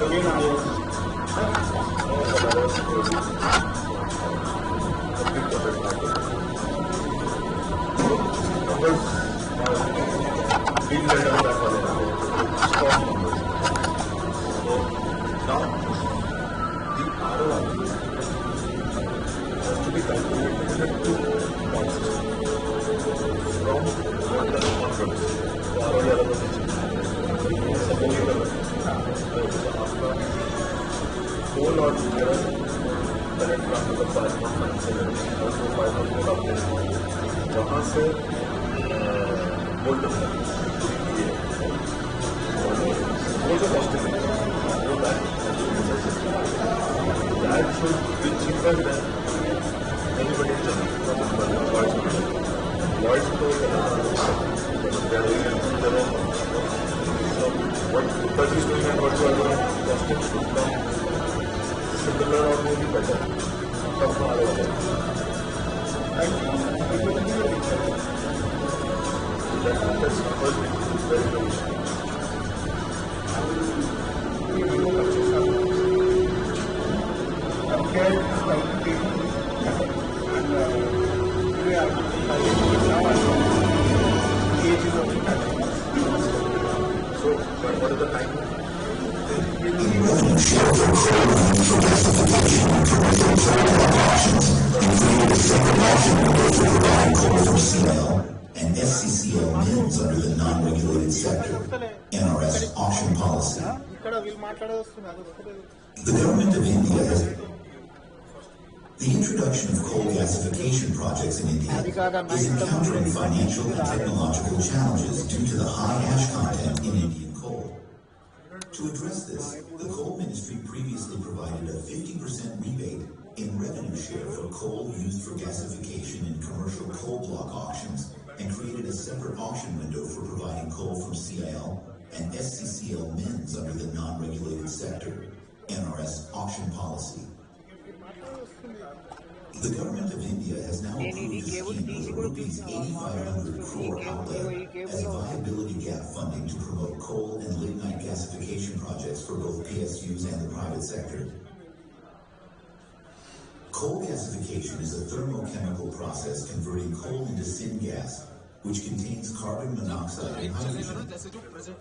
Again, I was numbers being led on that one, strong numbers. So now the ROI has to be calculated at two points. From what the contracts, the ROI level is supporting the आपका whole और मेरा current काम मतलब 5.9 से और 5.4 आपने वहाँ से गोल्ड गोल्ड कॉस्टिंग वो that should be cheaper than anybody in Germany. Lloyd's तो what Uber is doing and what you are doing costing should come similar or maybe better. Come from our level. And that's numbers very very okay, so, what is the time? CL and SCCL wins under the non-regulated sector, NRS auction policy. The government of India has the introduction of coal gasification projects in India is encountering financial and technological challenges due to the high ash content in Indian coal. To address this, the Coal Ministry previously provided a 50% rebate in revenue share for coal used for gasification in commercial coal block auctions and created a separate auction window for providing coal from CIL and SCCL mins under the non-regulated sector, NRS auction policy. The government of India has now approved a scheme with rupees 8,500 crore outlay as viability gap funding to promote coal and lignite gasification projects for both PSUs and the private sector. Coal gasification is a thermochemical process converting coal into syngas, which contains carbon monoxide and hydrogen.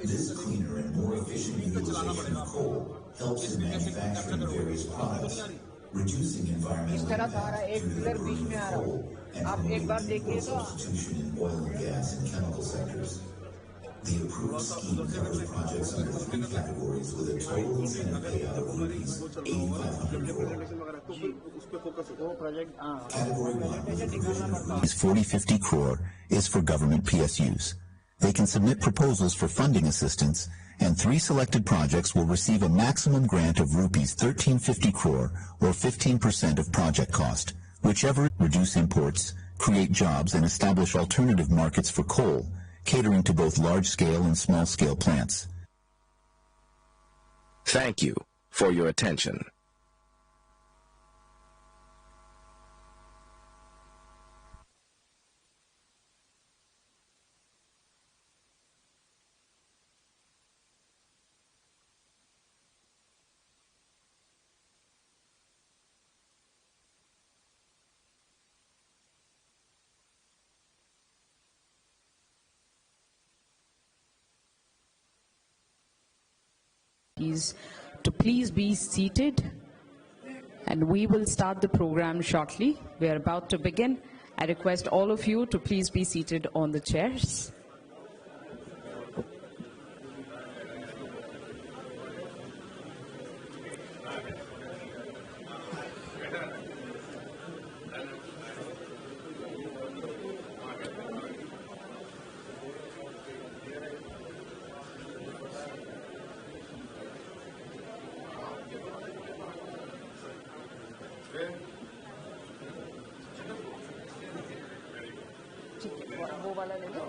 This cleaner and more efficient utilization of coal helps in manufacturing various products, reducing environmental impact due to the burning of coal and promoting import substitution in oil and gas and chemical sectors. The approved scheme covers projects under 3 categories with a total incentive payout of rupees 8,500 crore. Category 1 with a provision of rupees 40-50 crore is for government PSUs. They can submit proposals for funding assistance, and 3 selected projects will receive a maximum grant of rupees 1350 crore or 15% of project cost, whichever reduce imports, create jobs and establish alternative markets for coal, catering to both large-scale and small-scale plants. Thank you for your attention. Is to please be seated, and we will start the program shortly. We are about to begin. I request all of you to please be seated on the chairs. वो वाला ले लो।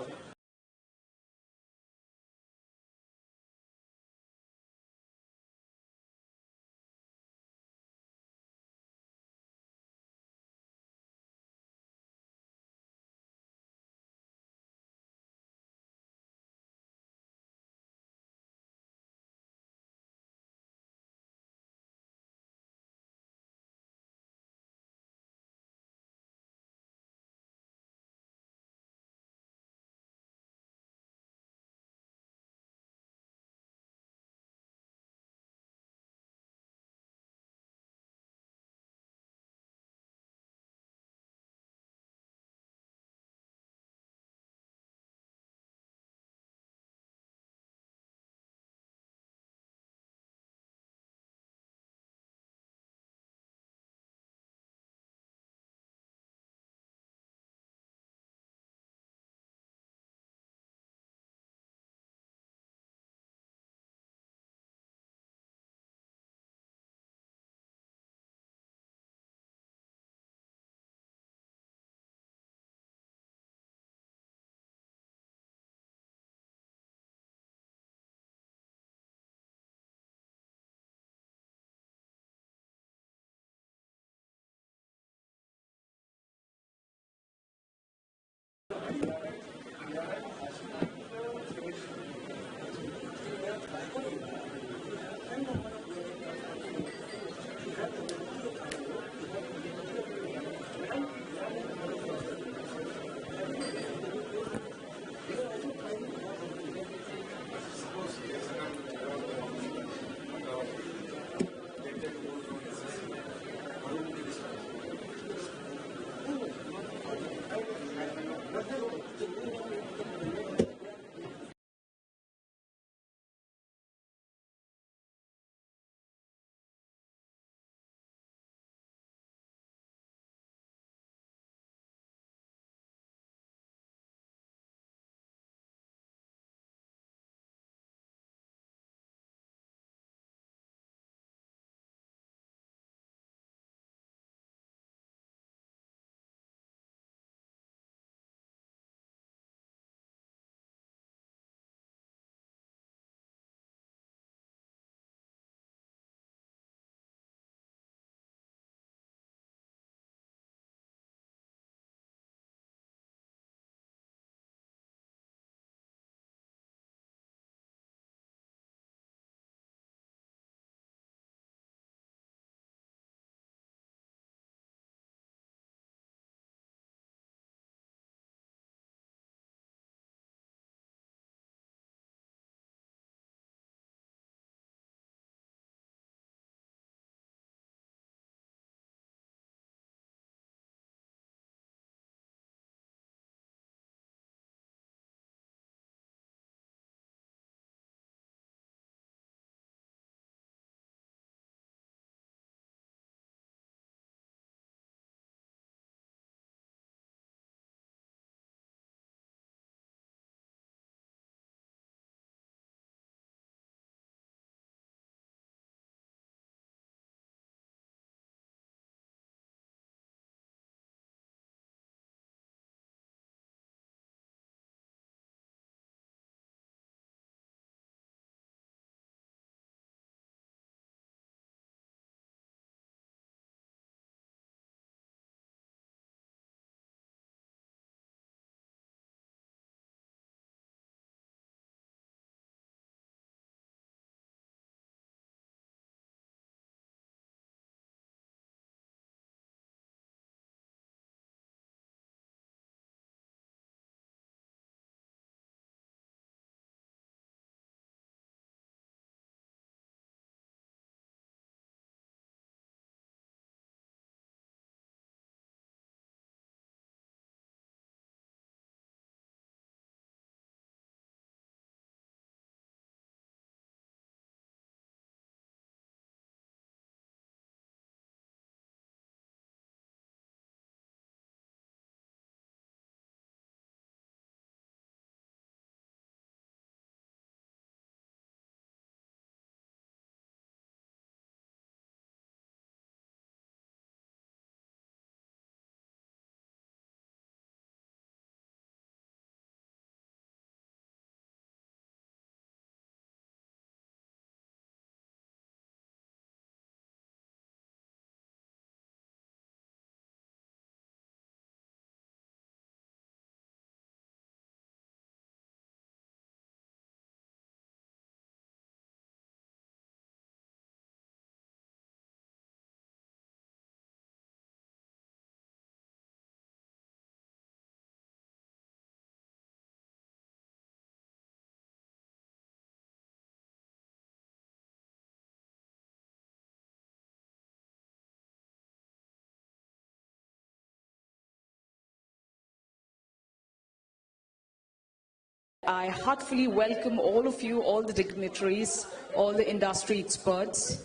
I heartfully welcome all of you, all the dignitaries, all the industry experts.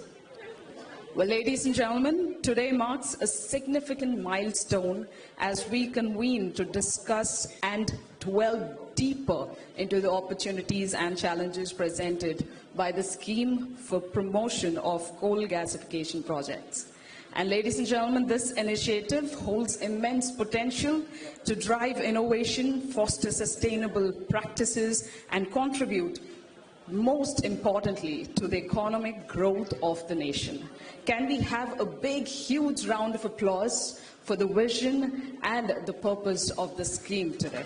Well, ladies and gentlemen, today marks a significant milestone as we convene to discuss and delve deeper into the opportunities and challenges presented by the scheme for promotion of coal gasification projects. And ladies and gentlemen, this initiative holds immense potential to drive innovation, foster sustainable practices, and contribute, most importantly, to the economic growth of the nation. Can we have a big, huge round of applause for the vision and the purpose of the scheme today?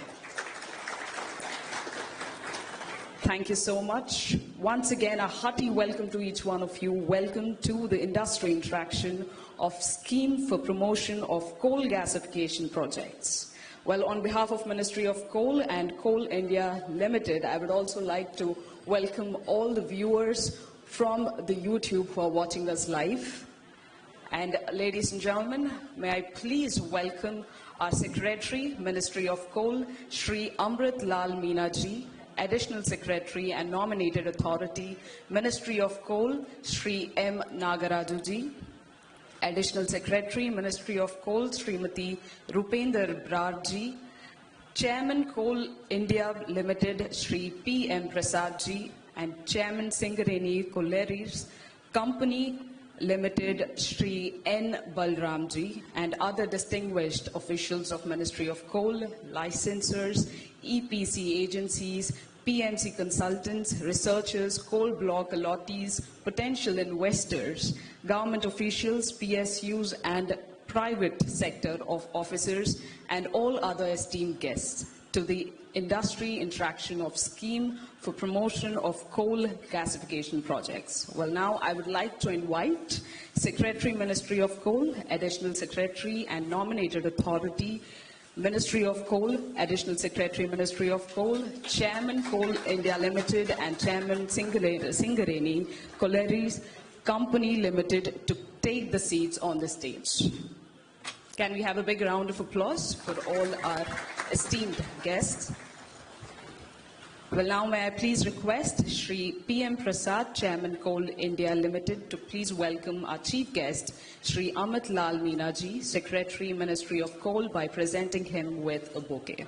Thank you so much. Once again, a hearty welcome to each one of you. Welcome to the industry interaction of Scheme for Promotion of Coal Gasification Projects. Well, on behalf of Ministry of Coal and Coal India Limited, I would also like to welcome all the viewers from the YouTube who are watching us live. And ladies and gentlemen, may I please welcome our Secretary, Ministry of Coal, Shri Amrit Lal Meena ji, Additional Secretary and Nominated Authority, Ministry of Coal, Shri M. Nagaraju ji, Additional Secretary, Ministry of Coal, Srimati Rupender Brar ji, Chairman Coal India Limited, Shri P. M. Prasad ji, and Chairman Singareni Collieries Company Limited, Shri N. Balram ji, and other distinguished officials of Ministry of Coal, licensors, EPC agencies, PMC consultants, researchers, coal block allottees, potential investors, government officials, PSUs, and private sector of officers, and all other esteemed guests to the industry interaction of Scheme for Promotion of Coal Gasification Projects. Well, now I would like to invite Secretary, Ministry of Coal, Additional Secretary and Nominated Authority, Ministry of Coal, Additional Secretary, Ministry of Coal, Chairman Coal India Limited and Chairman Singareni Collieries Company Limited to take the seats on the stage. Can we have a big round of applause for all our esteemed guests? Well, now may I please request Shri P.M. Prasad, Chairman Coal India Limited, to please welcome our chief guest, Shri Amit Lal Meena ji, Secretary, Ministry of Coal, by presenting him with a bouquet.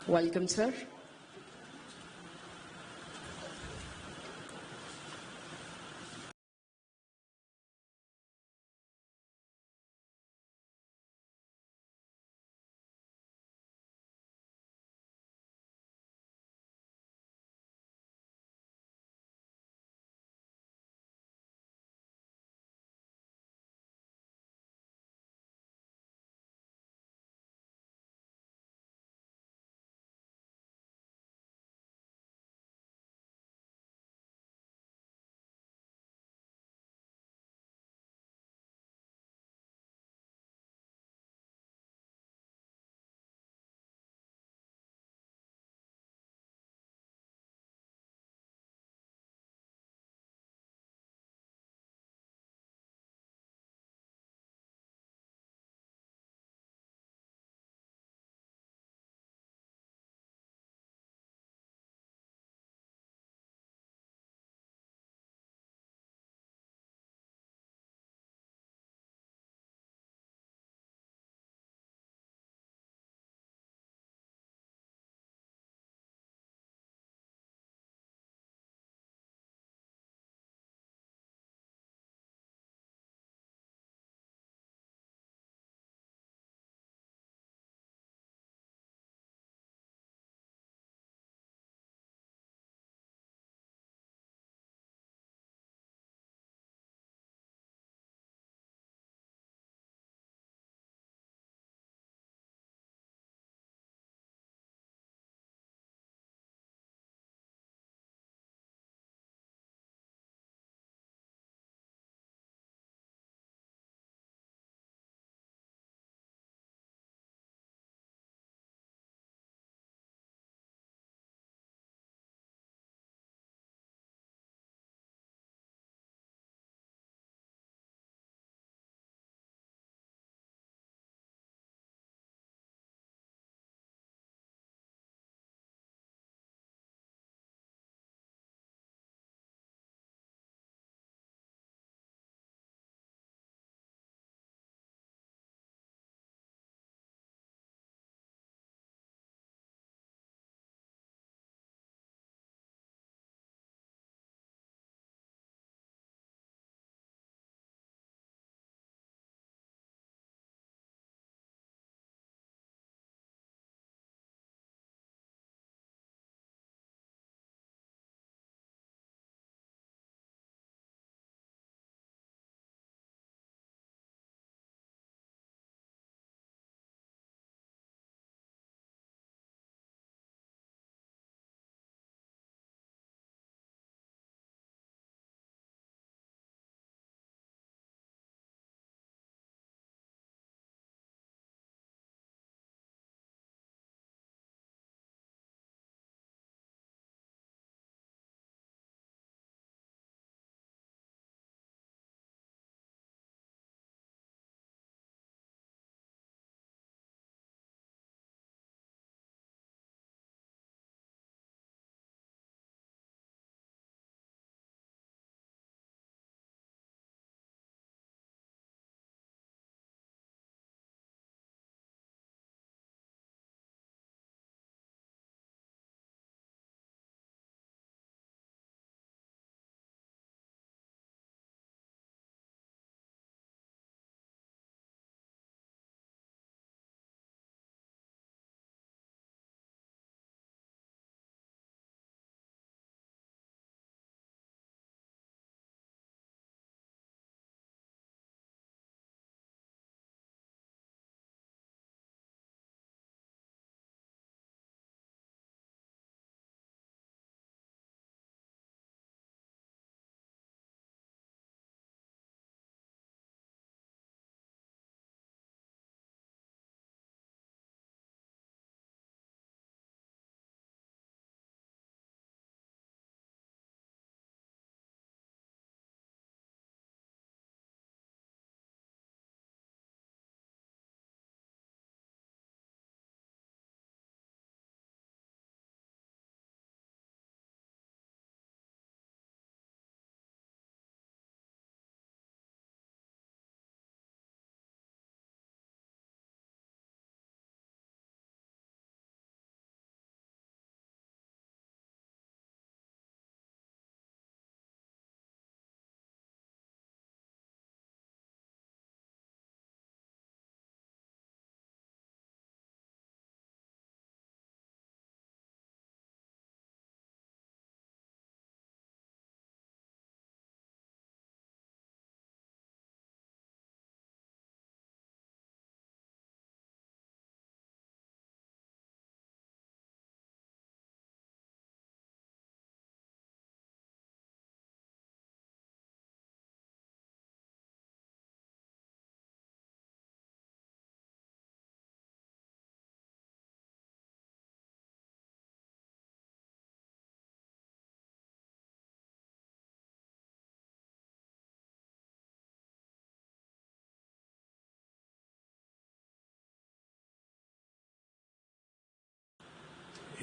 Welcome, sir.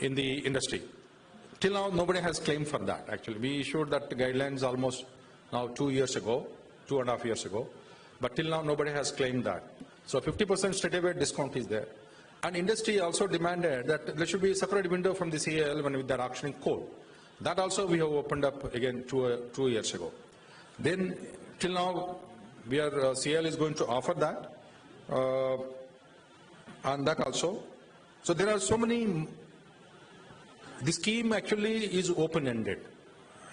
in the industry. Till now, nobody has claimed for that, actually. We issued that guidelines almost now 2 years ago, 2.5 years ago, but till now, nobody has claimed that. So 50% straightaway discount is there. And industry also demanded that there should be a separate window from the CAL when they're auctioning coal. That also we have opened up again 2 years ago. Then, till now, CAL is going to offer that, and that also. So there are so many. The scheme actually is open-ended.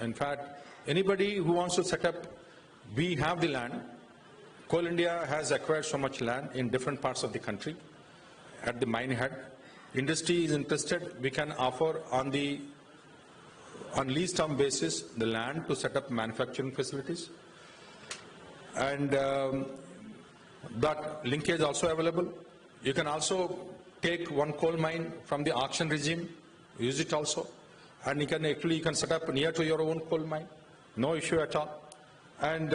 In fact, anybody who wants to set up, we have the land. Coal India has acquired so much land in different parts of the country at the mine head. Industry is interested, we can offer on lease term basis the land to set up manufacturing facilities. And that linkage is also available. You can also take one coal mine from the auction regime, use it also, and you can set up near to your own coal mine, no issue at all. And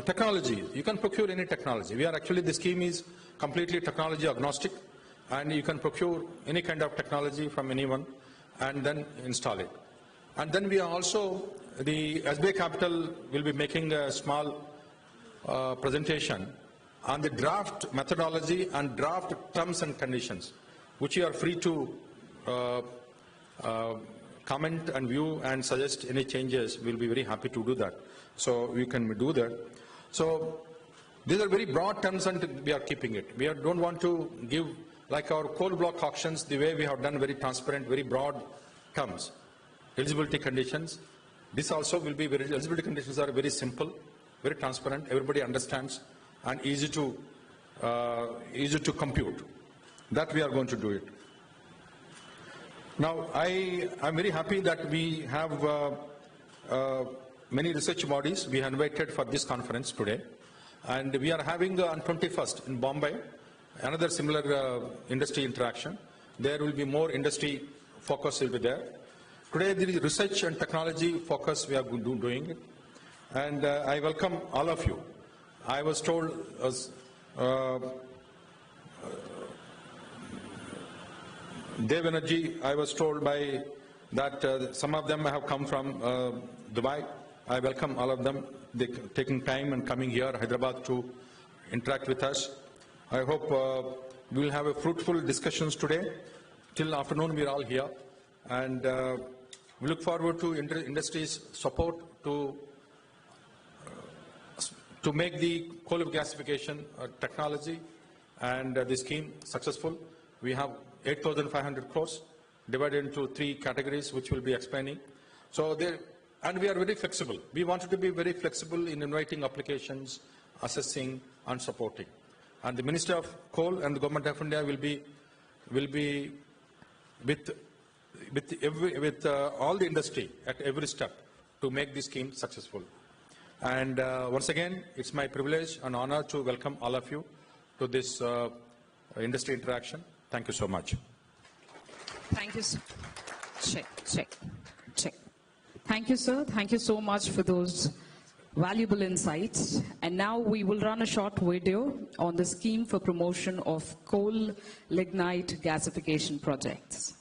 technology, you can procure any technology. The scheme is completely technology agnostic, and you can procure any kind of technology from anyone and then install it. And then we are also, the SBI Capital will be making a small presentation on the draft methodology and draft terms and conditions, which you are free to comment and view and suggest any changes. We'll be very happy to do that. So we can do that. So these are very broad terms and we are keeping it. We don't want to give, like our coal block auctions, the way we have done very transparent, very broad terms. Eligibility conditions. This also will be eligibility conditions are very simple, very transparent, everybody understands, and easy to compute. That we are going to do it. Now, I'm very happy that we have many research bodies we have invited for this conference today. And we are having on 21st in Bombay, another similar industry interaction. There will be more industry focus will be there. Today, there is research and technology focus we are doing it. And I welcome all of you. I was told, Dev Energy, I was told by that some of them have come from Dubai. I welcome all of them. They taking time and coming here, Hyderabad, to interact with us. I hope we will have a fruitful discussions today. Till afternoon, we are all here. And we look forward to industry's support to make the coal gasification technology and the scheme successful. We have 8,500 crores divided into 3 categories, which we'll be explaining. So and we are very flexible. We wanted to be very flexible in inviting applications, assessing, and supporting. And the Minister of Coal and the Government of India will be with all the industry at every step to make this scheme successful. And once again, it's my privilege and honor to welcome all of you to this industry interaction. Thank you so much. Thank you, sir. Check. Thank you, sir. Thank you so much for those valuable insights. And now we will run a short video on the scheme for promotion of coal lignite gasification projects.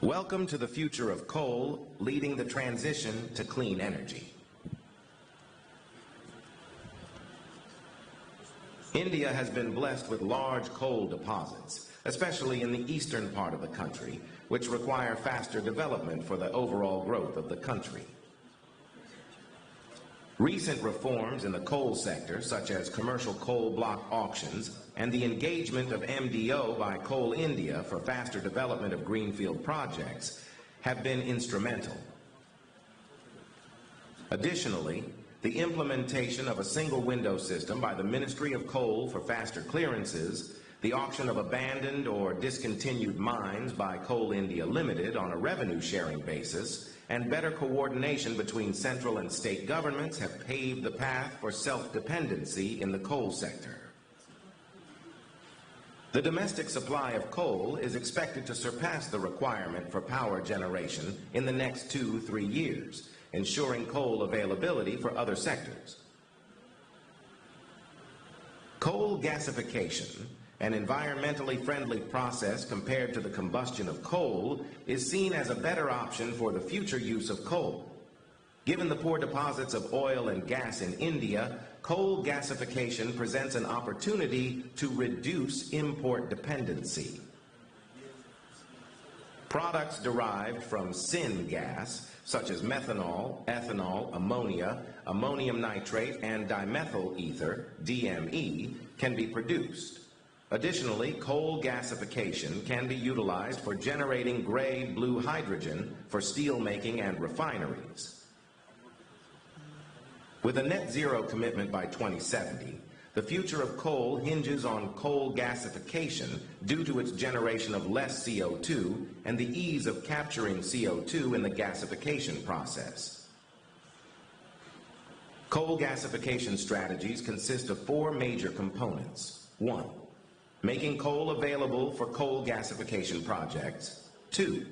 Welcome to the future of coal, leading the transition to clean energy. India has been blessed with large coal deposits, especially in the eastern part of the country, which require faster development for the overall growth of the country. Recent reforms in the coal sector, such as commercial coal block auctions and the engagement of MDO by Coal India for faster development of greenfield projects, have been instrumental. Additionally, the implementation of a single window system by the Ministry of Coal for faster clearances, the auction of abandoned or discontinued mines by Coal India Limited on a revenue-sharing basis, and better coordination between central and state governments have paved the path for self-dependency in the coal sector. The domestic supply of coal is expected to surpass the requirement for power generation in the next 2-3 years, ensuring coal availability for other sectors. Coal gasification, an environmentally friendly process compared to the combustion of coal, is seen as a better option for the future use of coal. Given the poor deposits of oil and gas in India, coal gasification presents an opportunity to reduce import dependency. Products derived from syngas, such as methanol, ethanol, ammonia, ammonium nitrate, and dimethyl ether, DME, can be produced. Additionally, coal gasification can be utilized for generating gray blue hydrogen for steel making and refineries. With a net zero commitment by 2070, the future of coal hinges on coal gasification due to its generation of less CO2 and the ease of capturing CO2 in the gasification process. Coal gasification strategies consist of 4 major components. 1, making coal available for coal gasification projects. 2,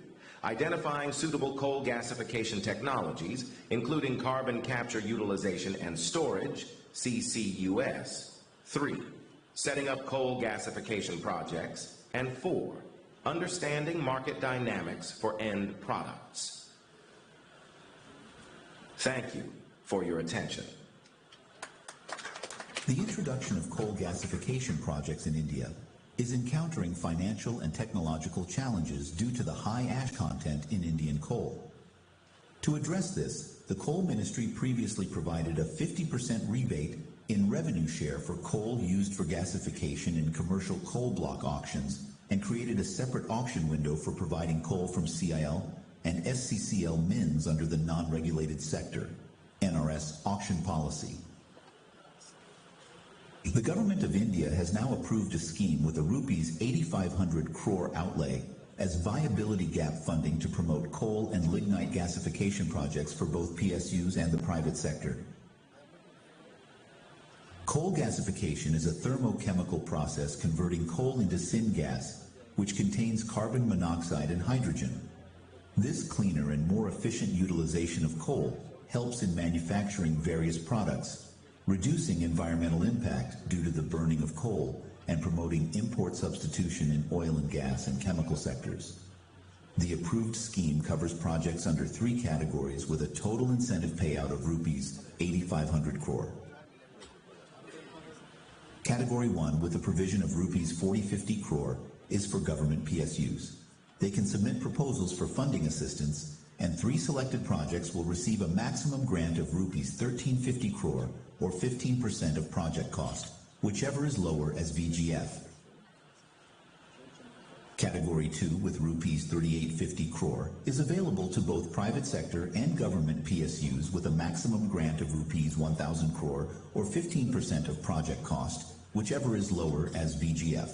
identifying suitable coal gasification technologies, including carbon capture utilization and storage, CCUS. 3, setting up coal gasification projects. And 4, understanding market dynamics for end products. Thank you for your attention. The introduction of coal gasification projects in India is encountering financial and technological challenges due to the high ash content in Indian coal. To address this, the Coal Ministry previously provided a 50% rebate in revenue share for coal used for gasification in commercial coal block auctions and created a separate auction window for providing coal from CIL and SCCL mines under the non-regulated sector, NRS auction policy. The Government of India has now approved a scheme with a rupees 8,500 crore outlay as viability gap funding to promote coal and lignite gasification projects for both PSUs and the private sector. Coal gasification is a thermochemical process converting coal into syngas, which contains carbon monoxide and hydrogen. This cleaner and more efficient utilization of coal helps in manufacturing various products, reducing environmental impact due to the burning of coal, and promoting import substitution in oil and gas and chemical sectors. The approved scheme covers projects under 3 categories with a total incentive payout of rupees 8,500 crore. Category 1, with a provision of rupees 4050 crore, is for government PSUs. They can submit proposals for funding assistance, and 3 selected projects will receive a maximum grant of rupees 1350 crore or 15% of project cost, whichever is lower as VGF. Category 2, with rupees 3850 crore, is available to both private sector and government PSUs with a maximum grant of rupees 1000 crore or 15% of project cost, whichever is lower as VGF.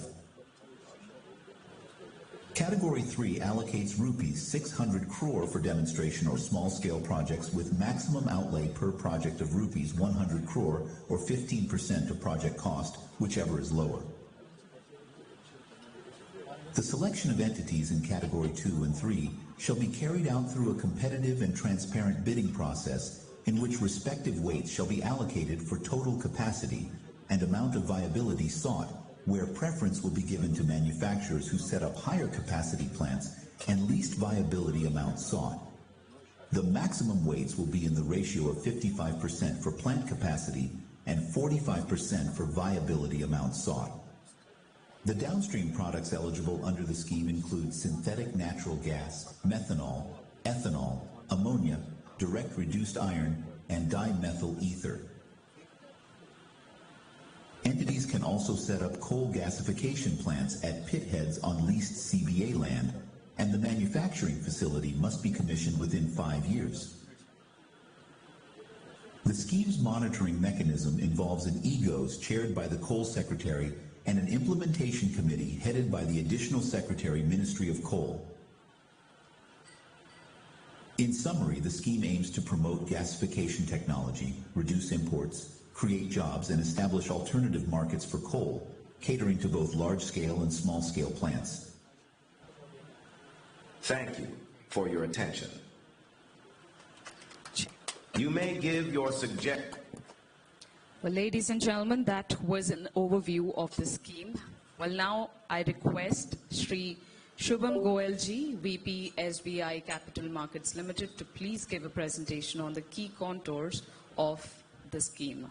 Category 3 allocates rupees 600 crore for demonstration or small-scale projects with maximum outlay per project of rupees 100 crore or 15% of project cost, whichever is lower. The selection of entities in Category 2 and 3 shall be carried out through a competitive and transparent bidding process in which respective weights shall be allocated for total capacity and amount of viability sought, where preference will be given to manufacturers who set up higher capacity plants and least viability amount sought. The maximum weights will be in the ratio of 55% for plant capacity and 45% for viability amount sought. The downstream products eligible under the scheme include synthetic natural gas, methanol, ethanol, ammonia, direct reduced iron, and dimethyl ether. Entities can also set up coal gasification plants at pit heads on leased CBA land, and the manufacturing facility must be commissioned within 5 years. The scheme's monitoring mechanism involves an EGOS chaired by the Coal Secretary and an implementation committee headed by the Additional Secretary, Ministry of Coal. In summary, the scheme aims to promote gasification technology, reduce imports, create jobs, and establish alternative markets for coal, catering to both large-scale and small-scale plants. Thank you for your attention. You may give your Well, ladies and gentlemen, that was an overview of the scheme. Well, now I request Shri Shubham Goelji, VP SBI Capital Markets Limited, to please give a presentation on the key contours of the scheme.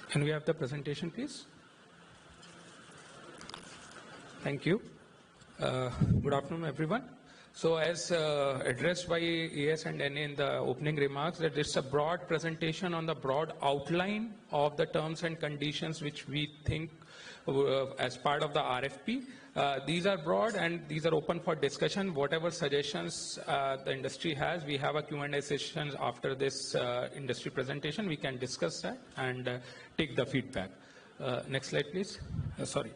Can we have the presentation, please? Thank you. Good afternoon, everyone. So as addressed by AS and NA in the opening remarks, that it's a broad presentation on the broad outline of the terms and conditions which we think as part of the RFP. These are broad and these are open for discussion. Whatever suggestions the industry has, we have a Q&A session after this industry presentation. We can discuss that and take the feedback. Next slide, please. Sorry.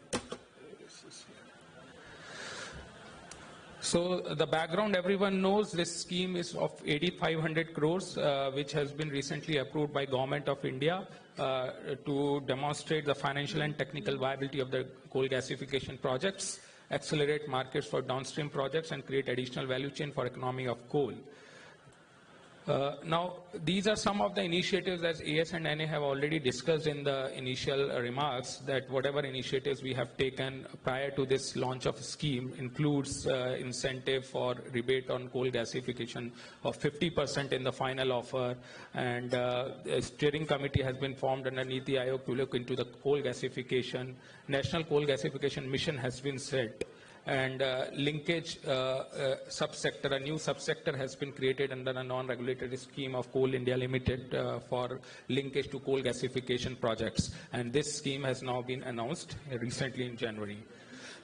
So the background, everyone knows this scheme is of 8,500 crores, which has been recently approved by Government of India to demonstrate the financial and technical viability of the coal gasification projects, accelerate markets for downstream projects, and create additional value chain for economy of coal. Now, these are some of the initiatives as AS and NA have already discussed in the initial remarks, that whatever initiatives we have taken prior to this launch of a scheme includes incentive for rebate on coal gasification of 50% in the final offer, and a steering committee has been formed under Niti Aayog to look into the coal gasification. National Coal Gasification Mission has been set. And linkage subsector, a new subsector has been created under a non-regulatory scheme of Coal India Limited for linkage to coal gasification projects. And this scheme has now been announced recently in January.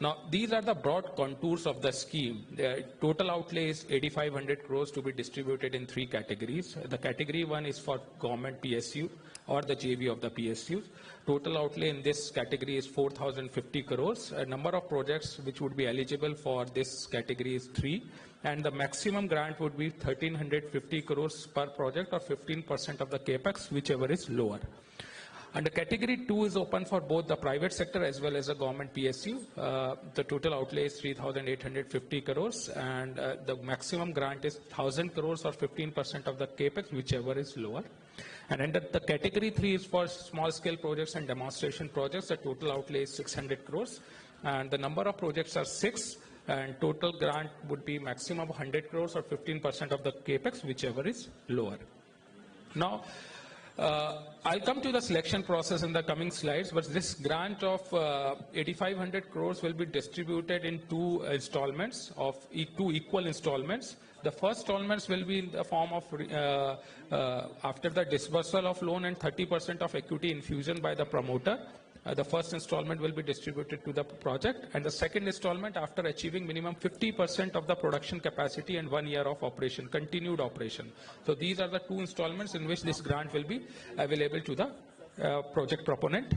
Now, these are the broad contours of the scheme. The total outlay is 8,500 crores to be distributed in three categories. The category one is for government PSU or the JV of the PSUs. Total outlay in this category is 4,050 crores. A number of projects which would be eligible for this category is 3. And the maximum grant would be 1,350 crores per project or 15% of the capex, whichever is lower. And the category 2 is open for both the private sector as well as the government PSU. The total outlay is 3,850 crores, and the maximum grant is 1,000 crores or 15% of the capex, whichever is lower. And under the category 3 is for small scale projects and demonstration projects. The total outlay is 600 crores, and the number of projects are 6. And total grant would be maximum 100 crores or 15% of the capex, whichever is lower. Now, I'll come to the selection process in the coming slides, but this grant of 8,500 crores will be distributed in two installments of two equal installments. The first installments will be in the form of after the disbursal of loan and 30% of equity infusion by the promoter. The first installment will be distributed to the project, and the second installment after achieving minimum 50% of the production capacity and 1 year of operation, continued operation. So these are the two installments in which this grant will be available to the project proponent.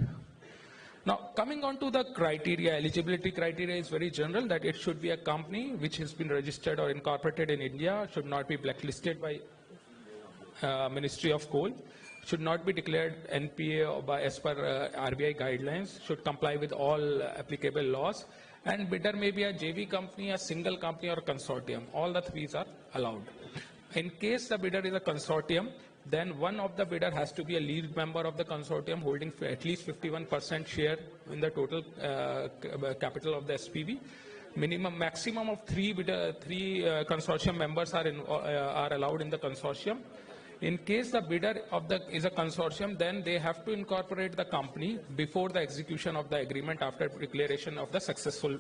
Now, coming on to the criteria, eligibility criteria is very general, that it should be a company which has been registered or incorporated in India, should not be blacklisted by Ministry of Coal, should not be declared NPA or by, as per RBI guidelines, should comply with all applicable laws, and bidder may be a JV company, a single company, or a consortium. All the three are allowed. In case the bidder is a consortium, then one of the bidder has to be a lead member of the consortium holding at least 51% share in the total capital of the SPV. Maximum of three consortium members are allowed in the consortium. In case the bidder is a consortium, then they have to incorporate the company before the execution of the agreement after declaration of the successful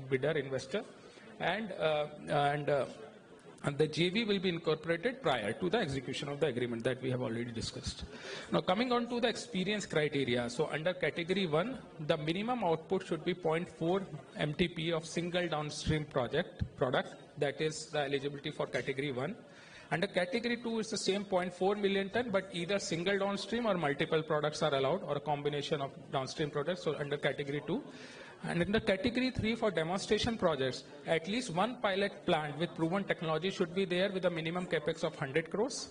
bidder investor, and the JV will be incorporated prior to the execution of the agreement that we have already discussed. Now, coming on to the experience criteria. So under category 1, the minimum output should be 0.4 MTP of single downstream product. That is the eligibility for category 1. Under category 2 is the same 0.4 million ton, but either single downstream or multiple products are allowed, or a combination of downstream products, so under category 2. And in the category 3 for demonstration projects, at least one pilot plant with proven technology should be there with a minimum capex of 100 crores.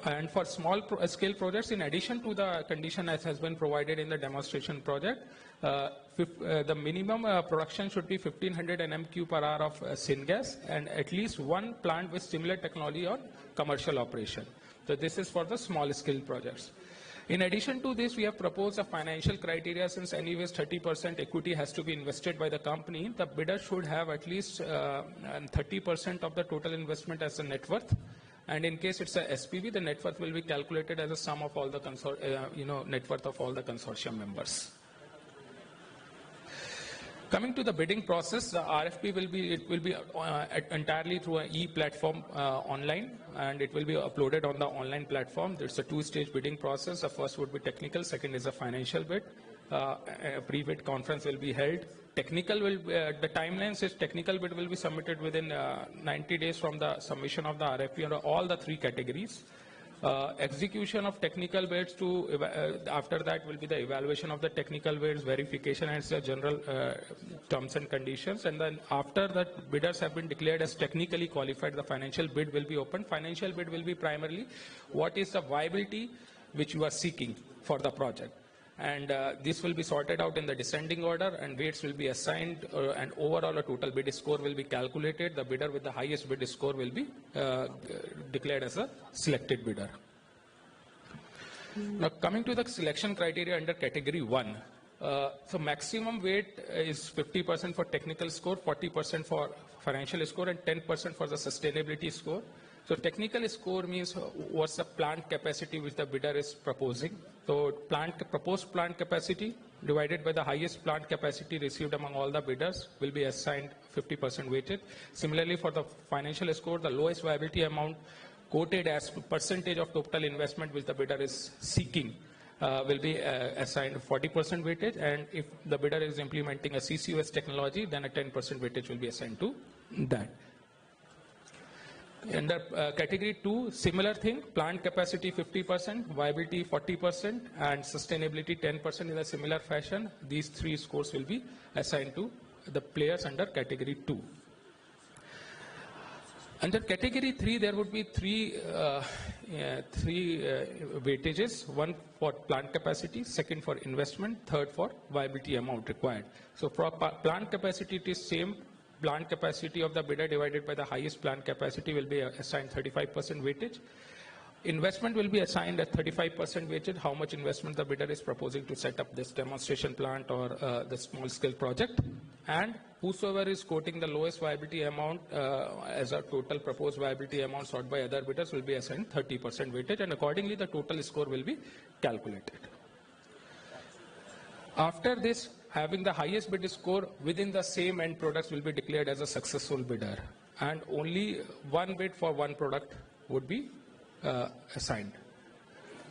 And for small scale projects, in addition to the condition as has been provided in the demonstration project, the minimum production should be 1500 nm³ per hour of syngas and at least one plant with similar technology on commercial operation. So this is for the small scale projects. In addition to this, we have proposed a financial criteria. Since anyways 30% equity has to be invested by the company, the bidder should have at least 30% of the total investment as a net worth. And in case it's a SPV, the net worth will be calculated as a sum of all the net worth of all the consortium members. Coming to the bidding process, the RFP will be entirely through an e-platform online, and it will be uploaded on the online platform. There's a two-stage bidding process. The first would be technical, second is a financial bid. A pre-bid conference will be held. Technical will the timeline says technical bid will be submitted within 90 days from the submission of the RFP under all the three categories. Execution of technical bids after that will be the evaluation of the technical bids, verification and general terms and conditions. And then after that bidders have been declared as technically qualified, the financial bid will be opened. Financial bid will be primarily what is the viability which you are seeking for the project. And this will be sorted out in the descending order, and weights will be assigned, and overall a total bid score will be calculated. The bidder with the highest bid score will be declared as a selected bidder. Now coming to the selection criteria under category 1. So maximum weight is 50% for technical score, 40% for financial score, and 10% for the sustainability score. So technical score means what's the plant capacity which the bidder is proposing. So proposed plant capacity divided by the highest plant capacity received among all the bidders will be assigned 50% weighted. Similarly, for the financial score, the lowest viability amount quoted as percentage of total investment which the bidder is seeking will be assigned 40% weightage. And if the bidder is implementing a CCUS technology, then a 10% weightage will be assigned to that. Under category 2, similar thing, plant capacity 50%, viability 40%, and sustainability 10% in a similar fashion. These three scores will be assigned to the players under category 2. Under category 3, there would be three weightages, one for plant capacity, second for investment, third for viability amount required. So for plant capacity, it is same. Plant capacity of the bidder divided by the highest plant capacity will be assigned 35% weightage. Investment will be assigned at 35% weightage, how much investment the bidder is proposing to set up this demonstration plant or the small scale project. And whosoever is quoting the lowest viability amount as a total proposed viability amount sought by other bidders will be assigned 30% weightage, and accordingly the total score will be calculated. After this, having the highest bid score within the same end products will be declared as a successful bidder, and only one bid for one product would be assigned.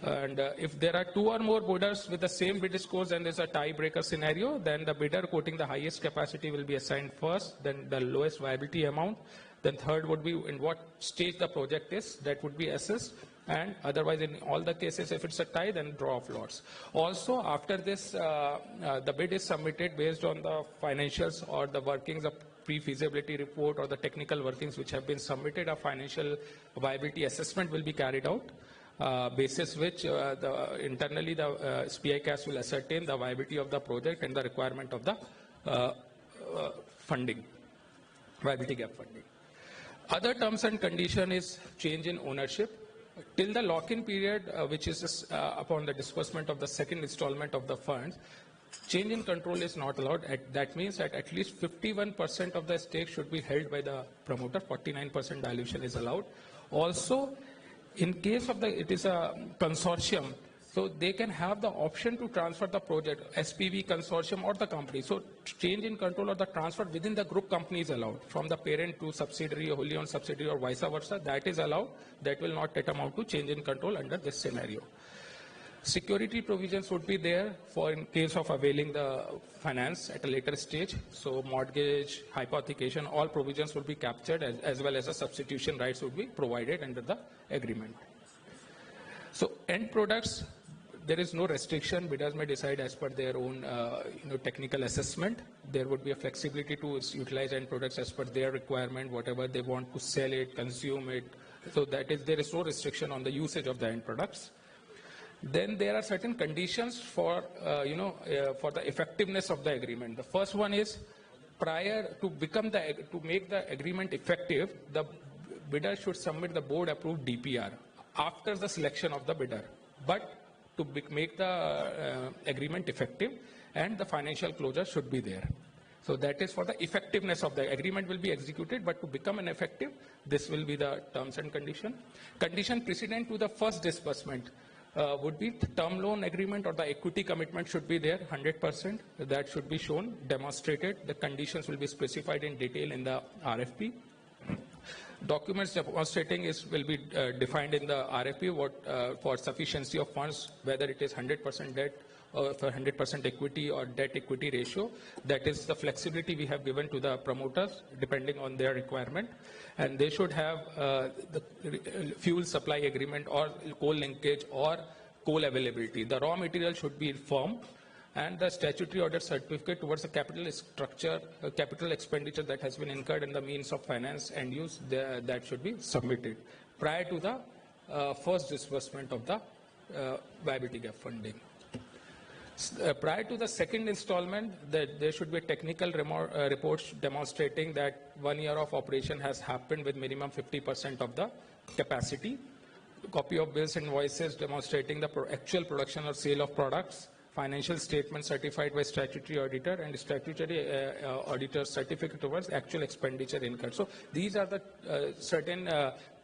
And if there are two or more bidders with the same bid scores and there's a tiebreaker scenario, then the bidder quoting the highest capacity will be assigned first, then the lowest viability amount, then third would be in what stage the project is, that would be assessed. And otherwise, in all the cases, if it's a tie, then draw of lots. Also, after this, the bid is submitted based on the financials or the workings of pre-feasibility report or the technical workings which have been submitted. A financial viability assessment will be carried out, basis which internally the SPICAS will ascertain the viability of the project and the requirement of the funding, viability gap funding. Other terms and condition is change in ownership. Till the lock-in period, which is upon the disbursement of the second installment of the funds, change in control is not allowed. That means that at least 51% of the stake should be held by the promoter, 49% dilution is allowed. Also, in case of it is a consortium, so they can have the option to transfer the project, SPV, consortium or the company. So change in control or the transfer within the group company is allowed, from the parent to subsidiary or wholly owned subsidiary or vice versa. That is allowed. That will not amount to change in control under this scenario. Security provisions would be there for in case of availing the finance at a later stage. So mortgage, hypothecation, all provisions will be captured, as well as the substitution rights would be provided under the agreement. So end products, there is no restriction. Bidders may decide as per their own technical assessment. There would be a flexibility to utilize end products as per their requirement, whatever they want to sell it, consume it, So that is, there is no restriction on the usage of the end products. Then there are certain conditions for, for the effectiveness of the agreement. The first one is, prior to make the agreement effective, the bidder should submit the board-approved DPR after the selection of the bidder, but to make the agreement effective, and the financial closure should be there. So that is for the effectiveness of the agreement will be executed, but to become an effective, this will be the terms and condition. Condition precedent to the first disbursement would be the term loan agreement or the equity commitment should be there, 100%. That should be shown, demonstrated. The conditions will be specified in detail in the RFP. Documents demonstrating will be defined in the RFP for sufficiency of funds, whether it is 100% debt or for 100% equity or debt equity ratio. That is the flexibility we have given to the promoters depending on their requirement. And they should have the fuel supply agreement or coal linkage or coal availability. The raw material should be firm, and the statutory order certificate towards the capital structure, capital expenditure that has been incurred in the means of finance and use, that should be submitted prior to the first disbursement of the viability gap funding. Prior to the second installment, there should be technical reports demonstrating that 1 year of operation has happened with minimum 50% of the capacity. Copy of bills and invoices demonstrating the actual production or sale of products. Financial statement certified by statutory auditor, and statutory auditor certificate towards actual expenditure incurred. So these are the certain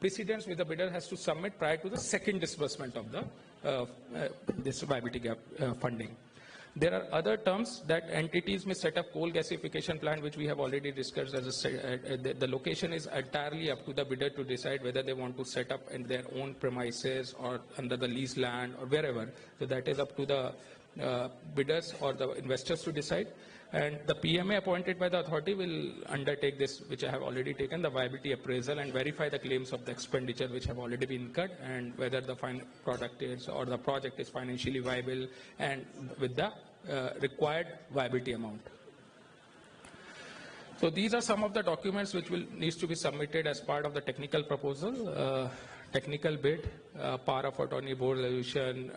precedents which the bidder has to submit prior to the second disbursement of the this viability gap funding. There are other terms that entities may set up coal gasification plant, which we have already discussed. The location is entirely up to the bidder to decide whether they want to set up in their own premises or under the lease land or wherever. So that is up to the bidders or the investors to decide. And the PMA appointed by the authority will undertake this, which I have already taken, the viability appraisal, and verify the claims of the expenditure which have already been incurred, and whether the product is or the project is financially viable and with the required viability amount. So these are some of the documents which needs to be submitted as part of the technical proposal. Technical bid, power of attorney, board resolution,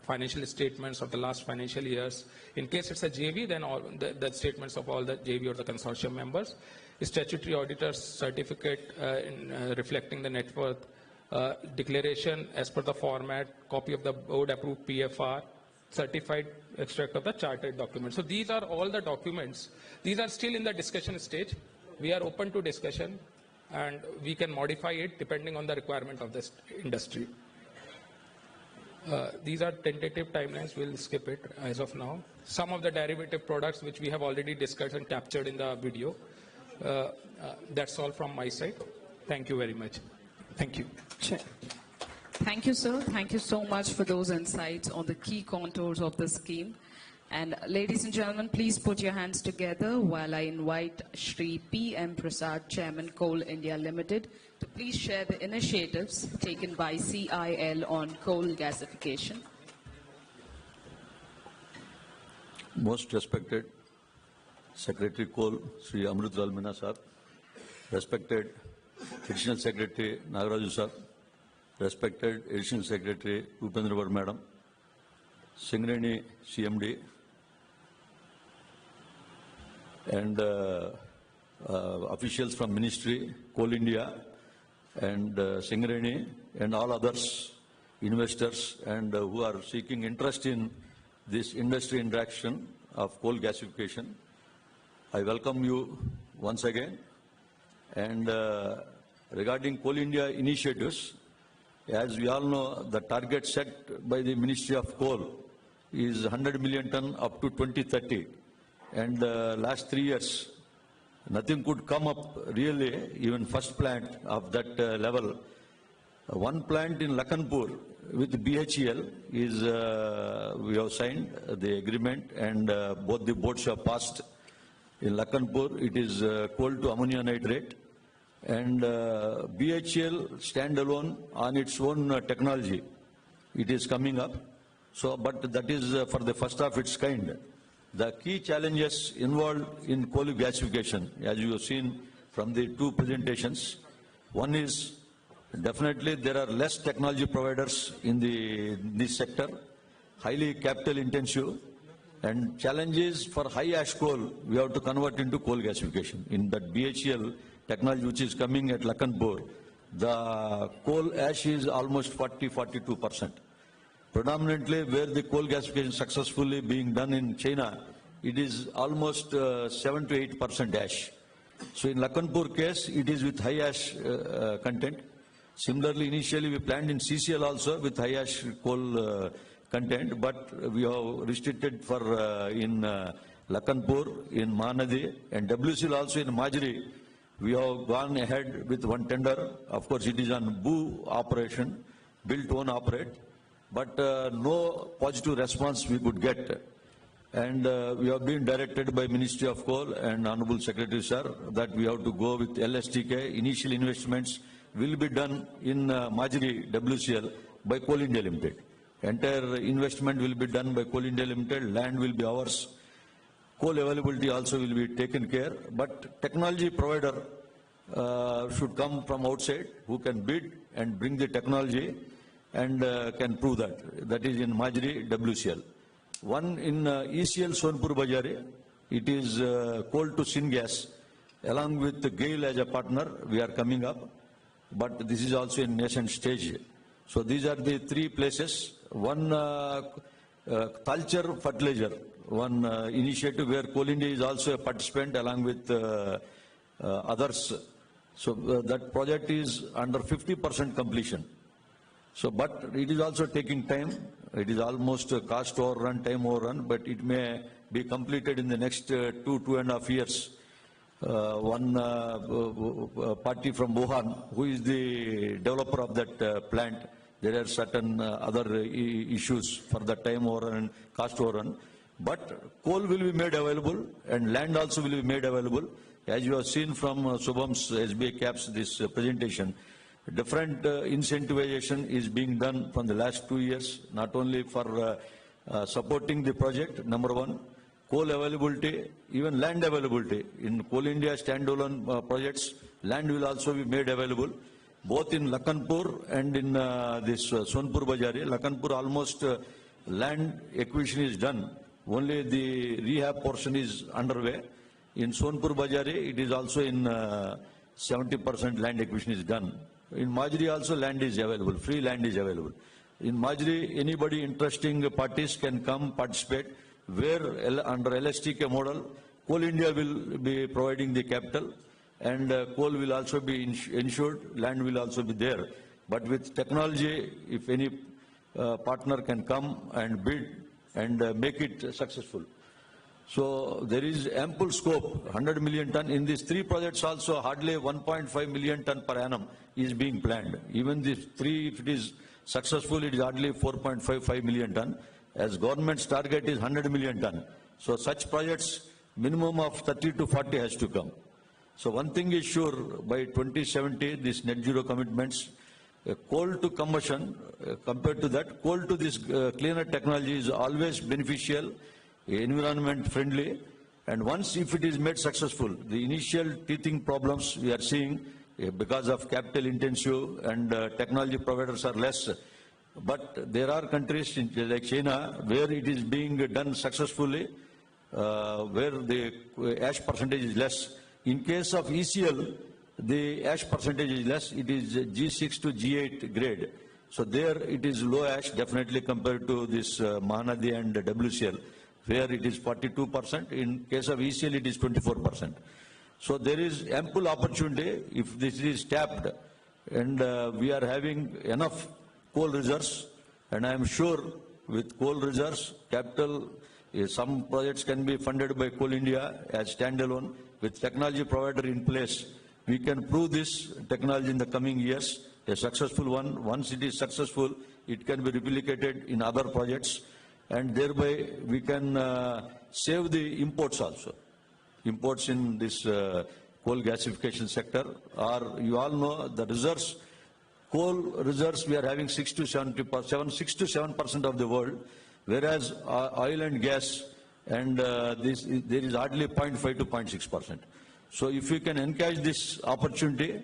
financial statements of the last financial years. In case it's a JV, then all the statements of all the JV or the consortium members. Statutory auditor's certificate reflecting the net worth, declaration as per the format, copy of the board approved PFR, certified extract of the chartered document. So these are all the documents. These are still in the discussion stage. We are open to discussion, and we can modify it depending on the requirement of this industry. These are tentative timelines. We'll skip it as of now. Some of the derivative products which we have already discussed and captured in the video. That's all from my side. Thank you very much. Thank you. Sure. Thank you, sir. Thank you so much for those insights on the key contours of the scheme. And ladies and gentlemen, please put your hands together while I invite Shri P.M. Prasad, Chairman, Coal India Limited, to please share the initiatives taken by CIL on coal gasification. Most respected Secretary Coal, Sri Amrutlal Meena sir, respected Additional Secretary Nagaraju sir, respected Additional Secretary Upendra Var Madam, Singareni CMD, and officials from Ministry, Coal India, and Singareni, and all others, investors, and who are seeking interest in this industry interaction of coal gasification. I welcome you once again. And regarding Coal India initiatives, as we all know, the target set by the Ministry of Coal is 100 million ton up to 2030. And last 3 years, nothing could come up really, even first plant of that level. One plant in Lakhanpur with BHEL is, we have signed the agreement, and both the boards have passed. In Lakhanpur, it is coal to ammonia nitrate, and BHEL standalone on its own technology. It is coming up. So, but that is for the first of its kind. The key challenges involved in coal gasification, as you have seen from the two presentations, one is Definitely, there are less technology providers in this sector, highly capital intensive, and challenges for high ash coal, we have to convert into coal gasification. In that BHEL technology which is coming at Lakhanpur, the coal ash is almost 40-42%. Predominantly where the coal gasification successfully being done in China, it is almost 7 to 8% ash. So in Lakhanpur case, it is with high ash content. Similarly, initially we planned in CCL also with high ash coal content, but we have restricted for in Lakhanpur, in Mahanadi, and WCL also in Majri. We have gone ahead with one tender. Of course, it is on BOO operation, built own operate, but no positive response we could get. And we have been directed by Ministry of Coal and Honorable Secretary Sir that we have to go with LSTK. Initial investments will be done in Majri WCL by Coal India Limited. Entire investment will be done by Coal India Limited, land will be ours. Coal availability also will be taken care, but technology provider should come from outside who can bid and bring the technology and can prove that. That is in Majri WCL. One in ECL Sonpur Bajari, it is coal to syngas. Along with GAIL as a partner, we are coming up, but this is also in nascent stage. So these are the three places. One culture fertilizer, one initiative where Coal India is also a participant along with others. So that project is under 50% completion. So, but it is also taking time. It is almost cost overrun, time overrun, but it may be completed in the next 2.5 years. One party from Wuhan, who is the developer of that plant, there are certain other issues for the time overrun, cost overrun. But coal will be made available and land also will be made available. As you have seen from Subham's SBI Caps this presentation, different incentivization is being done from the last 2 years, not only for supporting the project, number one, coal availability, even land availability. In Coal India standalone projects, land will also be made available, both in Lakhanpur and in this Sonpur Bajari. Lakhanpur almost land acquisition is done. Only the rehab portion is underway. In Sonpur Bajari, it is also in 70% land acquisition is done. In Majri also land is available, free land is available. In Majri, anybody interesting parties can come participate, where under LSTK model, Coal India will be providing the capital and coal will also be insured, land will also be there. But with technology, if any partner can come and bid and make it successful. So there is ample scope, 100 million ton. In these three projects also, hardly 1.5 million ton per annum is being planned. Even these three, if it is successful, it is hardly 4.55 million ton. As government's target is 100 million ton. So such projects, minimum of 30 to 40 has to come. So one thing is sure, by 2070, this net zero commitments, coal to combustion, compared to that, coal to this cleaner technology is always beneficial, environment friendly, and once if it is made successful, the initial teething problems we are seeing because of capital intensive and technology providers are less. But there are countries like China where it is being done successfully, where the ash percentage is less. In case of ECL, the ash percentage is less, it is G6 to G8 grade. So there it is low ash definitely compared to this Mahanadi and WCL, where it is 42%. In case of ECL, it is 24%. So there is ample opportunity if this is tapped, and we are having enough coal reserves, and I am sure with coal reserves, capital, some projects can be funded by Coal India as standalone. With technology provider in place, we can prove this technology in the coming years, a successful one. Once it is successful, it can be replicated in other projects, and thereby we can save the imports also. Imports in this coal gasification sector are, you all know, the reserves, coal reserves, we are having 6 to 7% of the world, whereas oil and gas, and there is hardly 0.5 to 0.6%. So if we can encourage this opportunity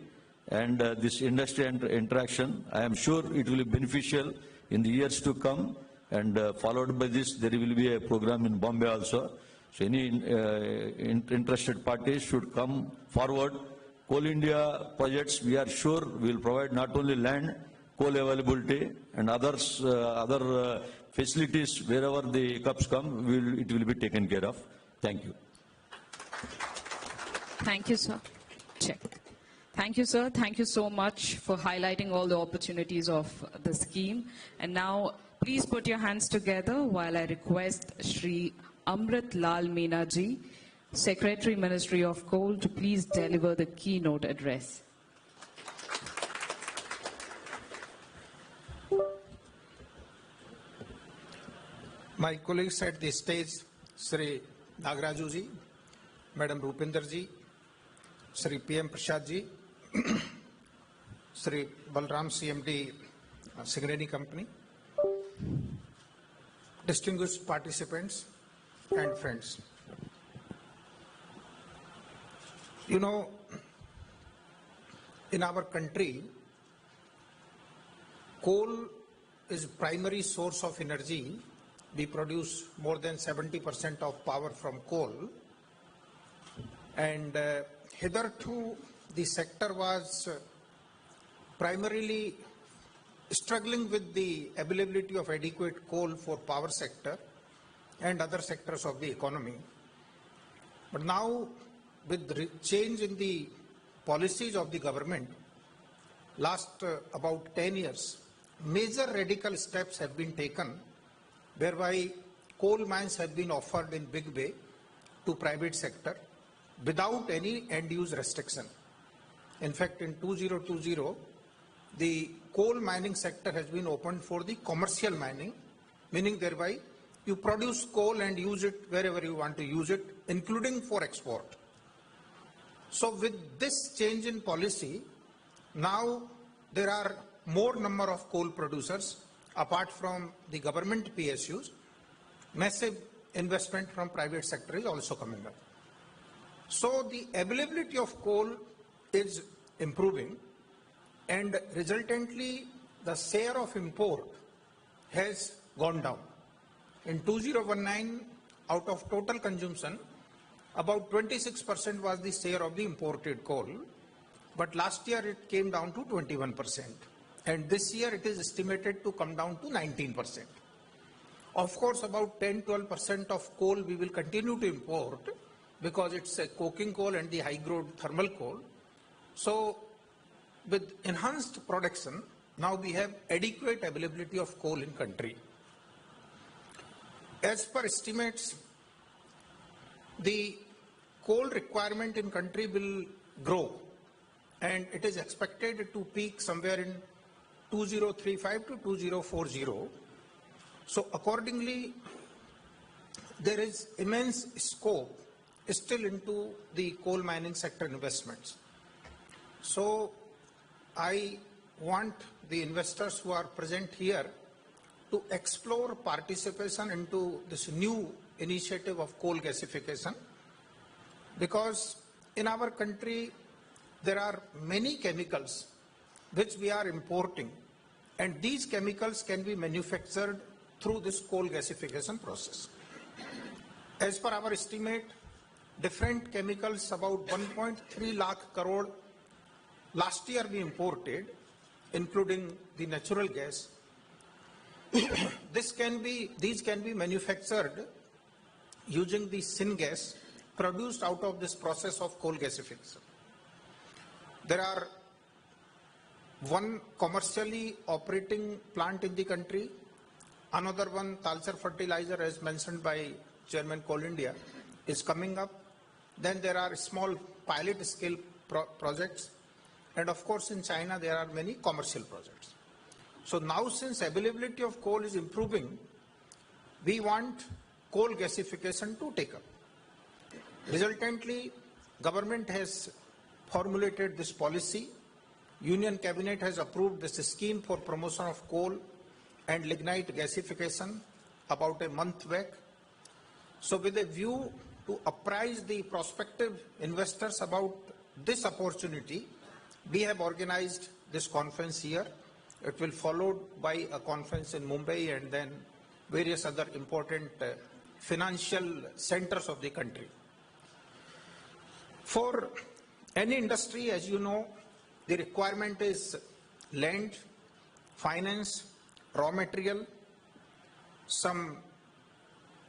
and this industry interaction. I am sure it will be beneficial in the years to come, and followed by this, there will be a program in Bombay also. So any interested parties should come forward. Coal India projects, we are sure will provide not only land, coal availability, and others, other facilities wherever the cups come, it will be taken care of. Thank you. Thank you, sir. Check. Thank you, sir. Thank you so much for highlighting all the opportunities of the scheme. And now, please put your hands together while I request Shri Amrit Lal Meena ji, Secretary, Ministry of Coal, to please deliver the keynote address. My colleagues at the stage, Sri Nagaraju ji, Madam Rupinder ji, Sri PM Prasad ji, Sri Balram CMD, Singareni Company, distinguished participants and friends. You know, in our country, coal is primary source of energy. We produce more than 70% of power from coal, and hitherto the sector was primarily struggling with the availability of adequate coal for power sector and other sectors of the economy. But now, with the change in the policies of the government, last about 10 years, major radical steps have been taken whereby coal mines have been offered in big way to private sector without any end-use restriction. In fact, in 2020, the coal mining sector has been opened for the commercial mining, meaning thereby you produce coal and use it wherever you want to use it, including for export. So with this change in policy, now there are more number of coal producers apart from the government PSUs. Massive investment from private sector is also coming up. So the availability of coal is improving, and resultantly the share of import has gone down. In 2019, out of total consumption, about 26% was the share of the imported coal, but last year it came down to 21%. And this year it is estimated to come down to 19%. Of course, about 10-12% of coal we will continue to import because it's a coking coal and the high-grade thermal coal. So with enhanced production, now we have adequate availability of coal in country. As per estimates, the coal requirement in country will grow, and it is expected to peak somewhere in 2035 to 2040. So accordingly, there is immense scope still into the coal mining sector investments. So I want the investors who are present here to explore participation into this new initiative of coal gasification, because in our country there are many chemicals which we are importing, and these chemicals can be manufactured through this coal gasification process. As per our estimate, different chemicals, about 1.3 lakh crore last year we imported, including the natural gas. These can be manufactured using the syngas produced out of this process of coal gasification. There are one commercially operating plant in the country, another one, Talcher fertilizer, as mentioned by Chairman Coal India, is coming up. Then there are small pilot scale projects, and of course in China there are many commercial projects. So now, since availability of coal is improving, we want coal gasification to take up. Resultantly, government has formulated this policy. Union Cabinet has approved this scheme for promotion of coal and lignite gasification about a month back. So with a view to apprise the prospective investors about this opportunity, We have organized this conference here. It will followed by a conference in Mumbai and then various other important financial centers of the country. For any industry, as you know, the requirement is land, finance, raw material, some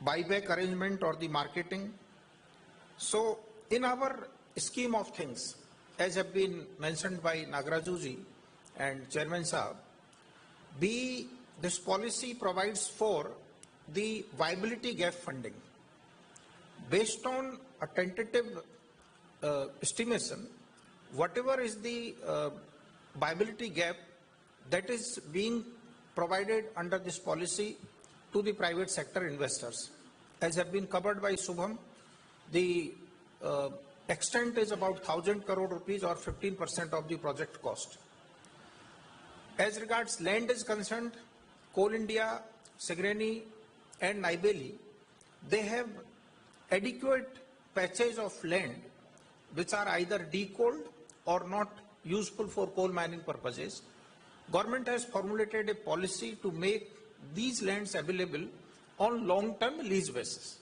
buyback arrangement or the marketing. So in our scheme of things, as have been mentioned by Nagaraju and Chairman Saab, this policy provides for the viability gap funding. Based on a tentative estimation, whatever is the viability gap that is being provided under this policy to the private sector investors, as have been covered by Subham, the extent is about 1,000 crore rupees or 15% of the project cost. As regards land is concerned, Coal India, Singareni and Neyveli, they have adequate patches of land which are either decoaled or not useful for coal mining purposes. Government has formulated a policy to make these lands available on long-term lease basis.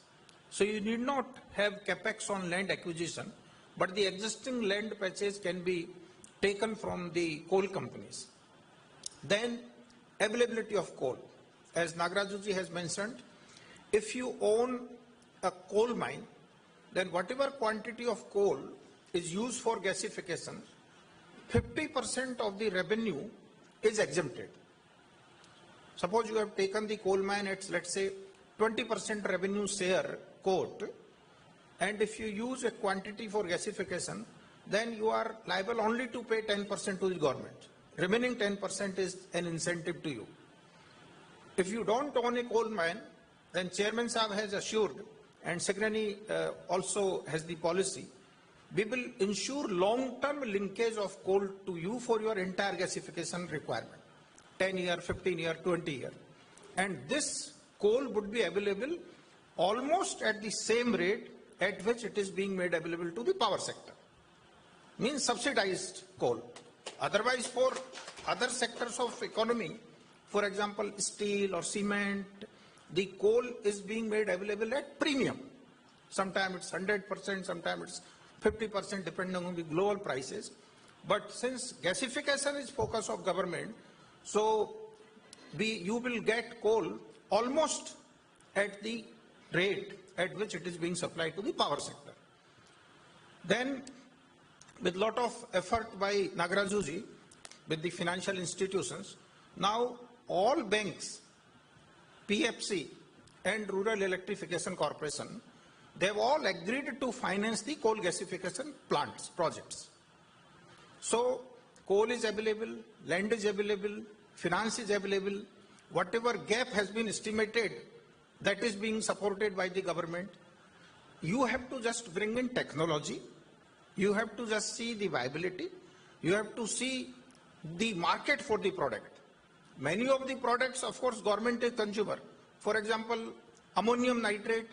So you need not have capex on land acquisition, but the existing land patches can be taken from the coal companies. Then availability of coal. As Nagaraju has mentioned, if you own a coal mine, then whatever quantity of coal is used for gasification, 50% of the revenue is exempted. Suppose you have taken the coal mine at, let's say, 20% revenue share quote, and if you use a quantity for gasification, then you are liable only to pay 10% to the government. Remaining 10% is an incentive to you. If you don't own a coal mine, then Chairman Saab has assured, and Singareni also has the policy, we will ensure long-term linkage of coal to you for your entire gasification requirement, 10 year, 15 year, 20 year. And this coal would be available almost at the same rate at which it is being made available to the power sector. Means subsidized coal. Otherwise, for other sectors of economy, for example, steel or cement, the coal is being made available at premium. Sometimes it's 100%, sometimes it's 50% depending on the global prices. But since gasification is focus of government, so you will get coal almost at the rate at which it is being supplied to the power sector. Then, with lot of effort by Nagaraju with the financial institutions, now all banks, PFC and Rural Electrification Corporation, they have all agreed to finance the coal gasification plants, projects. So, coal is available, land is available, finance is available, whatever gap has been estimated, that is being supported by the government. You have to just bring in technology, you have to just see the viability, you have to see the market for the product. Many of the products, of course, government is consumer. For example, ammonium nitrate,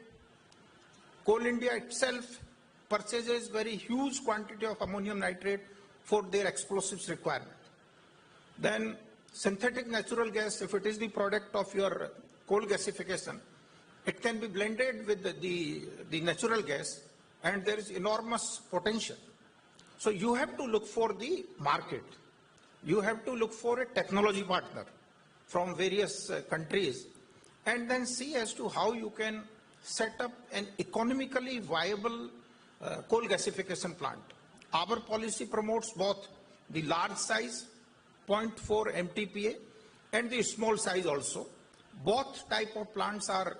Coal India itself purchases very huge quantity of ammonium nitrate for their explosives requirement. Then synthetic natural gas, if it is the product of your coal gasification, it can be blended with the natural gas and there is enormous potential. So you have to look for the market. You have to look for a technology partner from various countries and then see as to how you can set up an economically viable coal gasification plant. Our policy promotes both the large size, 0.4 MTPA, and the small size also. Both type of plants are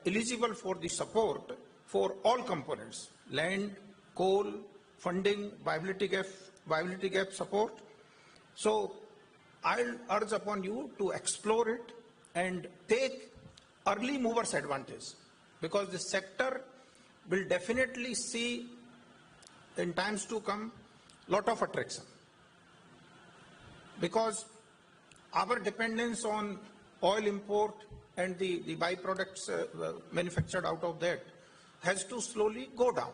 eligible for the support for all components, land, coal, funding, viability gap support. So I'll urge upon you to explore it and take early movers advantage, because the sector will definitely see in times to come lot of attraction, because our dependence on oil import and the byproducts manufactured out of that has to slowly go down,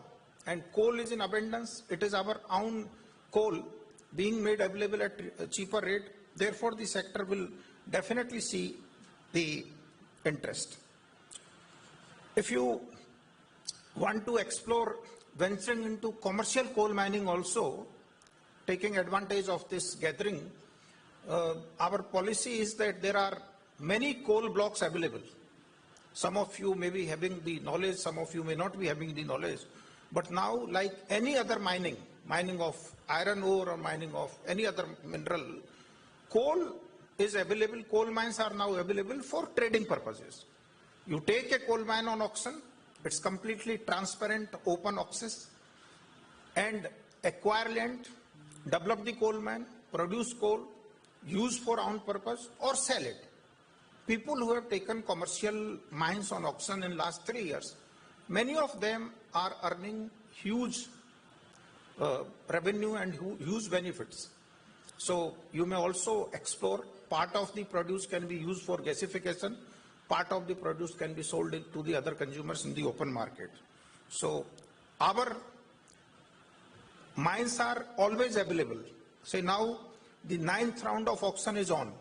and coal is in abundance. It is our own coal being made available at a cheaper rate. Therefore, the sector will definitely see the interest. If you want to explore venturing into commercial coal mining also, taking advantage of this gathering, our policy is that there are many coal blocks available. Some of you may be having the knowledge, some of you may not be having the knowledge. But now, like any other mining of iron ore or mining of any other mineral, coal is available, coal mines are now available for trading purposes. You take a coal mine on auction, it's completely transparent, open access, and acquire land, develop the coal mine, produce coal, use for own purpose, or sell it. People who have taken commercial mines on auction in last 3 years, many of them are earning huge revenue and huge benefits. So you may also explore. Part of the produce can be used for gasification. Part of the produce can be sold to the other consumers in the open market. So our mines are always available. Say now the 9th round of auction is on.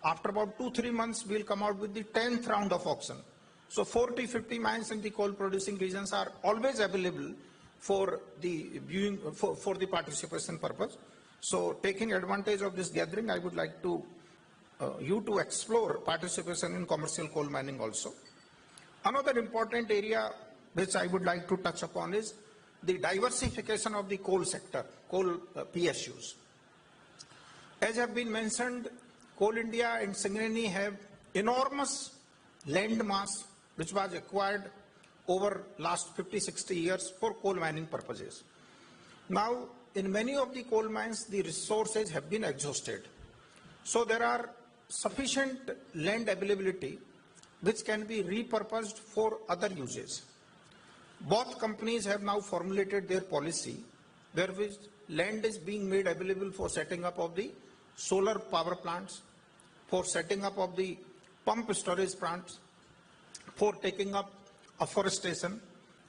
After about 2-3 months, we'll come out with the 10th round of auction. So 40-50 mines in the coal producing regions are always available for the viewing, for the participation purpose. So taking advantage of this gathering, I would like to you to explore participation in commercial coal mining also. Another important area which I would like to touch upon is the diversification of the coal sector, coal PSUs. As have been mentioned, Coal India and Singareni have enormous land mass which was acquired over last 50-60 years for coal mining purposes. Now, in many of the coal mines, the resources have been exhausted. So there are sufficient land availability which can be repurposed for other uses. Both companies have now formulated their policy where which land is being made available for setting up of the solar power plants, for setting up of the pump storage plants, for taking up afforestation,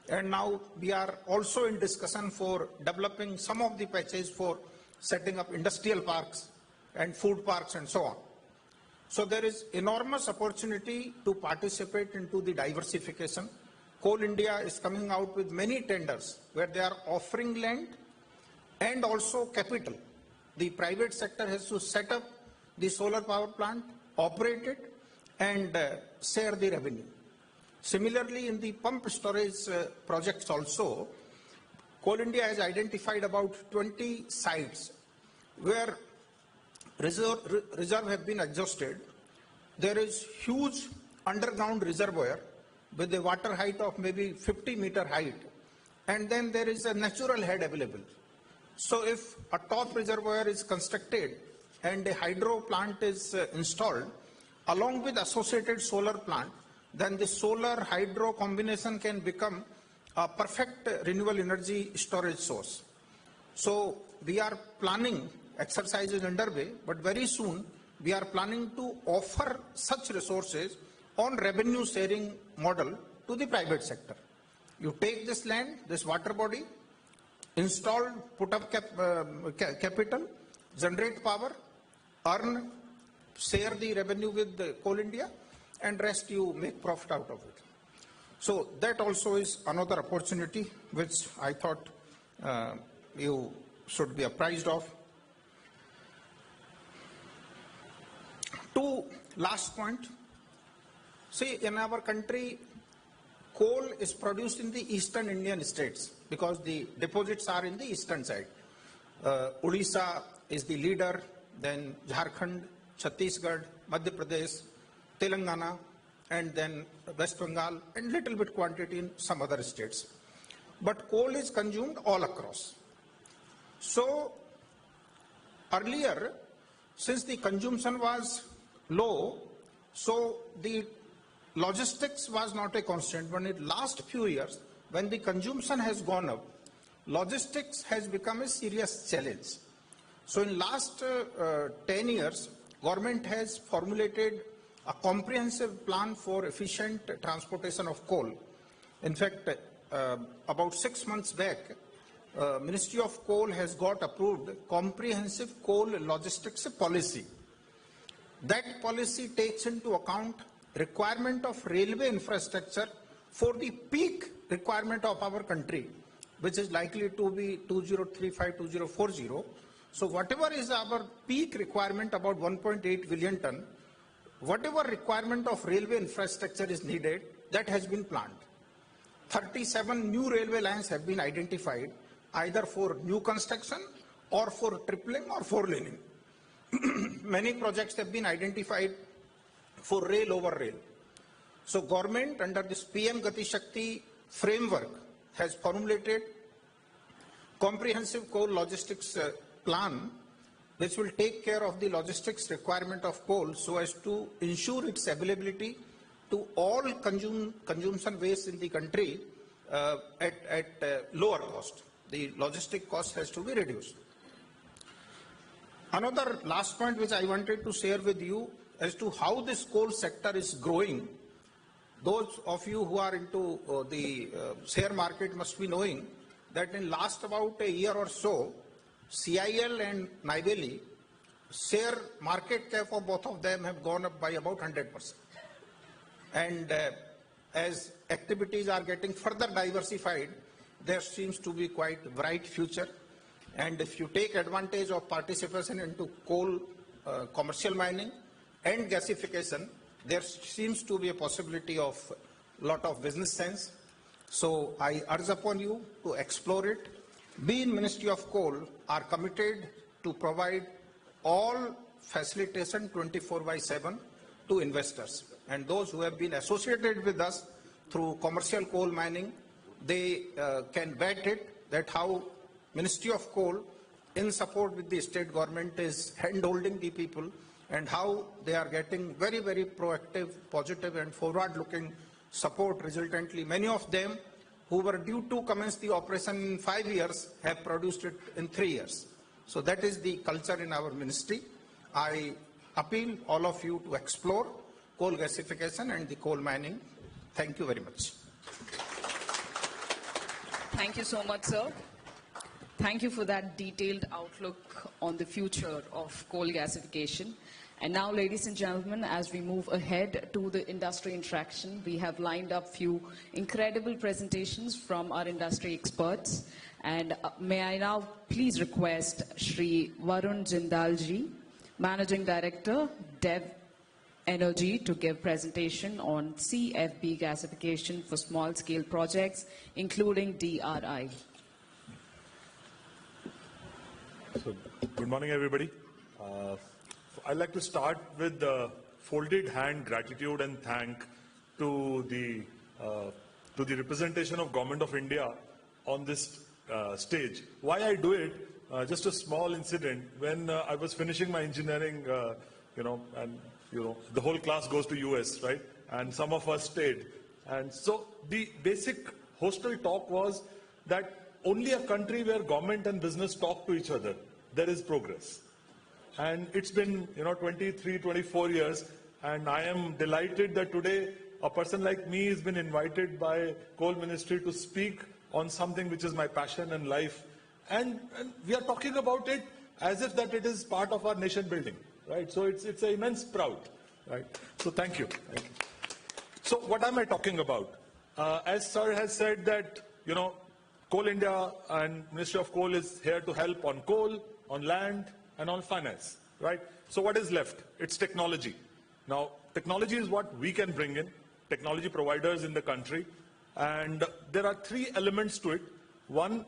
and now we are also in discussion for developing some of the patches for setting up industrial parks and food parks and so on. So there is enormous opportunity to participate into the diversification. Coal India is coming out with many tenders where they are offering land and also capital. The private sector has to set up the solar power plant, operate it, and share the revenue. Similarly, in the pump storage projects also, Coal India has identified about 20 sites where reserve have been exhausted. There is huge underground reservoir with a water height of maybe 50-meter height, and then there is a natural head available. So if a top reservoir is constructed and a hydro plant is installed along with associated solar plant, then the solar hydro combination can become a perfect renewable energy storage source. So we are planning, exercises underway, but very soon we are planning to offer such resources on revenue sharing model to the private sector. You take this land, this water body, install, put up capital, generate power, earn, share the revenue with the Coal India, and rest you make profit out of it. So that also is another opportunity which I thought you should be apprised of. Two last point. See, in our country, coal is produced in the eastern Indian states because the deposits are in the eastern side. Odisha is the leader, then Jharkhand, Chhattisgarh, Madhya Pradesh, Telangana, and then West Bengal, and little bit quantity in some other states. But coal is consumed all across. So earlier, since the consumption was low, so the logistics was not a constant. But in the last few years, when the consumption has gone up, logistics has become a serious challenge. So in last 10 years, government has formulated a comprehensive plan for efficient transportation of coal. In fact, about 6 months back, Ministry of Coal has got approved comprehensive coal logistics policy. That policy takes into account requirement of railway infrastructure for the peak requirement of our country, which is likely to be 2035, 2040. So whatever is our peak requirement, about 1.8 billion ton, whatever requirement of railway infrastructure is needed, that has been planned. 37 new railway lines have been identified, either for new construction or for tripling or four laning. Many projects have been identified for rail over rail. So government under this PM Gati Shakti framework has formulated comprehensive coal logistics plan which will take care of the logistics requirement of coal so as to ensure its availability to all consumption waste in the country at lower cost. The logistic cost has to be reduced. Another last point which I wanted to share with you as to how this coal sector is growing. Those of you who are into the share market must be knowing that in last about a year or so, CIL and Niveli, share market cap of both of them have gone up by about 100%. And as activities are getting further diversified, there seems to be quite bright future. And if you take advantage of participation into coal, commercial mining and gasification, there seems to be a possibility of a lot of business sense. So I urge upon you to explore it. We in Ministry of Coal are committed to provide all facilitation 24/7 to investors. And those who have been associated with us through commercial coal mining, they can bet it that how Ministry of Coal, in support with the state government, is hand-holding the people and how they are getting very, very proactive, positive and forward-looking support. Resultantly, many of them who were due to commence the operation in 5 years have produced it in 3 years. So that is the culture in our ministry. I appeal all of you to explore coal gasification and the coal mining. Thank you very much. Thank you so much, sir. Thank you for that detailed outlook on the future of coal gasification. And now, ladies and gentlemen, as we move ahead to the industry interaction, we have lined up few incredible presentations from our industry experts. And may I now please request Shri Varun Jindalji, Managing Director, Dev Energy, to give presentation on CFB gasification for small-scale projects, including DRI. So, good morning, everybody. I'd like to start with folded hand gratitude and thank to the representation of Government of India on this stage. Why I do it? Just a small incident. When I was finishing my engineering, the whole class goes to US, right? And some of us stayed. And so the basic hostel talk was that only a country where government and business talk to each other, there is progress. And it's been, 23, 24 years, and I am delighted that today a person like me has been invited by Coal Ministry to speak on something which is my passion and life. And we are talking about it as if that it is part of our nation building, right? So it's an immense proud, right? So thank you. Thank you. So what am I talking about? As Sir has said that, Coal India and Ministry of Coal is here to help on coal, on land, and on finance, right? So what is left? It's technology. Now, technology is what we can bring in, technology providers in the country, and there are three elements to it. One,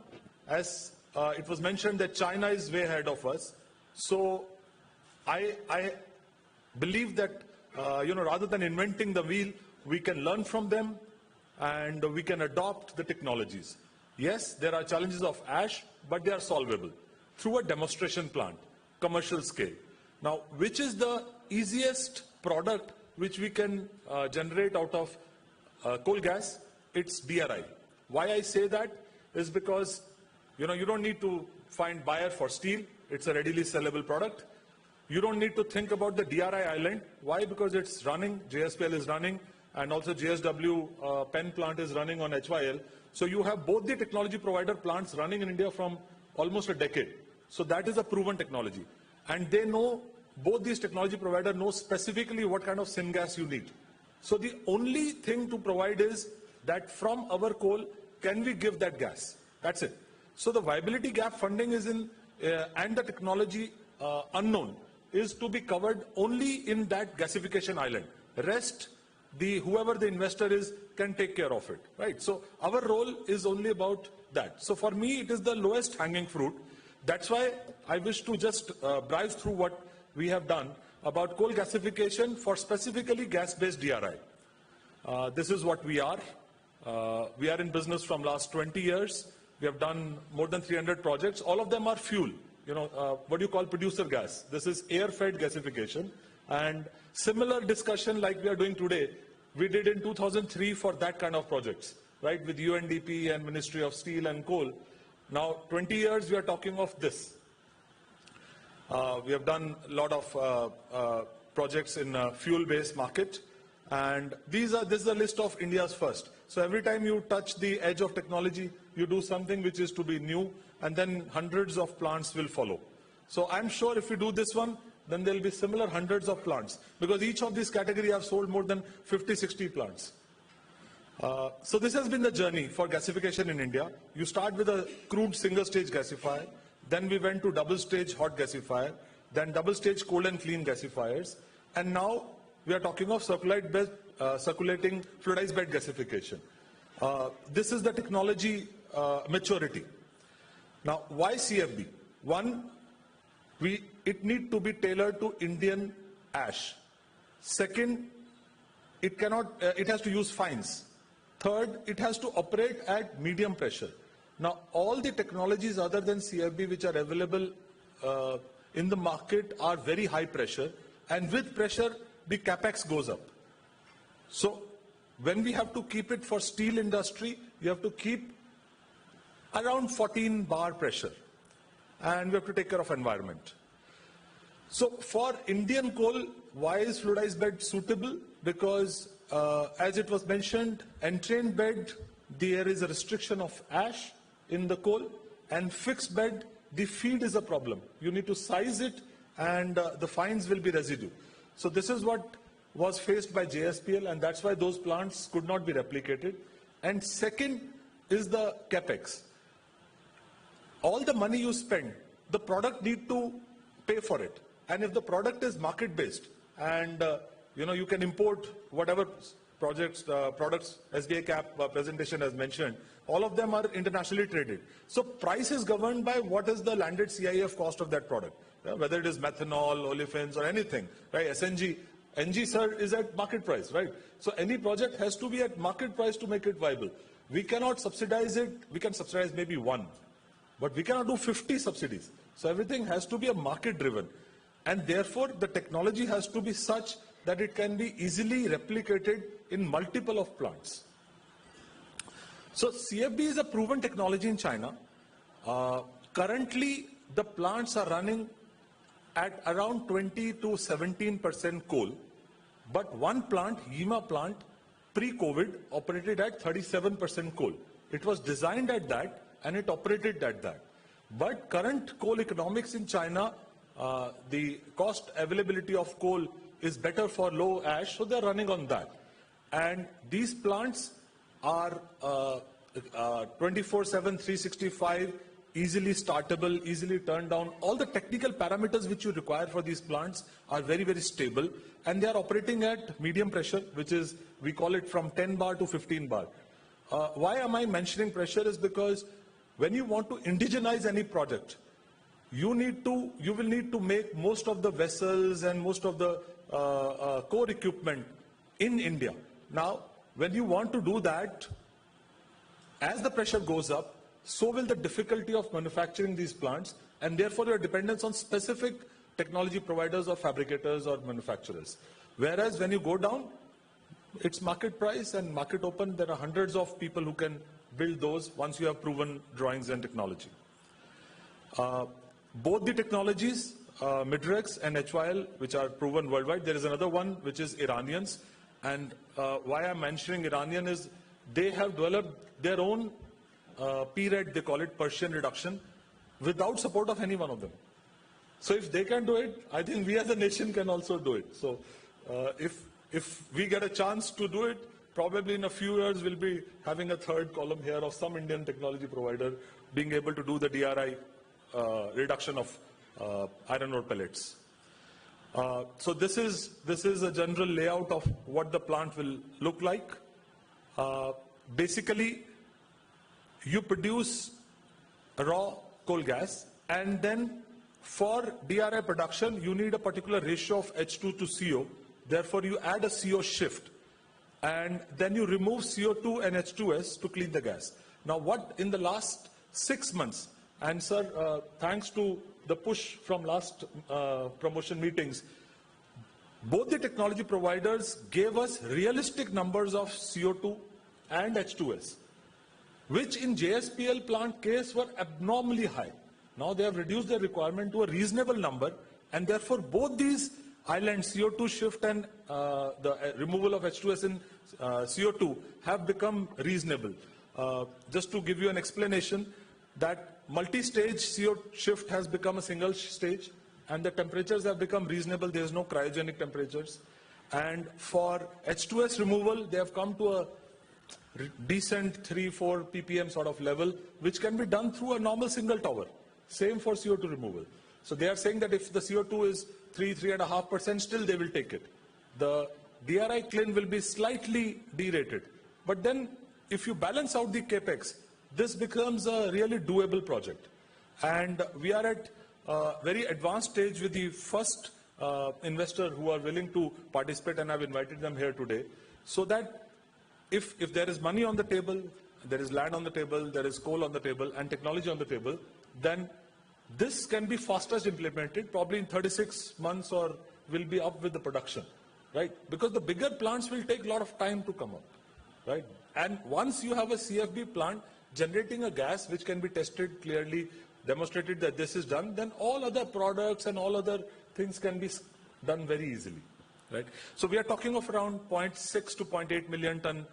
as it was mentioned that China is way ahead of us. So I believe that, rather than inventing the wheel, we can learn from them and we can adopt the technologies. Yes, there are challenges of ash, but they are solvable through a demonstration plant, commercial scale. Now, which is the easiest product which we can generate out of coal gas? It's DRI. Why I say that is because, you don't need to find buyer for steel. It's a readily sellable product. You don't need to think about the DRI island. Why? Because it's running, JSPL is running, and also JSW pen plant is running on HYL. So you have both the technology provider plants running in India from almost a decade. So that is a proven technology. And they know, both these technology providers know specifically what kind of syngas you need. So the only thing to provide is that from our coal, can we give that gas? That's it. So the viability gap funding is in, and the technology unknown is to be covered only in that gasification island. Rest, whoever the investor is can take care of it, right? So our role is only about that. So for me, it is the lowest hanging fruit. That's why I wish to just browse through what we have done about coal gasification for specifically gas-based DRI. This is what we are. We are in business from last 20 years. We have done more than 300 projects. All of them are fuel, what you call producer gas. This is air-fed gasification. And similar discussion like we are doing today, we did in 2003 for that kind of projects, right, with UNDP and Ministry of Steel and Coal. Now, 20 years, we are talking of this. We have done a lot of projects in fuel-based market. And this is a list of India's first. So every time you touch the edge of technology, you do something which is to be new, and then hundreds of plants will follow. So I'm sure if we do this one, then there will be similar hundreds of plants, because each of these categories have sold more than 50, 60 plants. So this has been the journey for gasification in India. You start with a crude single-stage gasifier, then we went to double-stage hot gasifier, then double-stage cold and clean gasifiers, and now we are talking of circulating fluidized bed gasification. This is the technology maturity. Now, why CFB? One, it needs to be tailored to Indian ash. Second, it has to use fines. Third, it has to operate at medium pressure. Now, all the technologies other than CFB which are available in the market are very high pressure, and with pressure, the capex goes up. So when we have to keep it for steel industry, you have to keep around 14 bar pressure, and we have to take care of environment. So for Indian coal, why is fluidized bed suitable? Because as it was mentioned, entrained bed, there is a restriction of ash in the coal, and fixed bed, the feed is a problem. You need to size it, and the fines will be residue. So this is what was faced by JSPL, and that's why those plants could not be replicated. And second is the capex. All the money you spend, the product need to pay for it. And if the product is market-based, and you can import whatever products SBI Cap presentation has mentioned, all of them are internationally traded. So price is governed by what is the landed CIF cost of that product, whether it is methanol, olefins, or anything, right? SNG, NG, sir, is at market price, right? So any project has to be at market price to make it viable. We cannot subsidize it. We can subsidize maybe one, but we cannot do 50 subsidies. So everything has to be a market-driven. And therefore, the technology has to be such that it can be easily replicated in multiple of plants. So CFB is a proven technology in China. Currently, the plants are running at around 20 to 17% coal. But one plant, Yima plant, pre-COVID, operated at 37% coal. It was designed at that, and it operated at that. But current coal economics in China, the cost availability of coal is better for low ash, so they're running on that. And these plants are 24/7, 365, easily startable, easily turned down. All the technical parameters which you require for these plants are very, very stable. And they are operating at medium pressure, which is, we call it from 10 bar to 15 bar. Why am I mentioning pressure is because when you want to indigenize any project, you will need to make most of the vessels and most of the core equipment in India. Now, when you want to do that, as the pressure goes up, so will the difficulty of manufacturing these plants, and therefore your dependence on specific technology providers or fabricators or manufacturers. Whereas when you go down, it's market price and market open. There are hundreds of people who can build those once you have proven drawings and technology. Both the technologies, Midrex and HYL, which are proven worldwide. There is another one which is Iranians, And why I'm mentioning Iranian is they have developed their own PRED, they call it Persian reduction, without support of any one of them. So if they can do it, I think we as a nation can also do it. So if we get a chance to do it, probably in a few years we'll be having a third column here of some Indian technology provider being able to do the DRI reduction of iron ore pellets. So this is a general layout of what the plant will look like. Basically, you produce raw coal gas, and then for DRI production, you need a particular ratio of H2 to CO. Therefore, you add a CO shift, and then you remove CO2 and H2S to clean the gas. Now, what in the last 6 months, and sir, thanks to the push from last promotion meetings, both the technology providers gave us realistic numbers of CO2 and H2S, which in JSPL plant case were abnormally high. Now they have reduced their requirement to a reasonable number, and therefore both these islands, CO2 shift and the removal of H2S in CO2, have become reasonable. Just to give you an explanation, that multi-stage CO shift has become a single stage, and the temperatures have become reasonable. There is no cryogenic temperatures. And for H2S removal, they have come to a decent 3-4 ppm sort of level, which can be done through a normal single tower. Same for CO2 removal. So they are saying that if the CO2 is 3.5%, still they will take it. The DRI clean will be slightly derated. But then if you balance out the capex, this becomes a really doable project. And we are at a very advanced stage with the first investor who are willing to participate, and I've invited them here today, so that if there is money on the table, there is land on the table, there is coal on the table, and technology on the table, then this can be fastest implemented, probably in 36 months, or will be up with the production, right? Because the bigger plants will take a lot of time to come up, right? And once you have a CFB plant generating a gas which can be tested clearly, demonstrated that this is done, then all other products and all other things can be done very easily, right? So we are talking of around 0.6 to 0.8 million ton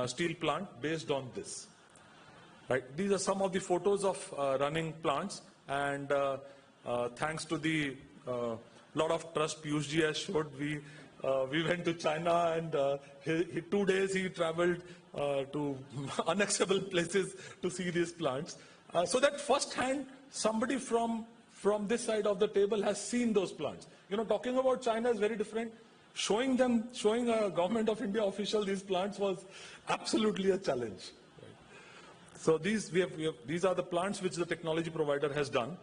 steel plant based on this, right? These are some of the photos of running plants, and thanks to the lot of trust Piyush ji has showed, we went to China, and 2 days he traveled to unaccessible places to see these plants, so that firsthand somebody from this side of the table has seen those plants. You know, talking about China is very different. Showing a government of India official these plants was absolutely a challenge. Right? So these are the plants which the technology provider has done.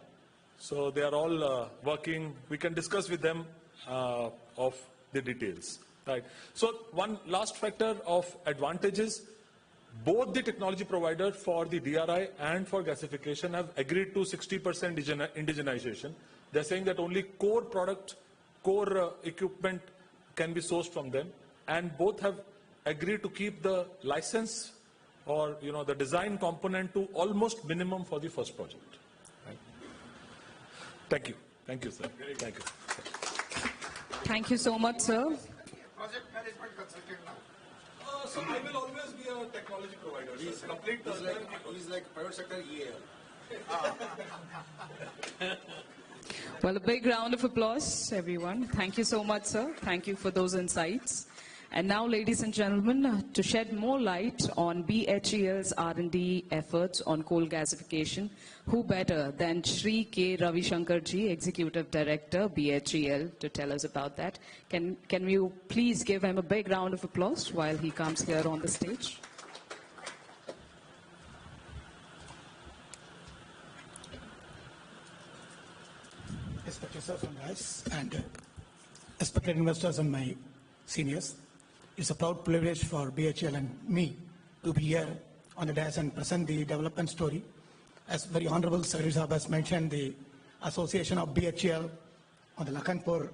So they are all working. We can discuss with them of the details. Right. So one last factor of advantages, both the technology provider for the DRI and for gasification have agreed to 60% indigenization. They're saying that only core equipment can be sourced from them, and both have agreed to keep the license or the design component to almost minimum for the first project. Right. Thank you. Thank you, sir. Thank you. Thank you so much, sir. Project management consultant now. So I will always be a technology provider. He's like private sector EAL. Well, a big round of applause, everyone. Thank you so much, sir. Thank you for those insights. And now, ladies and gentlemen, to shed more light on BHEL's R&D efforts on coal gasification, who better than Shri K. Ravishankarji, Executive Director, BHEL, to tell us about that. Can you please give him a big round of applause while he comes here on the stage? Respected sir from guys, and respected investors and my seniors. It's a proud privilege for BHEL and me to be here on the dais and present the development story. As very honorable Secretary Sahab has mentioned, the association of BHEL on the Lakhanpur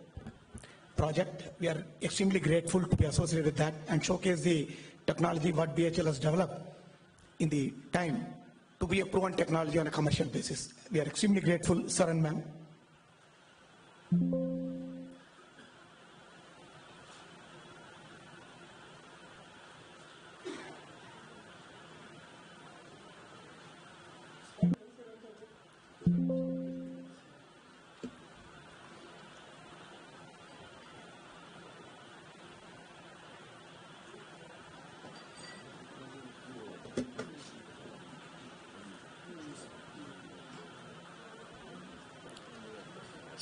project, we are extremely grateful to be associated with that and showcase the technology what BHEL has developed in the time to be a proven technology on a commercial basis. We are extremely grateful, sir and ma'am.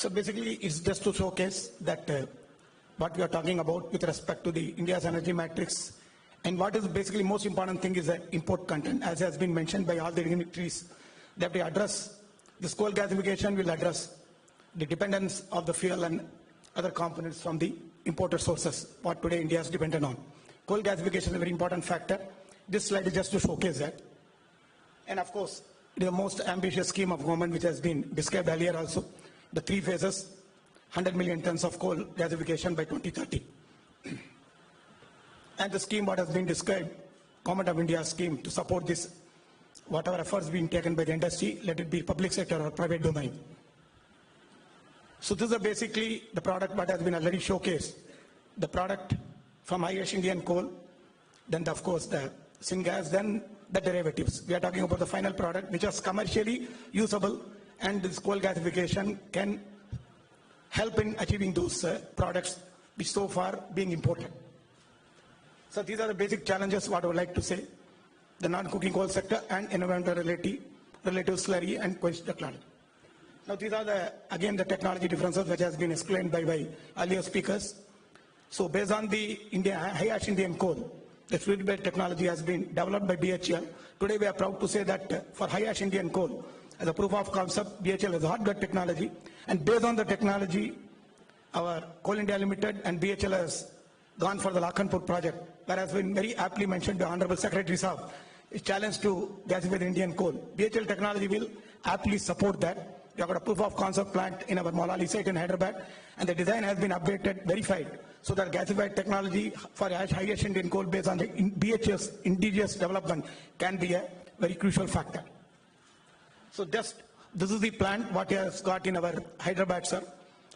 So basically, it's just to showcase that what we are talking about with respect to the India's energy matrix, and what is basically most important thing is the import content, as has been mentioned by all the dignitaries, that we address this coal gasification will address the dependence of the fuel and other components from the imported sources, what today India is dependent on. Coal gasification is a very important factor. This slide is just to showcase that. And of course, the most ambitious scheme of government which has been described earlier also, the 3 phases, 100 million tons of coal gasification by 2030. And the scheme what has been described, Government of India scheme to support this, whatever efforts being taken by the industry, let it be public sector or private domain. So this is basically the product what has been already showcased. The product from high-ash Indian coal, then of course the syngas, then the derivatives. We are talking about the final product which is commercially usable, and this coal gasification can help in achieving those products which so far being imported. So these are the basic challenges what I would like to say. The non-cooking coal sector and environmental relative slurry and quench technology. Now these are again the technology differences which has been explained by earlier speakers. So based on the high-ash Indian coal, the fluid bed technology has been developed by BHEL. Today we are proud to say that for high-ash Indian coal, as a proof of concept, BHEL has hot bed technology, and based on the technology, our Coal India Limited and BHEL has gone for the Lakhanpur project, where has been very aptly mentioned by Honorable Secretary Saab, is challenge to gasify the Indian coal. BHEL technology will aptly support that. We have got a proof of concept plant in our Molali site in Hyderabad, and the design has been updated, verified, so that gasified technology for high-ash Indian coal based on the BHEL's indigenous development can be a very crucial factor. So this is the plant what has got in our Hyderabad, sir.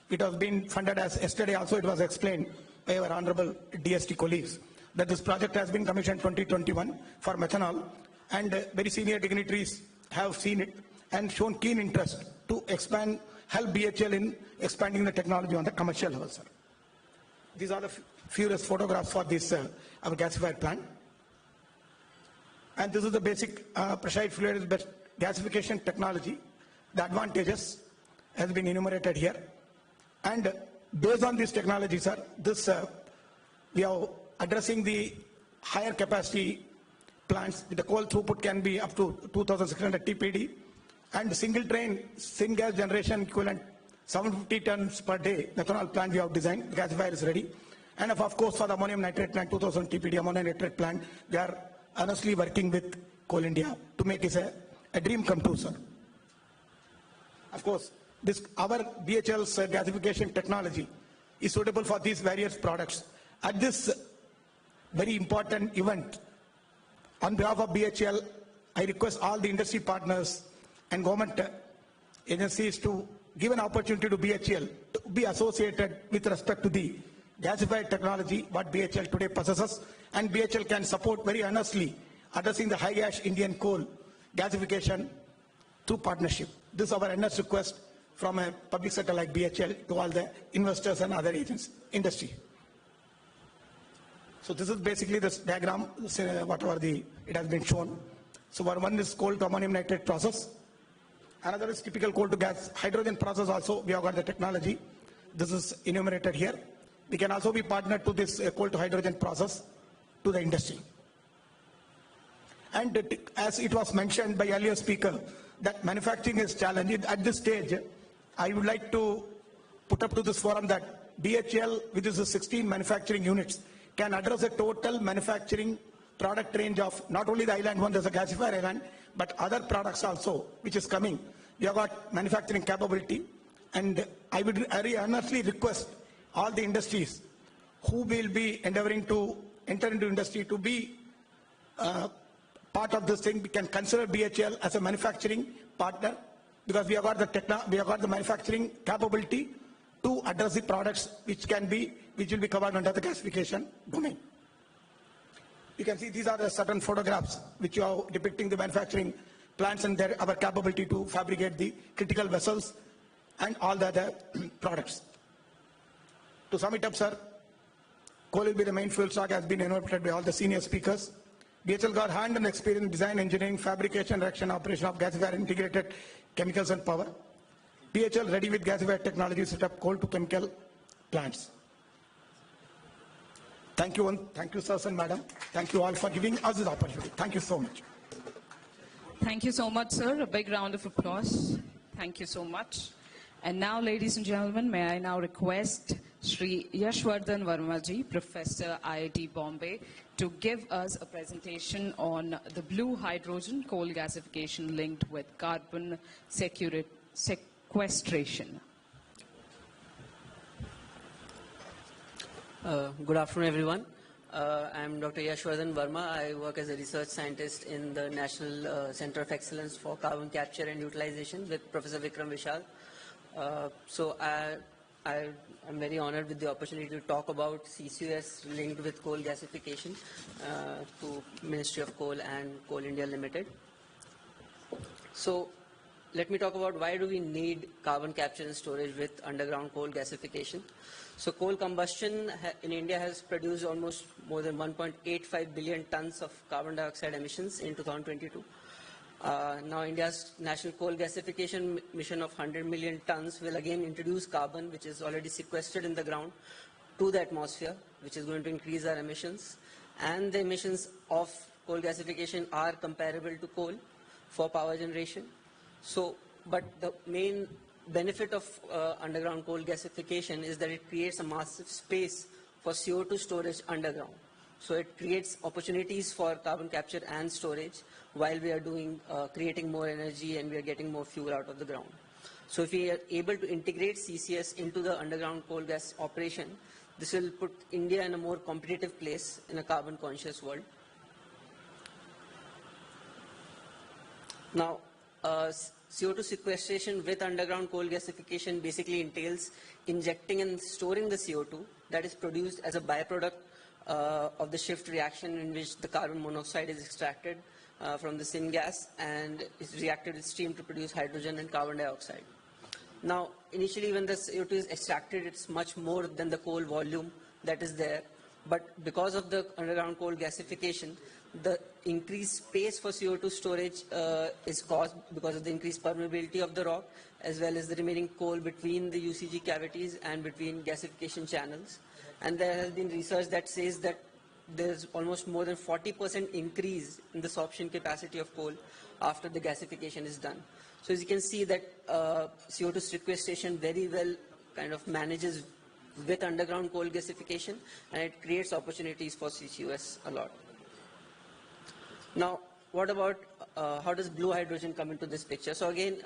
It has been funded as yesterday also it was explained by our Honorable DST colleagues that this project has been commissioned 2021 for methanol, and very senior dignitaries have seen it and shown keen interest to expand, help BHEL in expanding the technology on the commercial level, sir. These are the furious photographs for this our gasified plant. And this is the basic pressurized fluid gasification technology. The advantages has been enumerated here. And based on this technology, sir, this we are addressing the higher capacity plants. The coal throughput can be up to 2,600 TPD, and single train syngas generation equivalent 750 tons per day methanol plant we have designed. The gasifier is ready. And of course for the ammonium nitrate plant, 2000 TPD ammonium nitrate plant, we are honestly working with Coal India to make it a dream come true, sir. Of course, our BHEL's gasification technology is suitable for these various products. At this very important event, on behalf of BHEL, I request all the industry partners and government agencies to give an opportunity to BHEL to be associated with respect to the gasified technology what BHEL today possesses, and BHEL can support very earnestly addressing the high-ash Indian coal gasification through partnership. This is our earnest request from a public sector like BHEL to all the investors and other agents, industry. So this is basically this diagram, whatever it has been shown. So one is coal to ammonium nitrate process. Another is typical coal to gas hydrogen process also. We have got the technology. This is enumerated here. We can also be partnered to this coal to hydrogen process to the industry. And as it was mentioned by earlier speaker, that manufacturing is challenging. At this stage, I would like to put up to this forum that BHEL, with its 16 manufacturing units, can address a total manufacturing product range of not only the island one, there's a gasifier island, but other products also, which is coming. We have got manufacturing capability, and I would earnestly request all the industries who will be endeavoring to enter into industry to be part of this thing. We can consider BHEL as a manufacturing partner, because we have got the manufacturing capability to address the products which will be covered under the gasification domain. You can see these are the certain photographs which are depicting the manufacturing plants and our capability to fabricate the critical vessels and all the other products. To sum it up, sir, coal will be the main fuel stock, has been enumerated by all the senior speakers. BHEL got hand-on experience in design, engineering, fabrication, erection, operation of gasifier, integrated chemicals and power. BHL ready with gasified technology to set up coal to chemical plants. Thank you, sirs and madam. Thank you all for giving us this opportunity. Thank you so much. Thank you so much, sir. A big round of applause. Thank you so much. And now, ladies and gentlemen, may I now request Sri Yashwardhan Vermaji, Professor, IIT Bombay, to give us a presentation on the blue hydrogen coal gasification linked with carbon sequestration. Good afternoon, everyone. I'm Dr. Yashwardhan Verma. I work as a research scientist in the National Center of Excellence for Carbon Capture and Utilization with Professor Vikram Vishal. I'm very honored with the opportunity to talk about CCUS linked with coal gasification to Ministry of Coal and Coal India Limited. So let me talk about why do we need carbon capture and storage with underground coal gasification. So coal combustion in India has produced almost more than 1.85 billion tons of carbon dioxide emissions in 2022. Now India's national coal gasification mission of 100 million tons will again introduce carbon, which is already sequestered in the ground, to the atmosphere, which is going to increase our emissions. And the emissions of coal gasification are comparable to coal for power generation. So, but the main benefit of underground coal gasification is that it creates a massive space for CO2 storage underground. So it creates opportunities for carbon capture and storage while we are creating more energy and we are getting more fuel out of the ground. So if we are able to integrate CCS into the underground coal gas operation, this will put India in a more competitive place in a carbon conscious world. Now, CO2 sequestration with underground coal gasification basically entails injecting and storing the CO2 that is produced as a byproduct of the shift reaction in which the carbon monoxide is extracted from the syngas and is reacted with steam to produce hydrogen and carbon dioxide. Now, initially when the CO2 is extracted, it's much more than the coal volume that is there. But because of the underground coal gasification, the increased space for CO2 storage is caused because of the increased permeability of the rock, as well as the remaining coal between the UCG cavities and between gasification channels. And there has been research that says that there's almost more than 40% increase in the sorption capacity of coal after the gasification is done. So as you can see that CO2 sequestration very well kind of manages with underground coal gasification, and it creates opportunities for CCUS a lot. Now, what about how does blue hydrogen come into this picture? So again,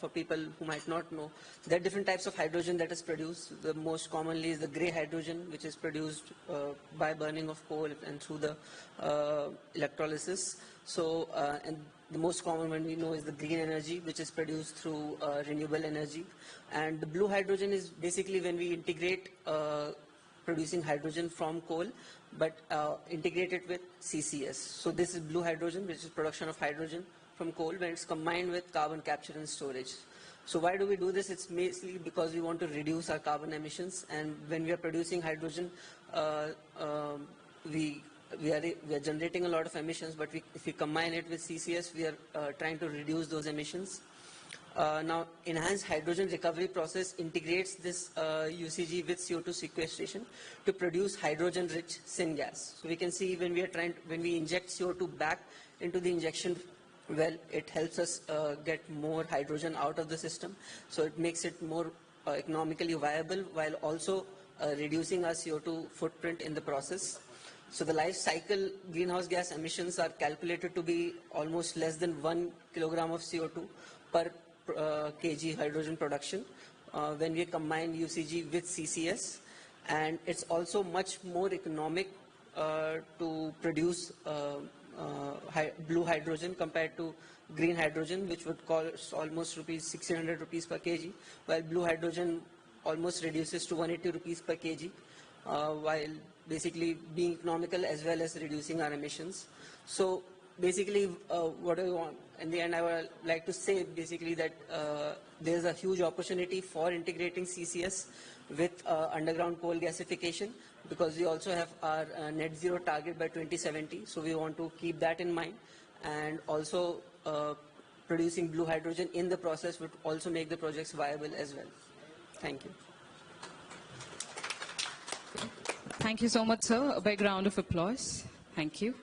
for people who might not know, there are different types of hydrogen that is produced. The most commonly is the grey hydrogen, which is produced by burning of coal and through the electrolysis. So, and the most common one we know is the green energy, which is produced through renewable energy. And the blue hydrogen is basically when we integrate producing hydrogen from coal, but integrate it with CCS. So this is blue hydrogen, which is production of hydrogen from coal when it's combined with carbon capture and storage. So why do we do this? It's mainly because we want to reduce our carbon emissions, and when we are producing hydrogen, we are generating a lot of emissions, but if we combine it with CCS, we are trying to reduce those emissions. Now, enhanced hydrogen recovery process integrates this UCG with CO2 sequestration to produce hydrogen-rich syngas. So we can see when we inject CO2 back into the injection well, it helps us get more hydrogen out of the system. So it makes it more economically viable while also reducing our CO2 footprint in the process. So the life cycle greenhouse gas emissions are calculated to be almost less than 1 kilogram of CO2 per kg hydrogen production when we combine UCG with CCS, and it's also much more economic to produce blue hydrogen compared to green hydrogen, which would cost almost 1,600 rupees per kg, while blue hydrogen almost reduces to 180 rupees per kg, while basically being economical as well as reducing our emissions. So basically, what do we want? In the end, I would like to say basically that there is a huge opportunity for integrating CCS with underground coal gasification, because we also have our net zero target by 2070. So we want to keep that in mind, and also producing blue hydrogen in the process would also make the projects viable as well. Thank you. Thank you so much, sir. A big round of applause. Thank you.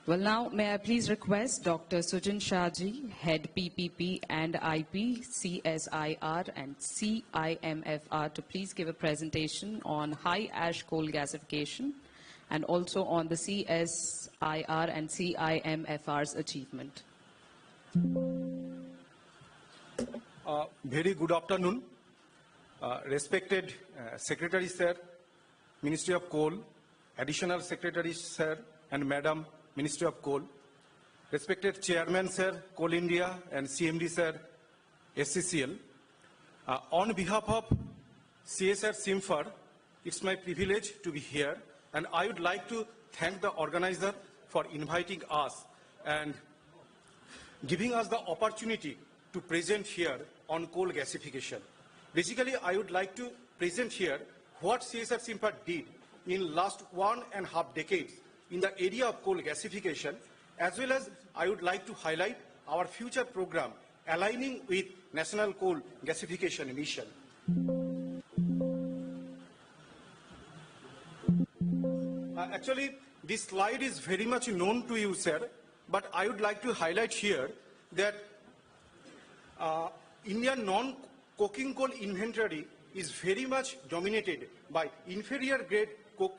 Well, now, may I please request Dr. Sujin Shahji, Head PPP and IP, CSIR and CIMFR, to please give a presentation on high ash coal gasification and also on the CSIR and CIMFR's achievement. Very good afternoon. Respected Secretary Sir, Ministry of Coal, Additional Secretary Sir and Madam, Ministry of Coal, respected Chairman Sir, Coal India and CMD Sir, SCCL. On behalf of CSR SIMFAR, it's my privilege to be here, and I would like to thank the organizer for inviting us and giving us the opportunity to present here on coal gasification. Basically, I would like to present here what CSR SIMFAR did in last 1.5 decades in the area of coal gasification, as well as I would like to highlight our future program aligning with National Coal Gasification Mission. Actually, this slide is very much known to you, sir, but I would like to highlight here that Indian non-coking coal inventory is very much dominated by inferior grade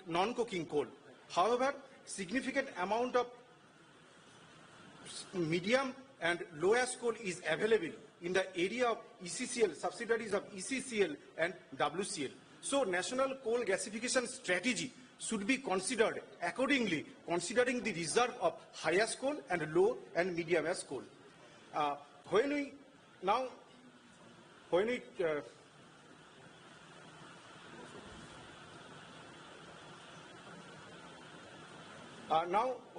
non-coking coal. However, significant amount of medium and low ash coal is available in the area of ECCL, subsidiaries of ECCL and WCL. So national coal gasification strategy should be considered accordingly, considering the reserve of high ash coal and low and medium ash coal. Now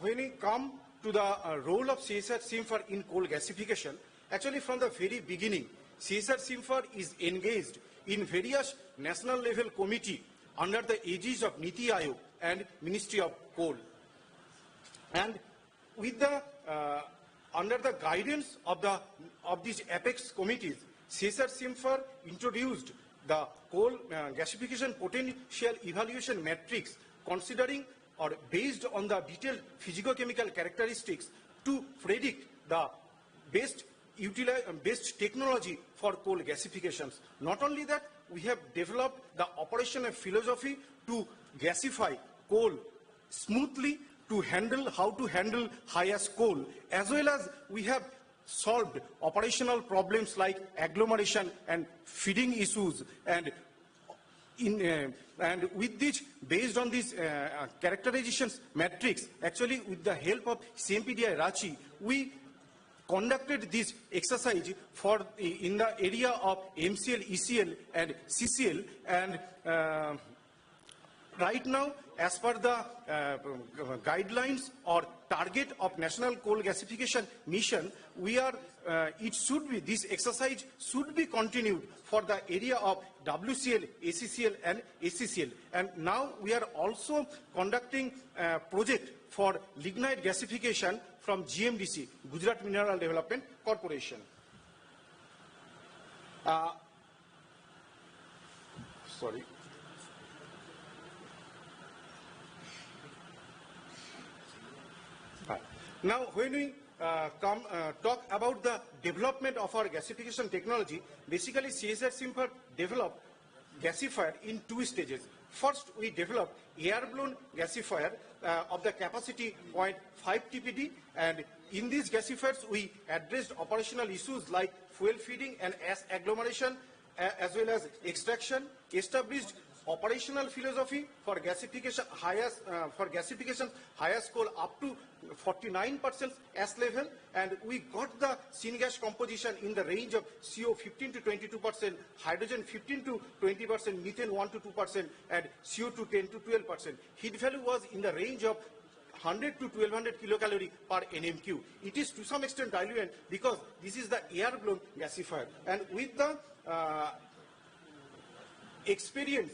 when we come to the role of CSR SIMFAR in coal gasification, actually from the very beginning, CSR SIMFAR is engaged in various national level committee under the aegis of NITI Aayog and Ministry of Coal. And with the under the guidance of these apex committees, CSR SIMFAR introduced the coal gasification potential evaluation matrix, considering or based on the detailed physico-chemical characteristics to predict the best technology for coal gasifications. Not only that, we have developed the operational philosophy to gasify coal smoothly, how to handle high ash coal, as well as we have solved operational problems like agglomeration and feeding issues, and with this, based on this characterizations matrix, actually with the help of CMPDI Ranchi, we conducted this exercise in the area of MCL, ECL and CCL, and right now, as per the guidelines or target of National Coal Gasification Mission, we are, this exercise should be continued for the area of WCL, ACCL and ACCL. And now we are also conducting a project for lignite gasification from GMDC, Gujarat Mineral Development Corporation. Sorry. Now, when we talk about the development of our gasification technology, basically CSR SIMFAR developed gasifier in 2 stages. First, we developed air-blown gasifier of the capacity 0.5 TPD, and in these gasifiers, we addressed operational issues like fuel feeding and ash agglomeration, as well as extraction, established operational philosophy for gasification high ash coal up to 49% ash level, and we got the syngas composition in the range of CO 15 to 22%, hydrogen 15 to 20%, methane 1 to 2%, and CO2 10 to 12%. Heat value was in the range of 100 to 1200 kilocalorie per NMQ. It is to some extent diluent because this is the air-blown gasifier, and with the experience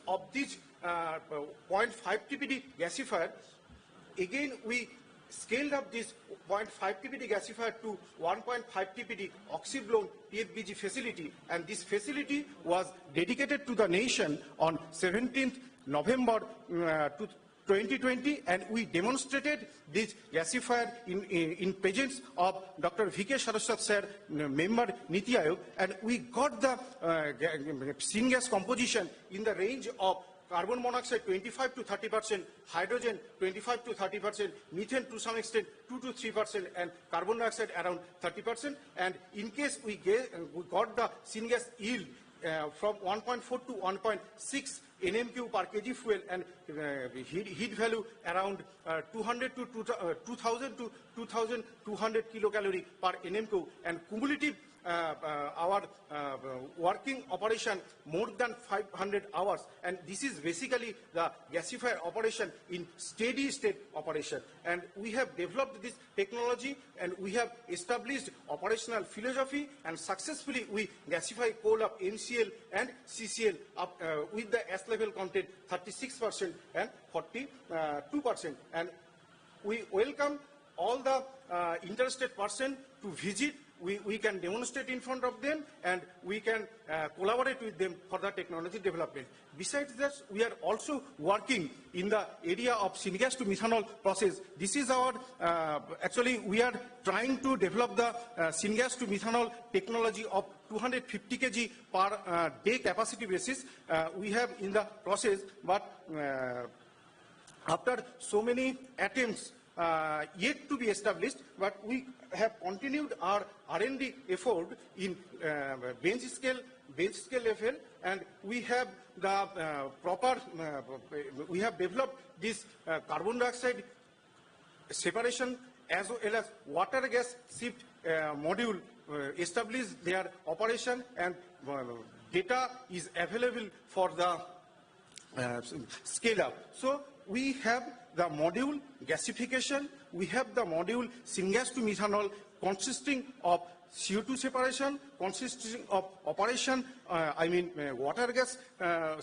of this 0.5 TPD gasifier, again, we scaled up this 0.5 TPD gasifier to 1.5 TPD oxy-blown PFBG facility, and this facility was dedicated to the nation on 17th November 2020, and we demonstrated this gasifier in presence of Dr. V.K. Saraswat sir, member Niti Aayog, and we got the syngas composition in the range of carbon monoxide 25 to 30%, hydrogen 25 to 30%, methane to some extent 2 to 3%, and carbon dioxide around 30%. And in case we got the syngas yield from 1.4 to 1.6 NMQ per kg fuel, and heat value around 200 to 2000 to 2200 kilocalorie per NMQ, and cumulative our working operation more than 500 hours, and this is basically the gasifier operation in steady state operation. And we have developed this technology, and we have established operational philosophy, and successfully we gasify coal of NCL and CCL up, with the S level content 36% and 42%. And we welcome all the interested person to visit. We can demonstrate in front of them, and we can collaborate with them for the technology development. Besides that, we are also working in the area of syngas to methanol process. This is our, actually we are trying to develop the syngas to methanol technology of 250 kg per day capacity basis. We have in the process, but after so many attempts yet to be established, but we have continued our R&D effort in bench scale level, and we have the we have developed this carbon dioxide separation as well as water gas shift module, established their operation, and data is available for the scale up. So we have the module gasification, we have the module syngas to methanol consisting of CO2 separation, consisting of operation, water gas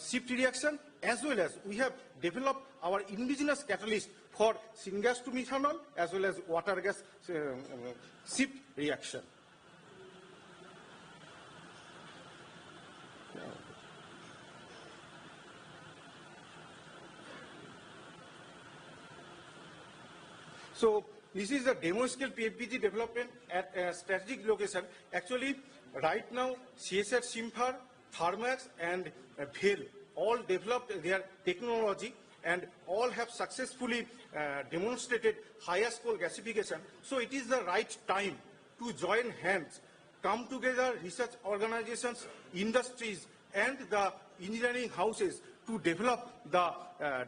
shift reaction, as well as we have developed our indigenous catalyst for syngas to methanol as well as water gas shift reaction. So this is a demo scale PFBG development at a strategic location. Actually, right now, CSR Simphar, Thermax, and Vale all developed their technology, and all have successfully demonstrated highest coal gasification. So it is the right time to join hands, come together, research organizations, industries, and the engineering houses to develop the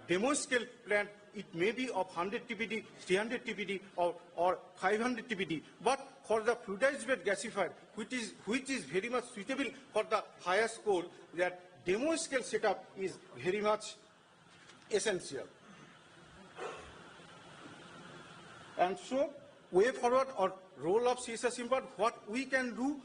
demo scale plant. It may be of 100 TPD, 300 TPD, or 500 TPD, but for the fluidized bed gasifier, which is very much suitable for the highest coal, that demo scale setup is very much essential. And so, way forward or role of CSR Simphar, what we can do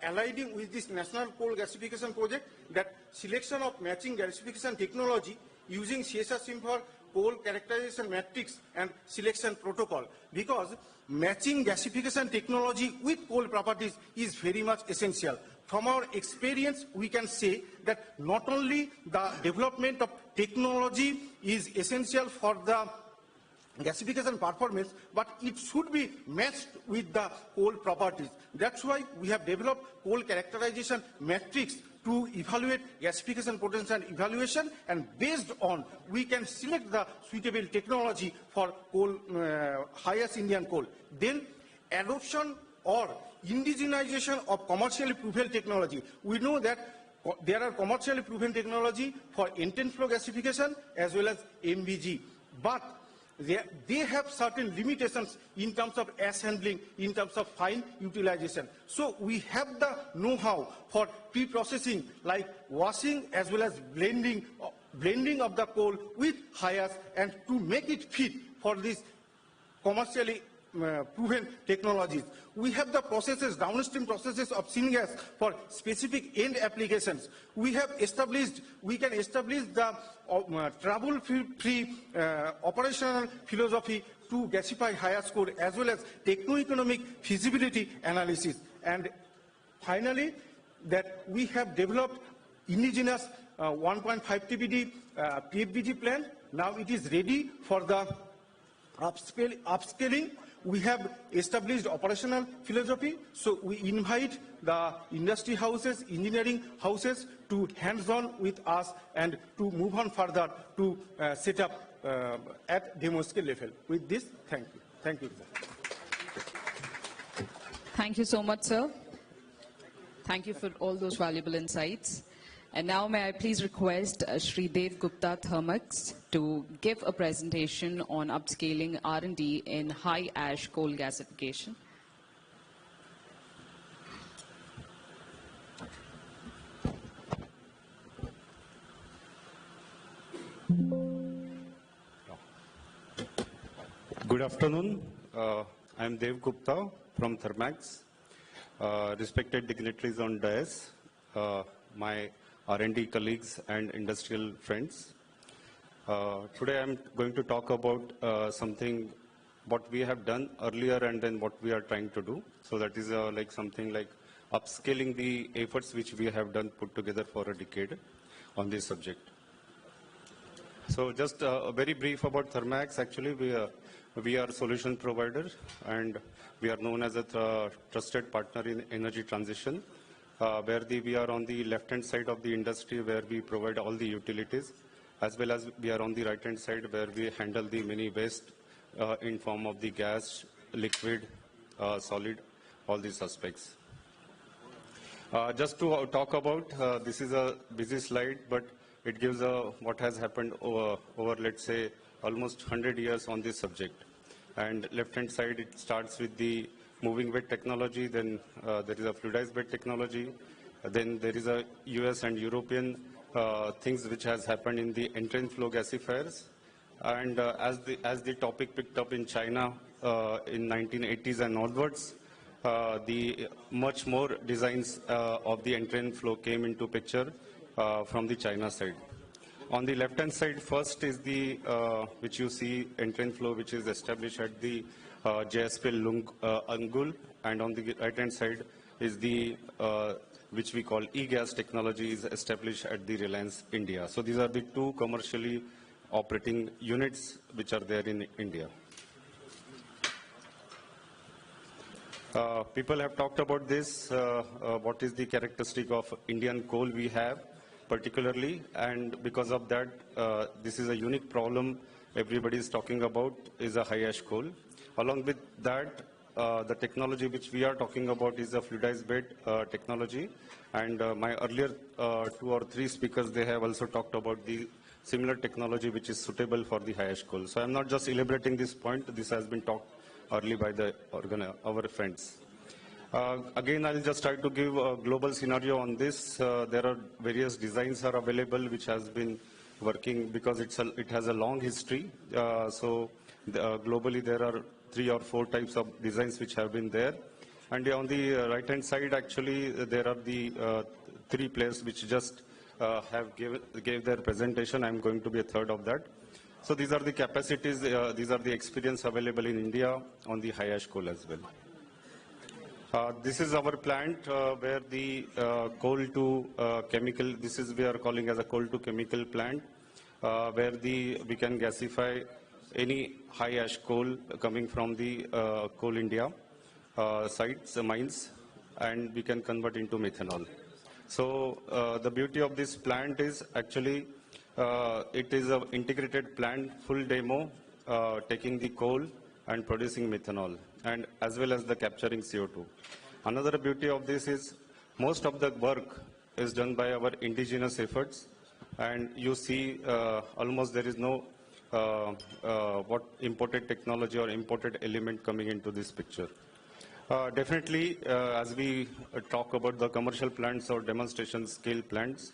aligning with this national coal gasification project, that selection of matching gasification technology using CSR Simphar coal characterization matrix and selection protocol, because matching gasification technology with coal properties is very much essential. From our experience, we can say that not only the development of technology is essential for the gasification performance, but it should be matched with the coal properties. That's why we have developed coal characterization matrix to evaluate gasification potential evaluation, and based on we can select the suitable technology for coal, highest Indian coal. Then adoption or indigenization of commercially proven technology. We know that there are commercially proven technology for intent flow gasification as well as MBG, but they have certain limitations in terms of ash handling, in terms of fine utilization. So we have the know-how for pre-processing, like washing as well as blending of the coal with high ash, and to make it fit for this commercially proven technologies. We have the processes, downstream processes of syngas for specific end applications. We can establish the trouble-free operational philosophy to gasify high-ash coal, as well as techno-economic feasibility analysis. And finally, that we have developed indigenous 1.5 TPD PFBG plan. Now it is ready for the upscaling. We have established operational philosophy, so we invite the industry houses, engineering houses to hands-on with us and to move on further to set up at demo scale level. With this, thank you. Thank you, sir. Thank you so much, sir. Thank you for all those valuable insights. And now may I please request Shri Dev Gupta Thermax to give a presentation on upscaling R&D in high ash coal gasification. Good afternoon. I am Dev Gupta from Thermax. Respected dignitaries on dais, my R&D colleagues and industrial friends. Today I'm going to talk about something what we have done earlier and then what we are trying to do. So that is like something like upscaling the efforts which we have done put together for a decade on this subject. So just very brief about Thermax. Actually, we are a solution provider and we are known as a trusted partner in energy transition. Where we are on the left-hand side of the industry where we provide all the utilities, as well as we are on the right-hand side where we handle the many waste in form of the gas, liquid, solid, all these aspects. Just to talk about, this is a busy slide, but it gives what has happened over, let's say, almost 100 years on this subject. And left-hand side, it starts with the moving bed technology, then there is a fluidized bed technology, then there is a US and European things which has happened in the entrance flow gasifiers. And as the topic picked up in China in 1980s and onwards, the much more designs of the entrance flow came into picture from the China side. On the left-hand side, first is the, which you see, entrance flow, which is established at the JSPL Angul, and on the right-hand side is the, which we call e-gas technology, is established at the Reliance India. So these are the two commercially operating units which are there in India. People have talked about this, what is the characteristic of Indian coal we have particularly, and because of that, this is a unique problem everybody is talking about, is a high ash coal. Along with that, the technology which we are talking about is a fluidized bed technology, and my earlier 2 or 3 speakers, they have also talked about the similar technology which is suitable for the high ash coal. So I'm not just elaborating this point, this has been talked early by our friends. Again, I'll just try to give a global scenario on this. There are various designs are available which has been working because it has a long history. Globally there are 3 or 4 types of designs which have been there. And on the right-hand side, actually, there are the 3 players which just gave their presentation. I'm going to be a third of that. So these are the capacities, these are the experience available in India on the high ash coal as well. This is our plant where the coal to chemical, this is we are calling as a coal to chemical plant, where we can gasify any high ash coal coming from the Coal India sites, mines, and we can convert into methanol. So the beauty of this plant is actually it is an integrated plant, full demo, taking the coal and producing methanol, and as well as the capturing CO2. Another beauty of this is most of the work is done by our indigenous efforts, and you see almost there is no what imported technology or imported element coming into this picture. Definitely, as we talk about the commercial plants or demonstration scale plants,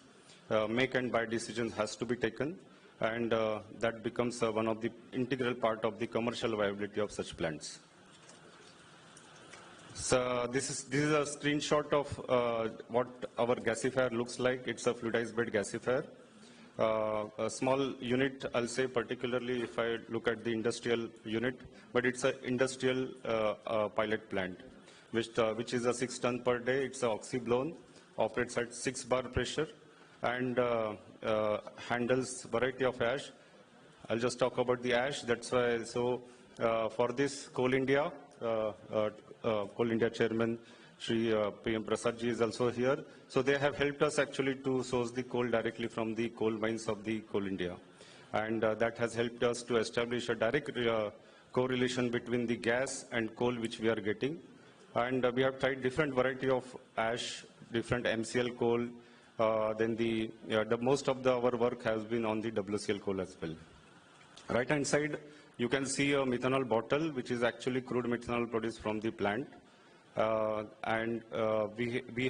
make and buy decisions has to be taken, and that becomes one of the integral part of the commercial viability of such plants. So this is a screenshot of what our gasifier looks like. It's a fluidized bed gasifier. A small unit, I'll say, particularly if I look at the industrial unit, but it's an industrial pilot plant, which is a 6 ton per day. It's a oxy-blown, operates at 6 bar pressure, and handles variety of ash. I'll just talk about the ash. That's why. So for this, Coal India chairman, Shri PM Prasad ji is also here. So they have helped us actually to source the coal directly from the coal mines of the Coal India. And that has helped us to establish a direct correlation between the gas and coal which we are getting. And we have tried different variety of ash, different MCL coal. Then the most of our work has been on the WCL coal as well. Right hand side, you can see a methanol bottle, which is actually crude methanol produced from the plant. We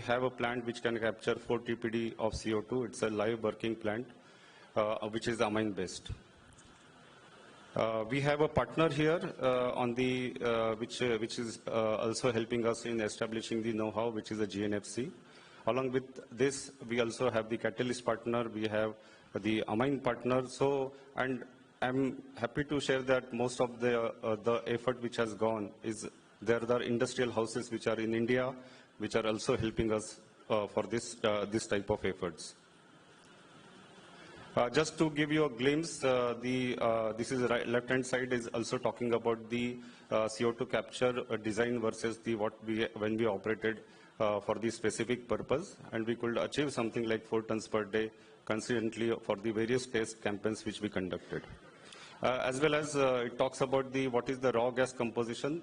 have a plant which can capture 4 TPD of CO2. It's a live working plant, which is amine based. We have a partner here on the which is also helping us in establishing the know-how, which is a GNFC. Along with this, we also have the catalyst partner. We have the amine partner. So, and I'm happy to share that most of the effort which has gone is there are industrial houses which are in India, which are also helping us for this type of efforts. Just to give you a glimpse, this is left-hand side is also talking about the CO2 capture design versus when we operated for the specific purpose, and we could achieve something like 4 tons per day consistently for the various test campaigns which we conducted. As well as it talks about what is the raw gas composition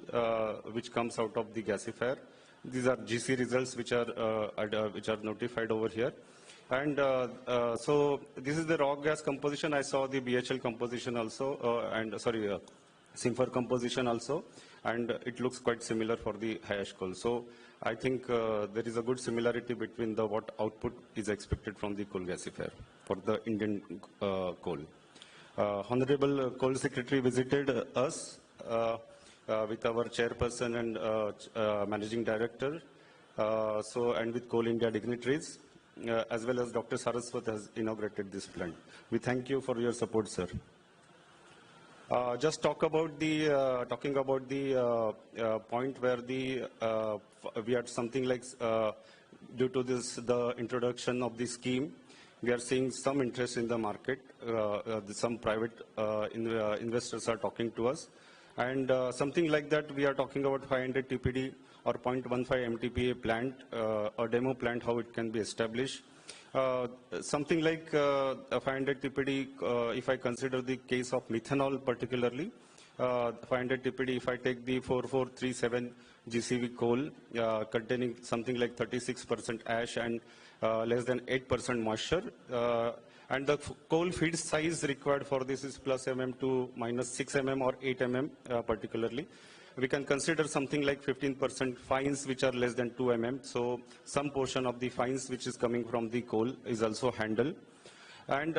which comes out of the gasifier. These are GC results which are notified over here. And so this is the raw gas composition. I saw the BHL composition also, Simfer composition also, and it looks quite similar for the high ash coal. So I think there is a good similarity between what output is expected from the coal gasifier for the Indian coal. Honorable Coal Secretary visited us with our chairperson and managing director, and with Coal India dignitaries, as well as Dr. Saraswat has inaugurated this plant. We thank you for your support, sir. Just talking about the point where we had something like due to the introduction of the scheme, we are seeing some interest in the market. Some private investors are talking to us. And something like that, we are talking about 500 TPD or 0.15 MTPA plant, a demo plant, how it can be established. Something like a 500 TPD, if I consider the case of methanol particularly, 500 TPD, if I take the 4437 GCV coal containing something like 36% ash and less than 8% moisture, and the coal feed size required for this is plus mm to minus 6 mm or 8 mm particularly. We can consider something like 15% fines which are less than 2 mm. So some portion of the fines which is coming from the coal is also handled. And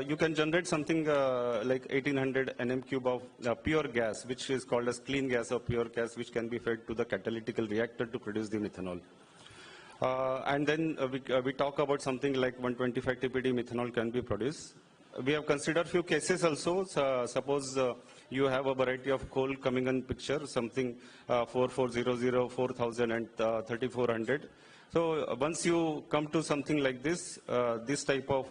you can generate something like 1800 nm cube of pure gas, which is called as clean gas or pure gas, which can be fed to the catalytical reactor to produce the methanol. And then we talk about something like 125 TPD methanol can be produced. We have considered few cases also. Suppose you have a variety of coal coming in picture, something 4400, 4000 and 3400. So once you come to something like this, this type of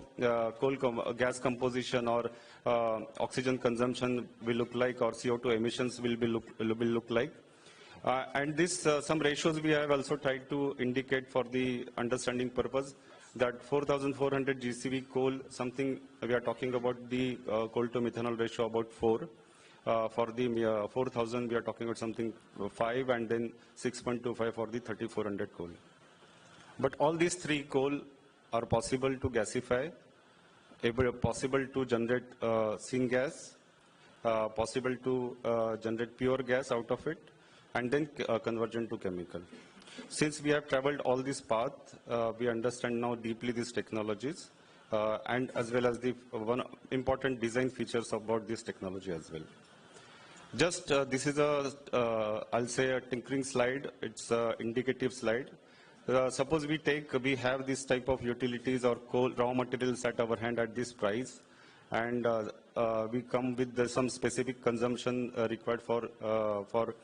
gas composition or oxygen consumption will look like, or CO2 emissions will look like. And this, some ratios we have also tried to indicate for the understanding purpose, that 4,400 GCV coal, something we are talking about the coal to methanol ratio about 4. For the 4,000, we are talking about something 5, and then 6.25 for the 3,400 coal. But all these three coal are possible to gasify, possible to generate syngas, possible to generate pure gas out of it, and then conversion to chemical. Since we have traveled all this path, we understand now deeply these technologies, and as well as the one important design features about this technology as well. Just this is I'll say a tinkering slide. It's an indicative slide. Suppose we have this type of utilities or coal raw materials at our hand at this price, and we come with some specific consumption required for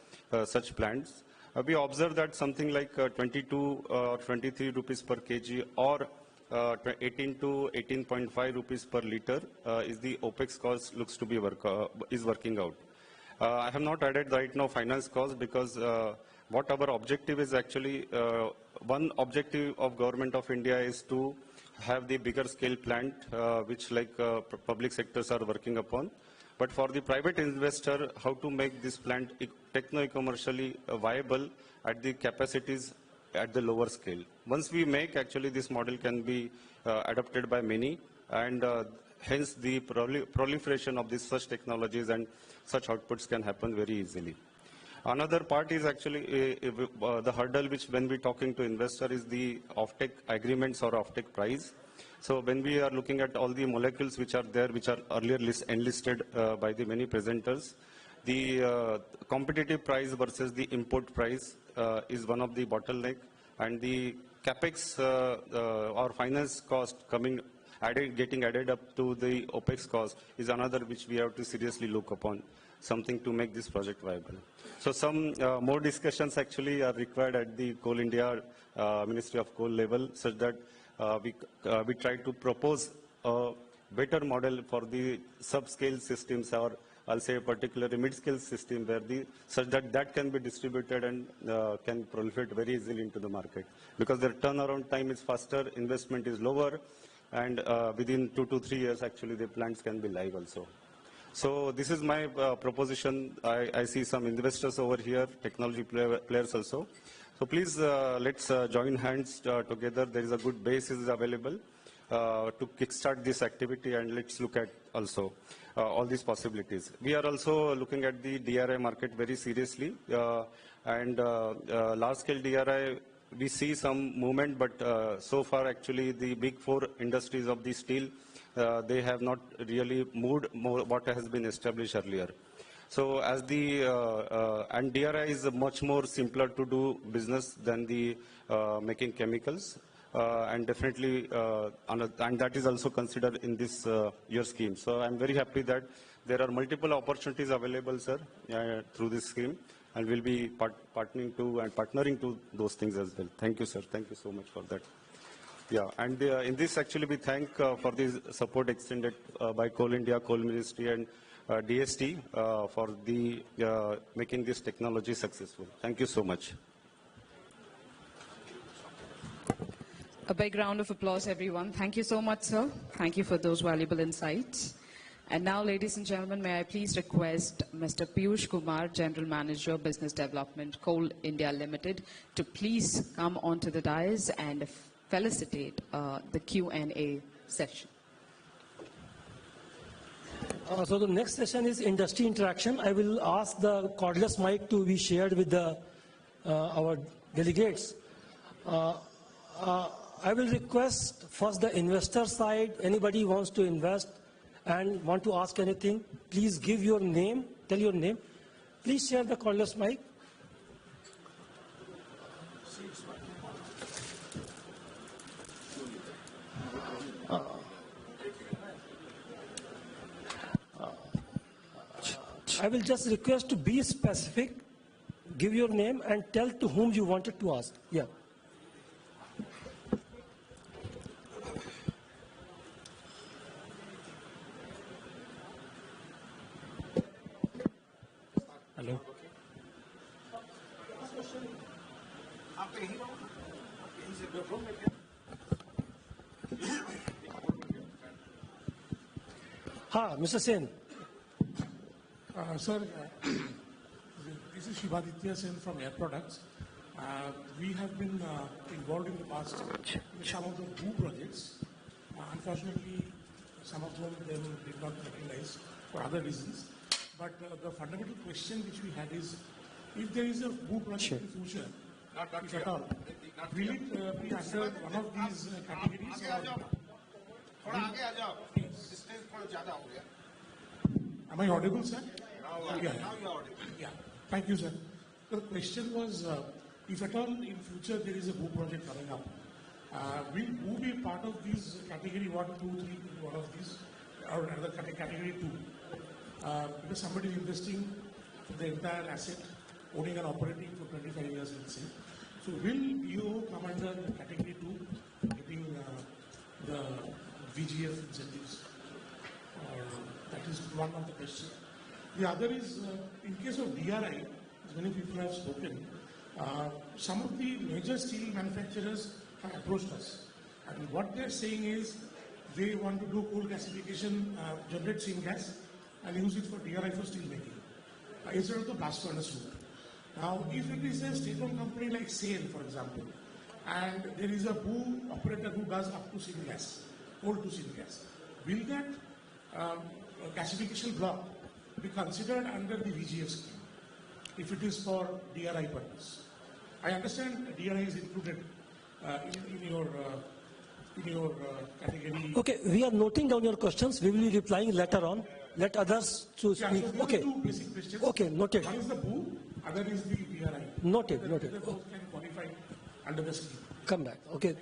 such plants. We observe that something like 22 or 23 rupees per kg or 18 to 18.5 rupees per liter is the OPEX cost looks to be working out. I have not added right now finance cost because what our objective is actually, one objective of Government of India is to have the bigger scale plant, which like public sectors are working upon. But for the private investor, how to make this plant techno-commercially viable at the capacities at the lower scale. Once we make, actually this model can be adopted by many, and hence the proliferation of these such technologies and such outputs can happen very easily. Another part is actually the hurdle which when we're talking to investor is the offtake agreements or offtake price. So when we are looking at all the molecules which are there, which are earlier enlisted by the many presenters, the competitive price versus the import price is one of the bottleneck, and the capex or finance cost getting added up to the OPEX cost is another which we have to seriously look upon, something to make this project viable. So some more discussions actually are required at the Coal India Ministry of Coal level, such that we try to propose a better model for the sub-scale systems, or I'll say a particular mid-scale system where such that can be distributed and can proliferate very easily into the market. Because their turnaround time is faster, investment is lower, and within 2 to 3 years, actually, the plants can be live also. So this is my proposition. I see some investors over here, technology players also. So please, let's join hands together. There is a good basis available to kickstart this activity, and let's look at also all these possibilities. We are also looking at the DRI market very seriously, and large-scale DRI, we see some movement, but so far actually the big four industries of the steel, they have not really moved what has been established earlier. So as and DRI is much more simpler to do business than the making chemicals, and definitely, and that is also considered in this year scheme. So I'm very happy that there are multiple opportunities available, sir, through this scheme, and we'll be partnering to those things as well. Thank you, sir. Thank you so much for that. Yeah, and in this actually we thank for the support extended by Coal India, Coal Ministry, and DST for the making this technology successful. Thank you so much. A big round of applause, everyone. Thank you so much, sir. Thank you for those valuable insights. And now, ladies and gentlemen, may I please request Mr. Piyush Kumar, General Manager, Business Development, Coal India Limited, to please come onto the dais and felicitate the Q&A session. So the next session is industry interaction. I will ask the cordless mic to be shared with our delegates. I will request first the investor side. Anybody who wants to invest and want to ask anything, please give your name, tell your name. Please share the cordless mic. I will just request to be specific, give your name and tell to whom you wanted to ask. Yeah. Hello. Mr. Sen. Sir, this is Shivaditya Sen from Air Products. We have been involved in the past in some of the BOO projects. Unfortunately, some of them did not materialize for other reasons. But the fundamental question which we had is, if there is a BOO project in the future, if at all, will it be under one of these categories? Am I audible, sir? Now you are audible. Yeah. Thank you, sir. The question was, if at all in future there is a BOO project coming up, will BOO be part of these category 1, 2, 3, one of these, or another category 2? Because somebody is investing for the entire asset, owning and operating for 25 years, let's say. So will BO come under the category 2, getting the VGF incentives? That is one of the questions. The other is, in case of DRI, as many people have spoken, some of the major steel manufacturers have approached us. And what they're saying is they want to do coal gasification, generate syngas, and use it for DRI for steel making, instead of the blast furnace route. Now, if it is a state-owned company like SAIL, for example, and there is a BOO operator who does up to syngas, coal to syngas, will that gasification block be considered under the VGF scheme if it is for DRI purpose? I understand DRI is included in your category. Okay, we are noting down your questions. We will be replying later on. Let others to speak. So okay. Two basic questions. Okay, noted. One is the BOO, other is the DRI. Noted. Both can qualify under the scheme. Come back. Okay.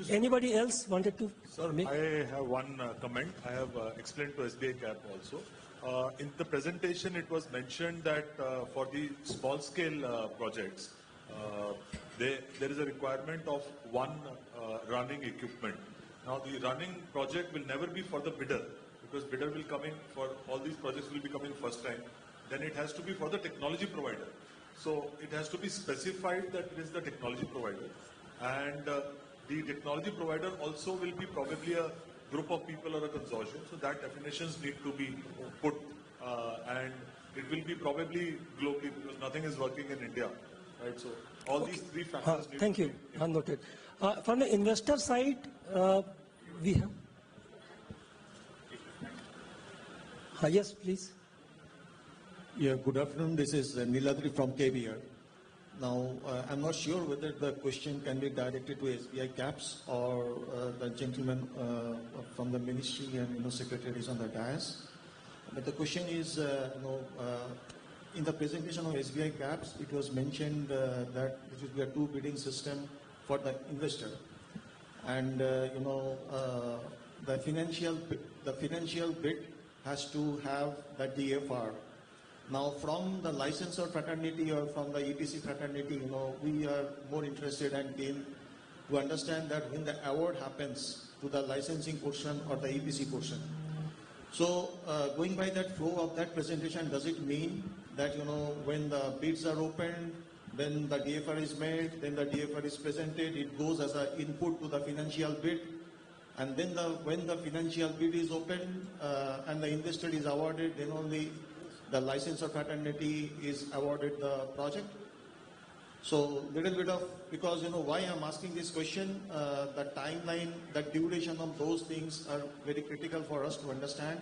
Anybody else wanted to? Sir, I have one comment. I have explained to SBI Cap also. In the presentation, it was mentioned that for the small-scale projects, there is a requirement of one running equipment. Now, the running project will never be for the bidder, because bidder will come in for all these projects will be coming first time. Then it has to be for the technology provider. So it has to be specified that it is the technology provider. And the technology provider also will be probably a group of people or a consortium. So that definitions need to be put. And it will be probably globally, because nothing is working in India. Right? So all these three factors need thank to you. Noted. From the investor side, we have. Yes, please. Yeah, good afternoon. This is Niladri from KBR. Now, I'm not sure whether the question can be directed to SBI Caps or the gentleman from the ministry and secretaries on the dais. But the question is, in the presentation of SBI Caps, it was mentioned that there should be a two bidding system for the investor, and the financial bid has to have the DFR. Now, from the licensor fraternity or from the EPC fraternity, we are more interested and keen to understand that when the award happens to the licensing portion or the EPC portion. So, going by that flow of that presentation, does it mean that, when the bids are opened, then the DFR is made, then the DFR is presented, it goes as an input to the financial bid, and then when the financial bid is opened and the investor is awarded, then only the licensor fraternity is awarded the project? So little bit of, because why I'm asking this question, the timeline, the duration of those things are very critical for us to understand,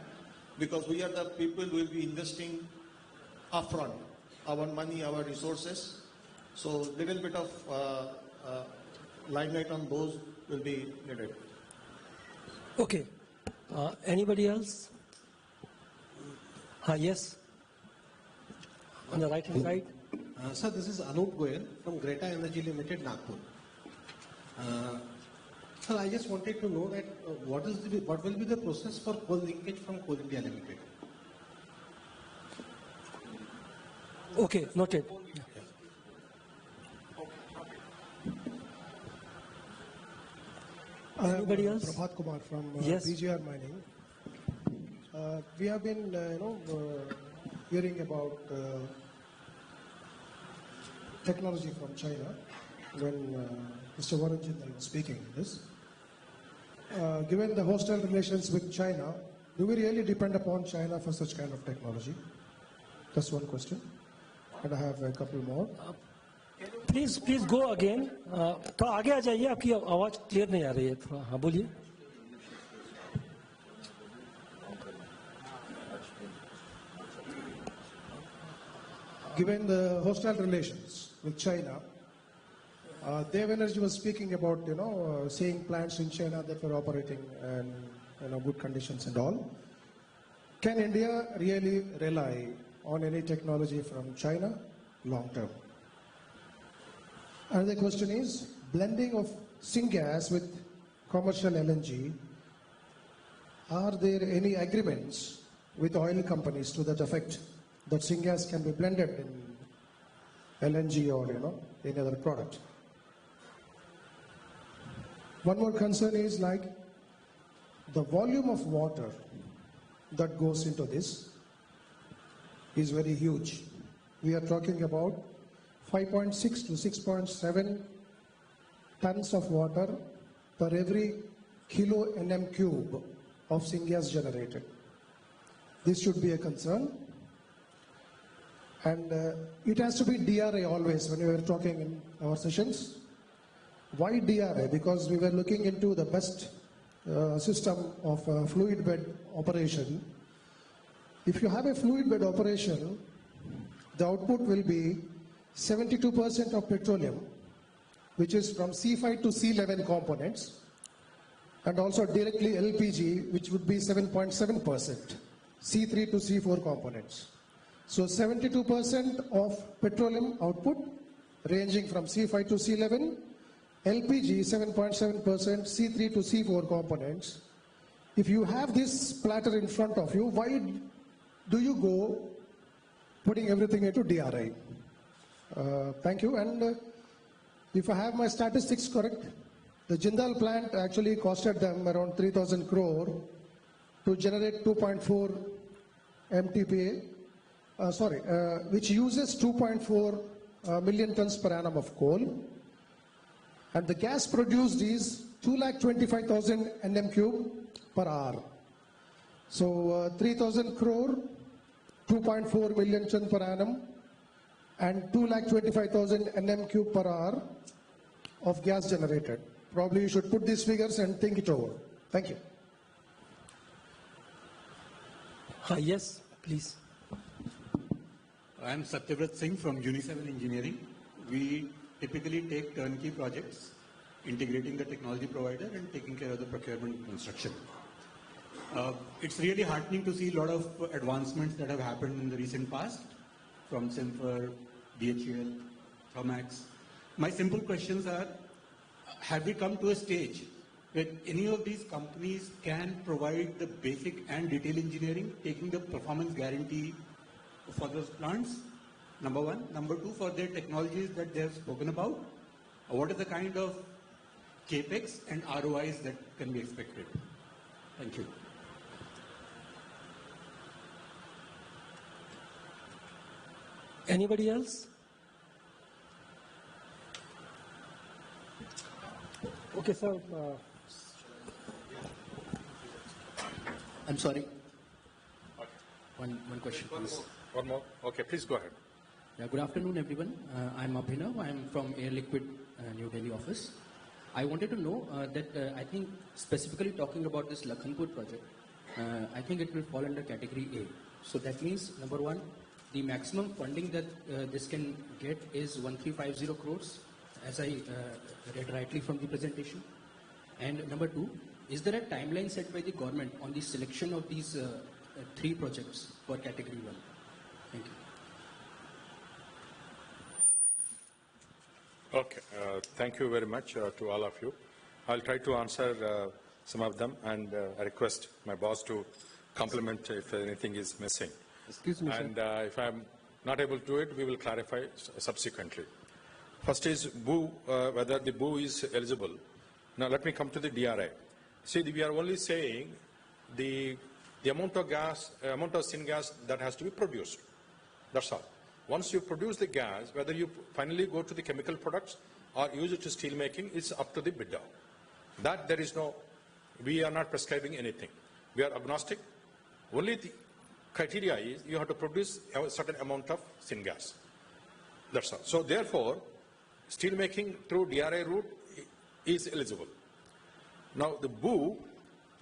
because we are the people who will be investing upfront, our money, our resources. So little bit of limelight on those will be needed. Okay. Anybody else? Yes. On the right hand side. Sir, this is Anup Goyal from Greta Energy Limited, Nagpur. Sir, I just wanted to know that what will be the process for coal linkage from Coal India Limited? Okay, noted. Anybody else? Prabhat Kumar from Yes. BGR Mining. We have been, hearing about technology from China when Mr. Warren Jindal was speaking on this. Given the hostile relations with China, do we really depend upon China for such kind of technology? That's one question. And I have a couple more. Please go again. तो आगे आ जाइए, आपकी आवाज clear नहीं आ रही है थोड़ा. हाँ, बोलिए. Given the hostile relations with China, Dev Energy was speaking about, seeing plants in China that were operating in good conditions and all. Can India really rely on any technology from China long term. Another question is blending of syngas with commercial LNG. Are there any agreements with oil companies to that effect that syngas can be blended in LNG or any other product? One more concern is like the volume of water that goes into this is very huge. We are talking about 5.6 to 6.7 tons of water per every kilo Nm cube of syngas generated. This should be a concern. And it has to be DRA always when we were talking in our sessions. Why DRA? Because we were looking into the best system of fluid bed operation. If you have a fluid bed operation, the output will be 72% of petroleum, which is from C5 to C11 components, and also directly LPG, which would be 7.7%, C3 to C4 components. So 72% of petroleum output ranging from C5 to C11, LPG 7.7%, C3 to C4 components. If you have this platter in front of you, why do you go putting everything into DRI? Thank you. And if I have my statistics correct, the Jindal plant actually costed them around 3,000 crore to generate 2.4 MTPA, which uses 2.4 million tons per annum of coal. And the gas produced is 225,000 Nm cube per hour. So 3,000 crore, 2.4 million ton per annum, and 225,000 Nm cube per hour of gas generated. Probably you should put these figures and think it over. Thank you. Yes, please. I am Satyavrat Singh from Uni7 Engineering. We typically take turnkey projects, integrating the technology provider and taking care of the procurement and construction. It's really heartening to see a lot of advancements that have happened in the recent past from Simfer, BHEL, Thermax. My simple questions are, have we come to a stage where any of these companies can provide the basic and detailed engineering, taking the performance guarantee for those plants? Number one. Number two, for their technologies that they have spoken about, what is the kind of capex and ROIs that can be expected? Thank you. Anybody else? Okay, sir. I'm sorry. Okay. One question, please. One more. Okay, please go ahead. Yeah, good afternoon, everyone. I'm Abhinav. I'm from Air Liquid New Delhi office. I wanted to know that I think specifically talking about this Lakhanpur project, I think it will fall under category A. So that means, number one, the maximum funding that this can get is 1350 crores, as I read rightly from the presentation. And number two, is there a timeline set by the government on the selection of these three projects for category 1? Thank you. Okay, thank you very much to all of you. I'll try to answer some of them, and I request my boss to complement if anything is missing. Excuse me, and if I'm not able to do it, we will clarify subsequently. First is BOO, whether the BOO is eligible. Now let me come to the DRI. See, we are only saying the amount of gas, amount of syngas that has to be produced. That's all. Once you produce the gas, whether you finally go to the chemical products or use it to steel making, it's up to the bidder. That there is no, we are not prescribing anything. We are agnostic. Only the criteria is you have to produce a certain amount of syngas. That's all. So therefore, steel making through DRI route is eligible. Now the BOO,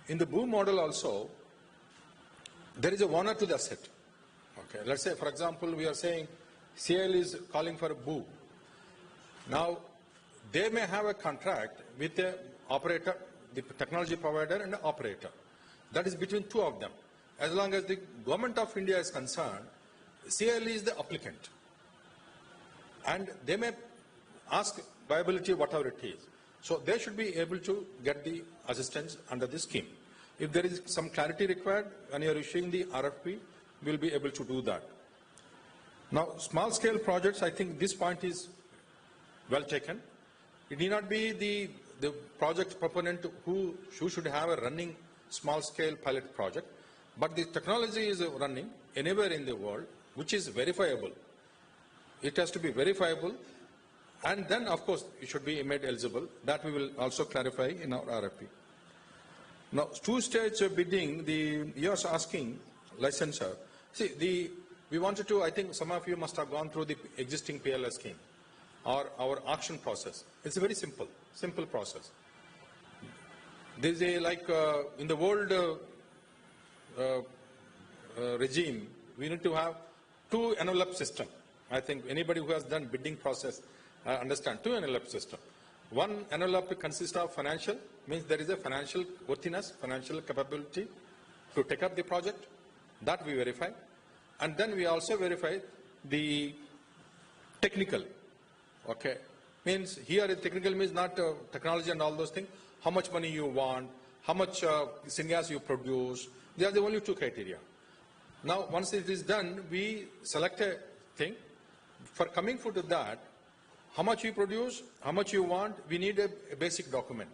in the BOO model also, there is a owner to the asset. Okay, let's say, for example, we are saying CIL is calling for a BOO. Now, they may have a contract with the operator, the technology provider and the operator. That is between two of them. As long as the government of India is concerned, CIL is the applicant. And they may ask viability, whatever it is. So they should be able to get the assistance under this scheme. If there is some clarity required when you are issuing the RFP, we will be able to do that. Now, small scale projects, I think this point is well taken. It need not be the project proponent who should have a running small scale pilot project, but the technology is running anywhere in the world, which is verifiable. It has to be verifiable, and then of course it should be made eligible. That we will also clarify in our RFP. Now, two-stage bidding, you are asking licensor. See, we wanted to, I think some of you must have gone through the existing PLS scheme or our auction process. It's a very simple process. There is a, like in the world regime, we need to have two envelope system. I think anybody who has done bidding process understand two envelope system. One envelope consists of financial, means there is a financial worthiness, financial capability to take up the project. That we verify. And then we also verify the technical. Okay. Means here technical means not technology and all those things. How much money you want, how much syngas you produce. They are the only two criteria. Now, once it is done, we select a thing. For coming to that, how much you produce, how much you want, we need a basic document.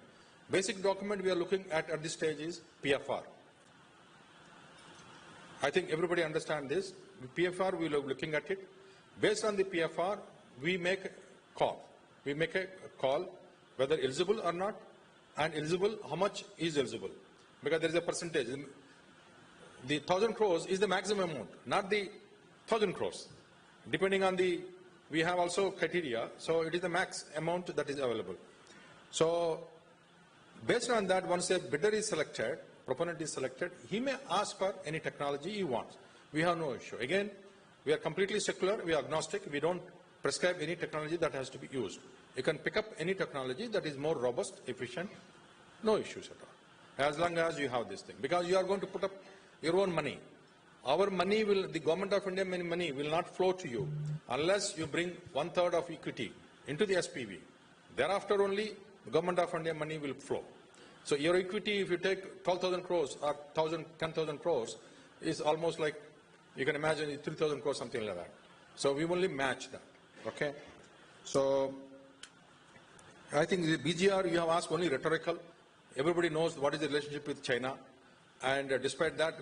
Basic document we are looking at this stage is PFR. I think everybody understands this. PFR, we are looking at it. Based on the PFR, we make a call. We make a call whether eligible or not, and eligible, how much is eligible. Because there is a percentage. The 1,000 crores is the maximum amount, not the 1,000 crores. Depending on we have also criteria, so it is the max amount that is available. So, based on that, once a bidder is selected, proponent is selected, he may ask for any technology he wants. We have no issue. Again, we are completely secular, we are agnostic, we don't prescribe any technology that has to be used. You can pick up any technology that is more robust, efficient, no issues at all. As long as you have this thing. Because you are going to put up your own money. Our money will, the government of India money will not flow to you unless you bring 1/3 of equity into the SPV. Thereafter only the government of India money will flow. So your equity, if you take 12,000 crores or 10,000 crores, is almost like, you can imagine 3,000 crores, something like that. So we only match that. Okay. So I think the BGR you have asked only rhetorical. Everybody knows what is the relationship with China, and despite that,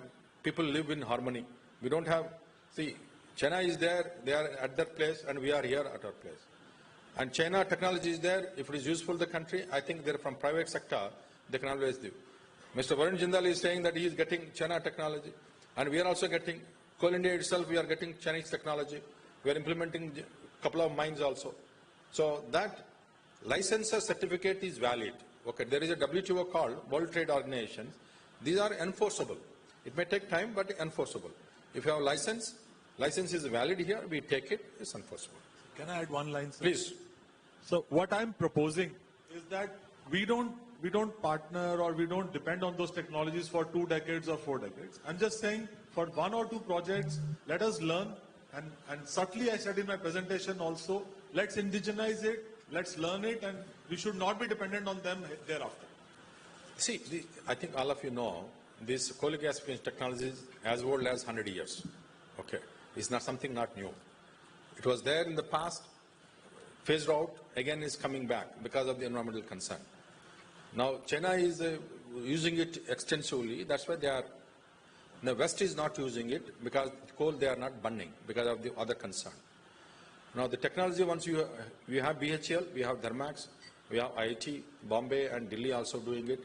people live in harmony. We don't have, see, China is there, they are at that place, and we are here at our place. And China technology is there. If it is useful to the country, I think they're from private sector, they can always do. Mr. Varun Jindal is saying that he is getting China technology, and we are also getting, Coal India itself, we are getting Chinese technology. We are implementing a couple of mines also. So that licensor certificate is valid. Okay, there is a WTO called World Trade Organization. These are enforceable. It may take time, but enforceable. If you have a license is valid here, we take it, it's enforceable. Can I add one line, sir? Please. So what I'm proposing is that we don't partner or we don't depend on those technologies for 2 decades or 4 decades. I'm just saying for 1 or 2 projects, let us learn, and subtly I said in my presentation also, let's indigenize it, let's learn it, and we should not be dependent on them thereafter. See, I think all of you know, this coal gasification technology is as old as 100 years. Okay, it's not something not new. It was there in the past, phased out, again is coming back because of the environmental concern. Now, China is using it extensively, that's why they are, the West is not using it because coal they are not burning because of the other concern. Now, the technology, once we have BHEL, we have Thermax, we have IIT, Bombay and Delhi also doing it.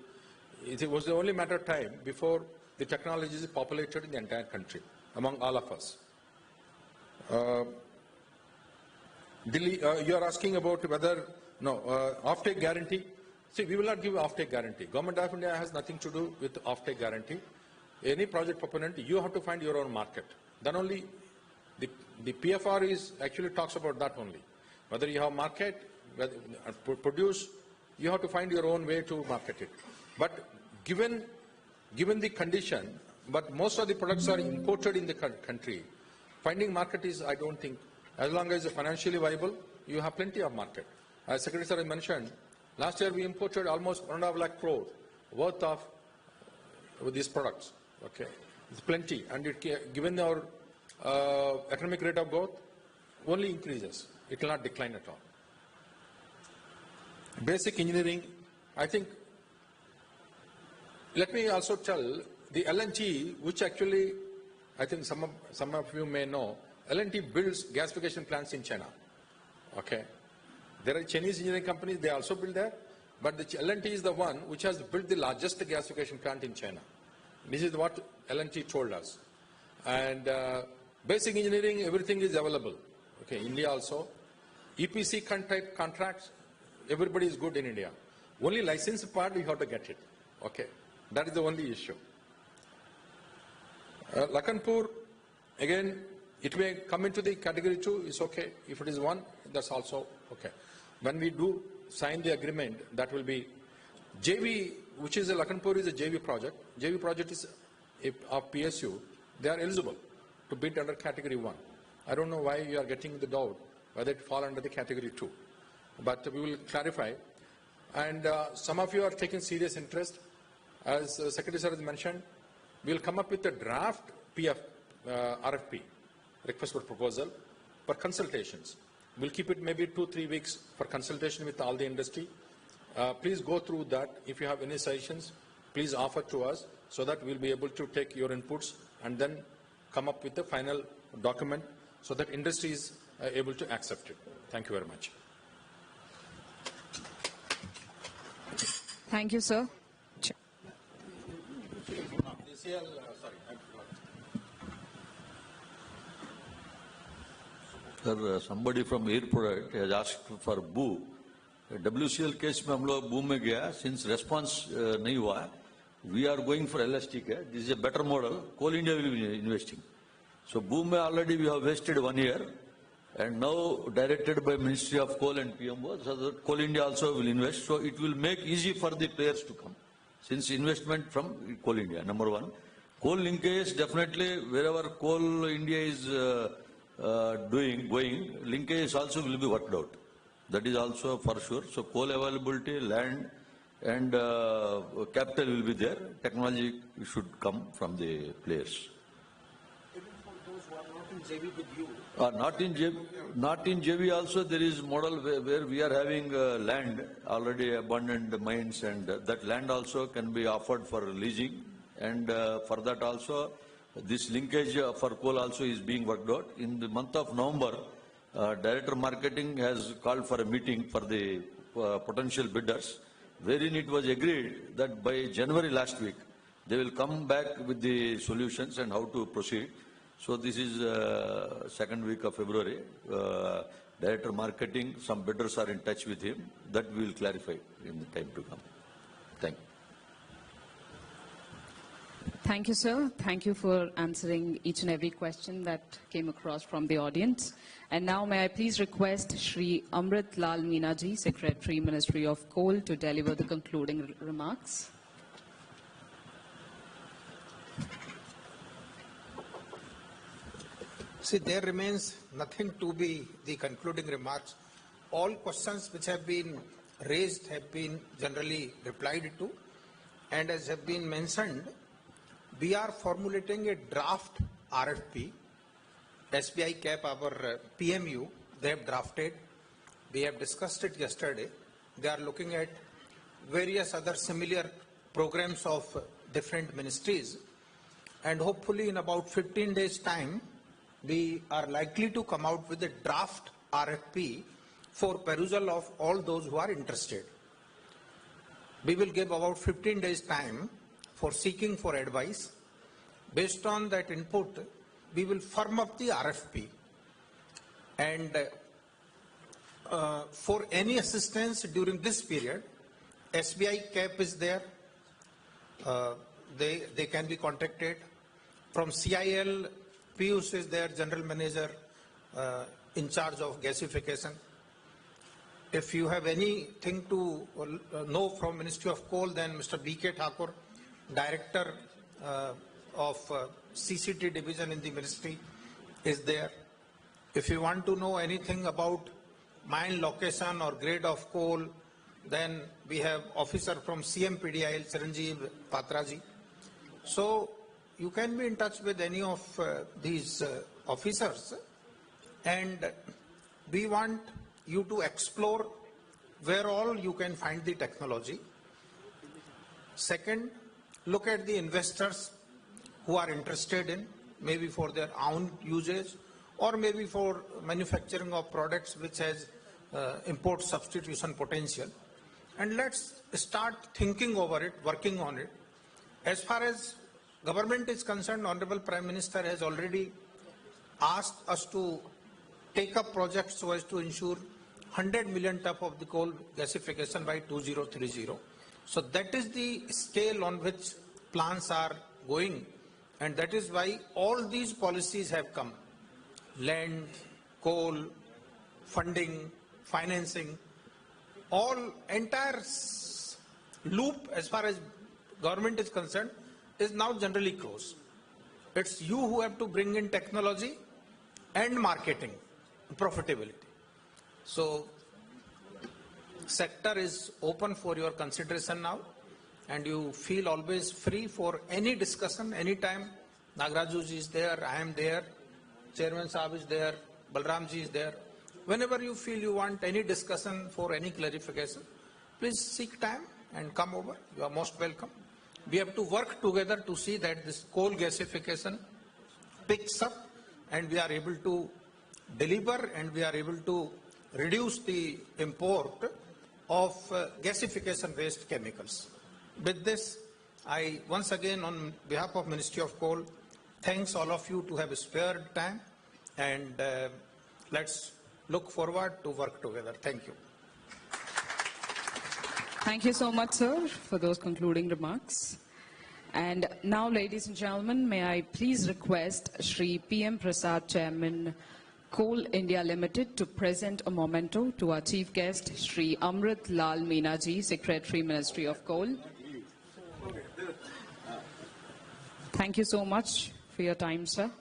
It was the only matter of time before the technology is populated in the entire country, among all of us. Delhi, you are asking about whether, off-take guarantee. See, we will not give off-take guarantee. Government of India has nothing to do with off-take guarantee. Any project proponent, you have to find your own market. Then only, the PFR is actually talks about that only. Whether you have market, whether produce, you have to find your own way to market it. But given the condition, but most of the products are imported in the country, Finding market is, I don't think, as long as it's financially viable, you have plenty of market. As Secretary Sir mentioned, last year we imported almost 1.5 lakh crore worth of these products. Okay, it's plenty, and it, given our economic rate of growth, only increases. It will not decline at all. Basic engineering, I think. Let me also tell the L&T, which actually, I think some of you may know, L&T builds gasification plants in China. Okay, there are Chinese engineering companies, they also build there, but the L&T is the one which has built the largest gasification plant in China. This is what L&T told us. And basic engineering, everything is available. Okay, India also. EPC type contracts, everybody is good in India. Only license part, you have to get it. Okay, that is the only issue. Lakhanpur, again, it may come into the category 2, it's okay. If it is 1, that's also okay. When we do sign the agreement, that will be JV, which is a Lakhanpur is a JV project. JV project is of PSU. They are eligible to bid under category 1. I don't know why you are getting the doubt whether it fall under the category 2. But we will clarify. And some of you are taking serious interest. As Secretary Sir has mentioned, we will come up with a draft RFP, request for proposal, for consultations. We'll keep it maybe 2-3 weeks for consultation with all the industry. Please go through that. If you have any suggestions, please offer to us so that we'll be able to take your inputs and then come up with the final document so that industry is able to accept it. Thank you very much. Thank you, sir. Sir, somebody from Air Product has asked for BOO. WCL case में हम लोग BOO में गया, since response नहीं हुआ, we are going for LST. This is a better model. Coal India will be investing. So BOO में already we have wasted 1 year, and now directed by Ministry of Coal and PMO, so that Coal India also will invest. So it will make easy for the players to come, since investment from Coal India. Number 1, coal linkage definitely wherever Coal India is going, linkage also will be worked out. That is also for sure. So coal availability, land and capital will be there. Technology should come from the players. Even for those who are not in JV with you? Not in JV also there is model where we are having land, already abundant mines, and that land also can be offered for leasing, and for that also this linkage for coal also is being worked out. In the month of November, Director Marketing has called for a meeting for the potential bidders, wherein it was agreed that by January last week, they will come back with the solutions and how to proceed. So this is second week of February. Director Marketing, some bidders are in touch with him. That we will clarify in the time to come. Thank you. Thank you, sir. Thank you for answering each and every question that came across from the audience. And now may I please request Shri Amrit Lal Meenaji, Secretary, Ministry of Coal, to deliver the concluding remarks. See, there remains nothing to be the concluding remarks. All questions which have been raised have been generally replied to, and as have been mentioned, we are formulating a draft RFP. SBI CAP, our PMU, they have drafted. We have discussed it yesterday. They are looking at various other similar programs of different ministries, and hopefully in about 15 days' time, we are likely to come out with a draft RFP for perusal of all those who are interested. We will give about 15 days' time for seeking for advice. Based on that input, we will firm up the RFP. And for any assistance during this period, SBI CAP is there. They can be contacted. From CIL, Piyush is there, General Manager in charge of gasification. If you have anything to know from Ministry of Coal, then Mr. B.K. Thakur, Director of CCT Division in the Ministry, is there. If you want to know anything about mine location or grade of coal, then we have officer from CMPDIL, Chiranjeev Patraji. So you can be in touch with any of these officers, and we want you to explore where all you can find the technology. Second, look at the investors who are interested in, maybe for their own usage or maybe for manufacturing of products which has import substitution potential. And let's start thinking over it, working on it. As far as government is concerned, Honorable Prime Minister has already asked us to take up projects so as to ensure 100 million ton of the coal gasification by 2030. So that is the scale on which plans are going, and that is why all these policies have come. Land, coal, funding, financing, all entire loop as far as government is concerned is now generally closed. It's you who have to bring in technology and marketing, profitability. So sector is open for your consideration now, and you feel always free for any discussion, anytime. Nagaraju ji is there, I am there, Chairman Saab is there, Balram ji is there. Whenever you feel you want any discussion for any clarification, please seek time and come over. You are most welcome. We have to work together to see that this coal gasification picks up and we are able to deliver and we are able to reduce the import of gasification waste chemicals. With this, I once again on behalf of Ministry of Coal, thanks all of you to have spared time, and let's look forward to work together. Thank you. Thank you so much, sir, for those concluding remarks. And now, ladies and gentlemen, may I please request Shri P.M. Prasad, Chairman, Coal India Limited, to present a memento to our chief guest, Shri Amrit Lal Meenaji, Secretary, Ministry of Coal. Thank you so much for your time, sir.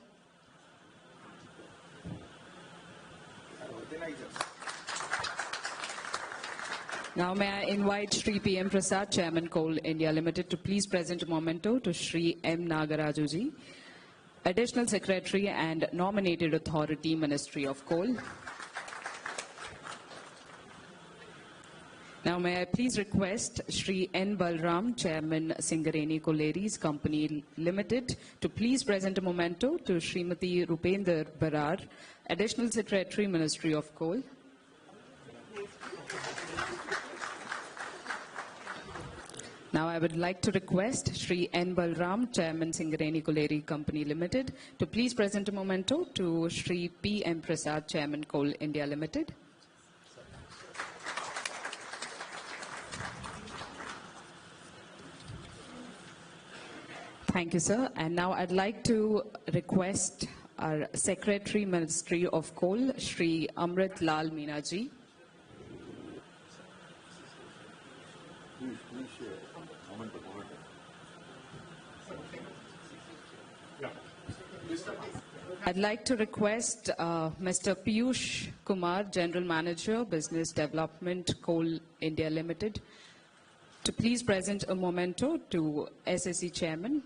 Now may I invite Shri P.M. Prasad, Chairman Coal India Limited, to please present a memento to Shri M. Nagarajuji, Additional Secretary and Nominated Authority, Ministry of Coal. Now may I please request Shri N. Balram, Chairman Singareni Collieries Company Limited, to please present a memento to Srimati Rupender Barar, Additional Secretary, Ministry of Coal. Now I would like to request Shri N. Balram, Chairman Singareni Colliery Company Limited, to please present a memento to Shri P. M. Prasad, Chairman Coal India Limited. Thank you, sir. And now I'd like to request our Secretary, Ministry of Coal, Shri Amrit Lal Meenaji. I'd like to request Mr. Piyush Kumar, General Manager, Business Development, Coal India Limited, to please present a memento to SSE Chairman.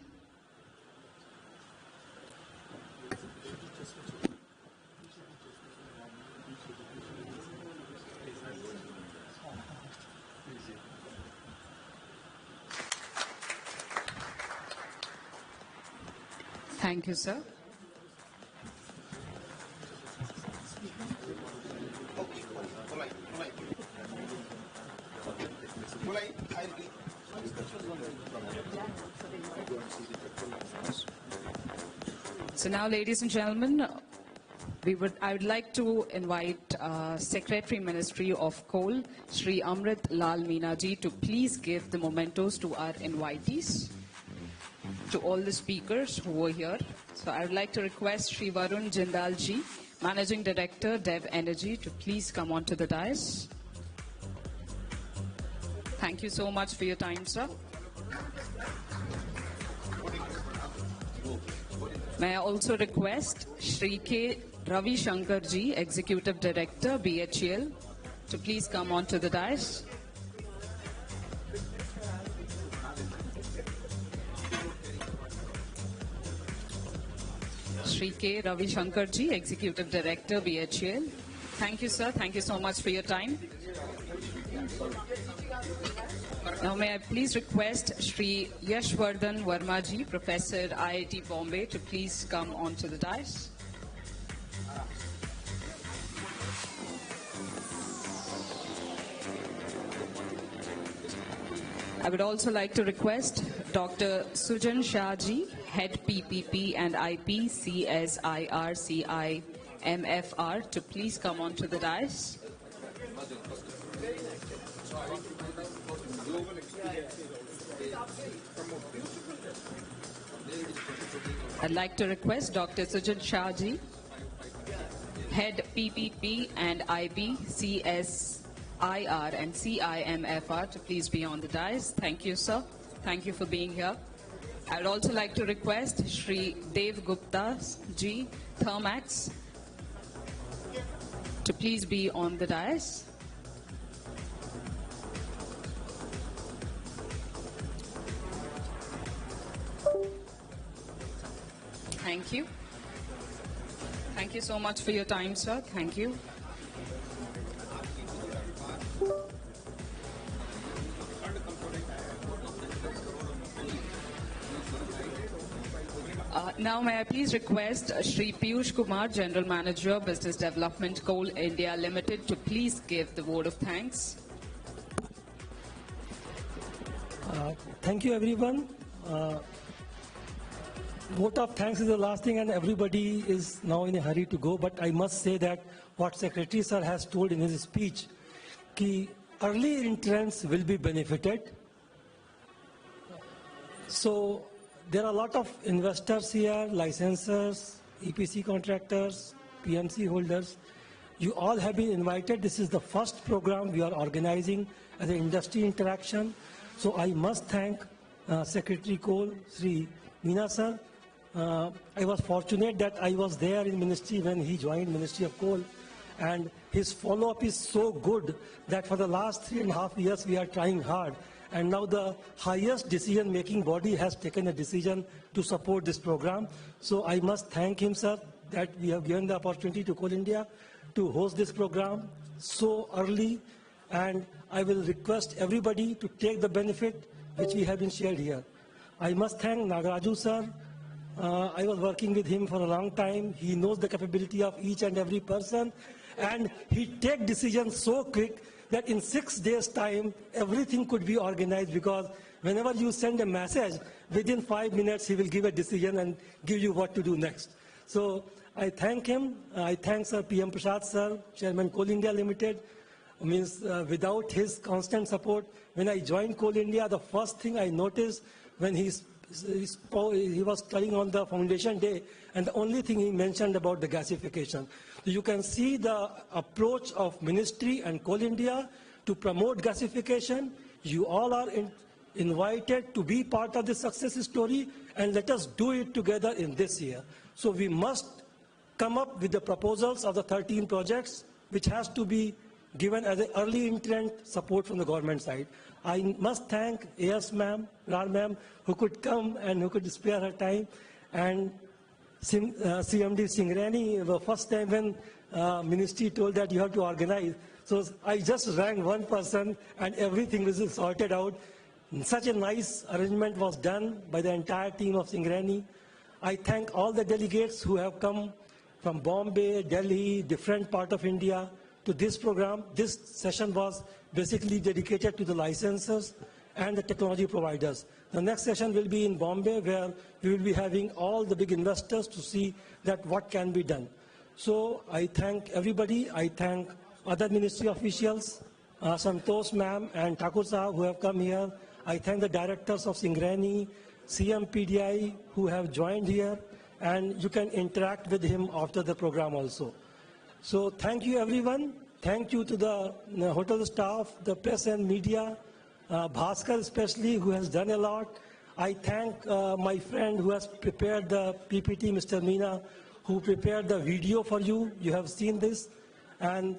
Thank you, sir. So now, ladies and gentlemen, I would like to invite Secretary, Ministry of Coal, Shri Amrit Lal Meenaji, to please give the mementos to our invitees, to all the speakers who were here. So I would like to request Shri Varun Jindal ji, Managing Director, Dev Energy, to please come onto the dais. Thank you so much for your time, sir. May I also request Shri K. Ravi Shankar ji, Executive Director, BHEL, to please come onto the dais. Shri K. Ravi Shankar ji, Executive Director, BHEL. Thank you, sir. Thank you so much for your time. Now, may I please request Shri Yashvardhan Verma ji, Professor, IIT Bombay, to please come onto the dais. I would also like to request Dr. Sujan Shah ji, Head PPP and IP, CSIR, CIMFR, to please come onto the dais. I'd like to request Dr. Sujan Shah ji, Head PPP and IB, CSIR and CIMFR, to please be on the dais. Thank you, sir. Thank you for being here. I would also like to request Shri Dev Gupta ji, Thermax, to please be on the dais. Thank you. Thank you so much for your time, sir. Thank you. Now may I please request Shri Piyush Kumar, General Manager, Business Development, Coal India Limited, to please give the vote of thanks. Thank you, everyone. Vote of thanks is the last thing, and everybody is now in a hurry to go. But I must say that what Secretary Sir has told in his speech, that early entrants will be benefited. So there are a lot of investors here, licensors, EPC contractors, PMC holders. You all have been invited. This is the first program we are organizing as an industry interaction. So I must thank Secretary Coal, Sri Meena sir. I was fortunate that I was there in ministry when he joined Ministry of Coal, and his follow-up is so good that for the last 3.5 years we are trying hard, and now the highest decision-making body has taken a decision to support this program. So I must thank him, sir, that we have given the opportunity to Coal India to host this program so early, and I will request everybody to take the benefit which we have been shared here. I must thank Nagaraju sir. I was working with him for a long time. He knows the capability of each and every person, and he takes decisions so quick that in 6 days' time, everything could be organized, because whenever you send a message, within 5 minutes, he will give a decision and give you what to do next. So I thank him. I thank Sir PM Prasad sir, Chairman Coal India Limited. Without his constant support, when I joined Coal India, the first thing I noticed when he was studying on the foundation day, and the only thing he mentioned about the gasification. So you can see the approach of Ministry and Coal India to promote gasification. You all are invited to be part of the success story, and let us do it together in this year. So we must come up with the proposals of the 13 projects, which has to be given as an early entrant support from the government side. I must thank AS ma'am, Rar ma'am, who could come and who could spare her time, and CMD Singrani, the first time when ministry told that you have to organize. So I just rang one person and everything was sorted out. Such a nice arrangement was done by the entire team of Singrani. I thank all the delegates who have come from Bombay, Delhi, different part of India to this program. This session was basically dedicated to the licensors and the technology providers. The next session will be in Bombay, where we will be having all the big investors to see that what can be done. So I thank everybody. I thank other ministry officials, Santosh ma'am and Thakur Sahab, who have come here. I thank the directors of Singrani, CMPDI, who have joined here, and you can interact with him after the program also. So thank you, everyone. Thank you to the hotel staff, the press and media, Bhaskar especially, who has done a lot. I thank my friend who has prepared the PPT, Mr. Meena, who prepared the video for you. You have seen this. And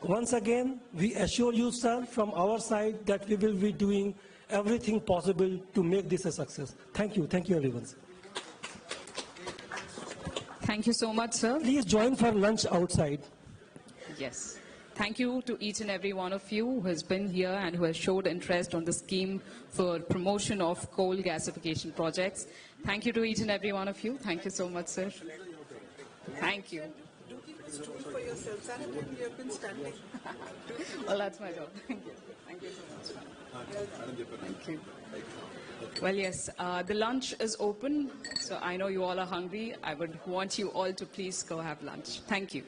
once again, we assure you, sir, from our side that we will be doing everything possible to make this a success. Thank you. Thank you, everyone. Thank you so much, sir. Please join for lunch outside. Yes. Thank you to each and every one of you who has been here and who has showed interest on the scheme for promotion of coal gasification projects. Thank you to each and every one of you. Thank you so much, sir. Thank you. For yourself, Sanathan, you have been standing. Well, that's my job. Thank you. Thank you so much. Thank you. Well, yes, the lunch is open, so I know you all are hungry. I would want you all to please go have lunch. Thank you.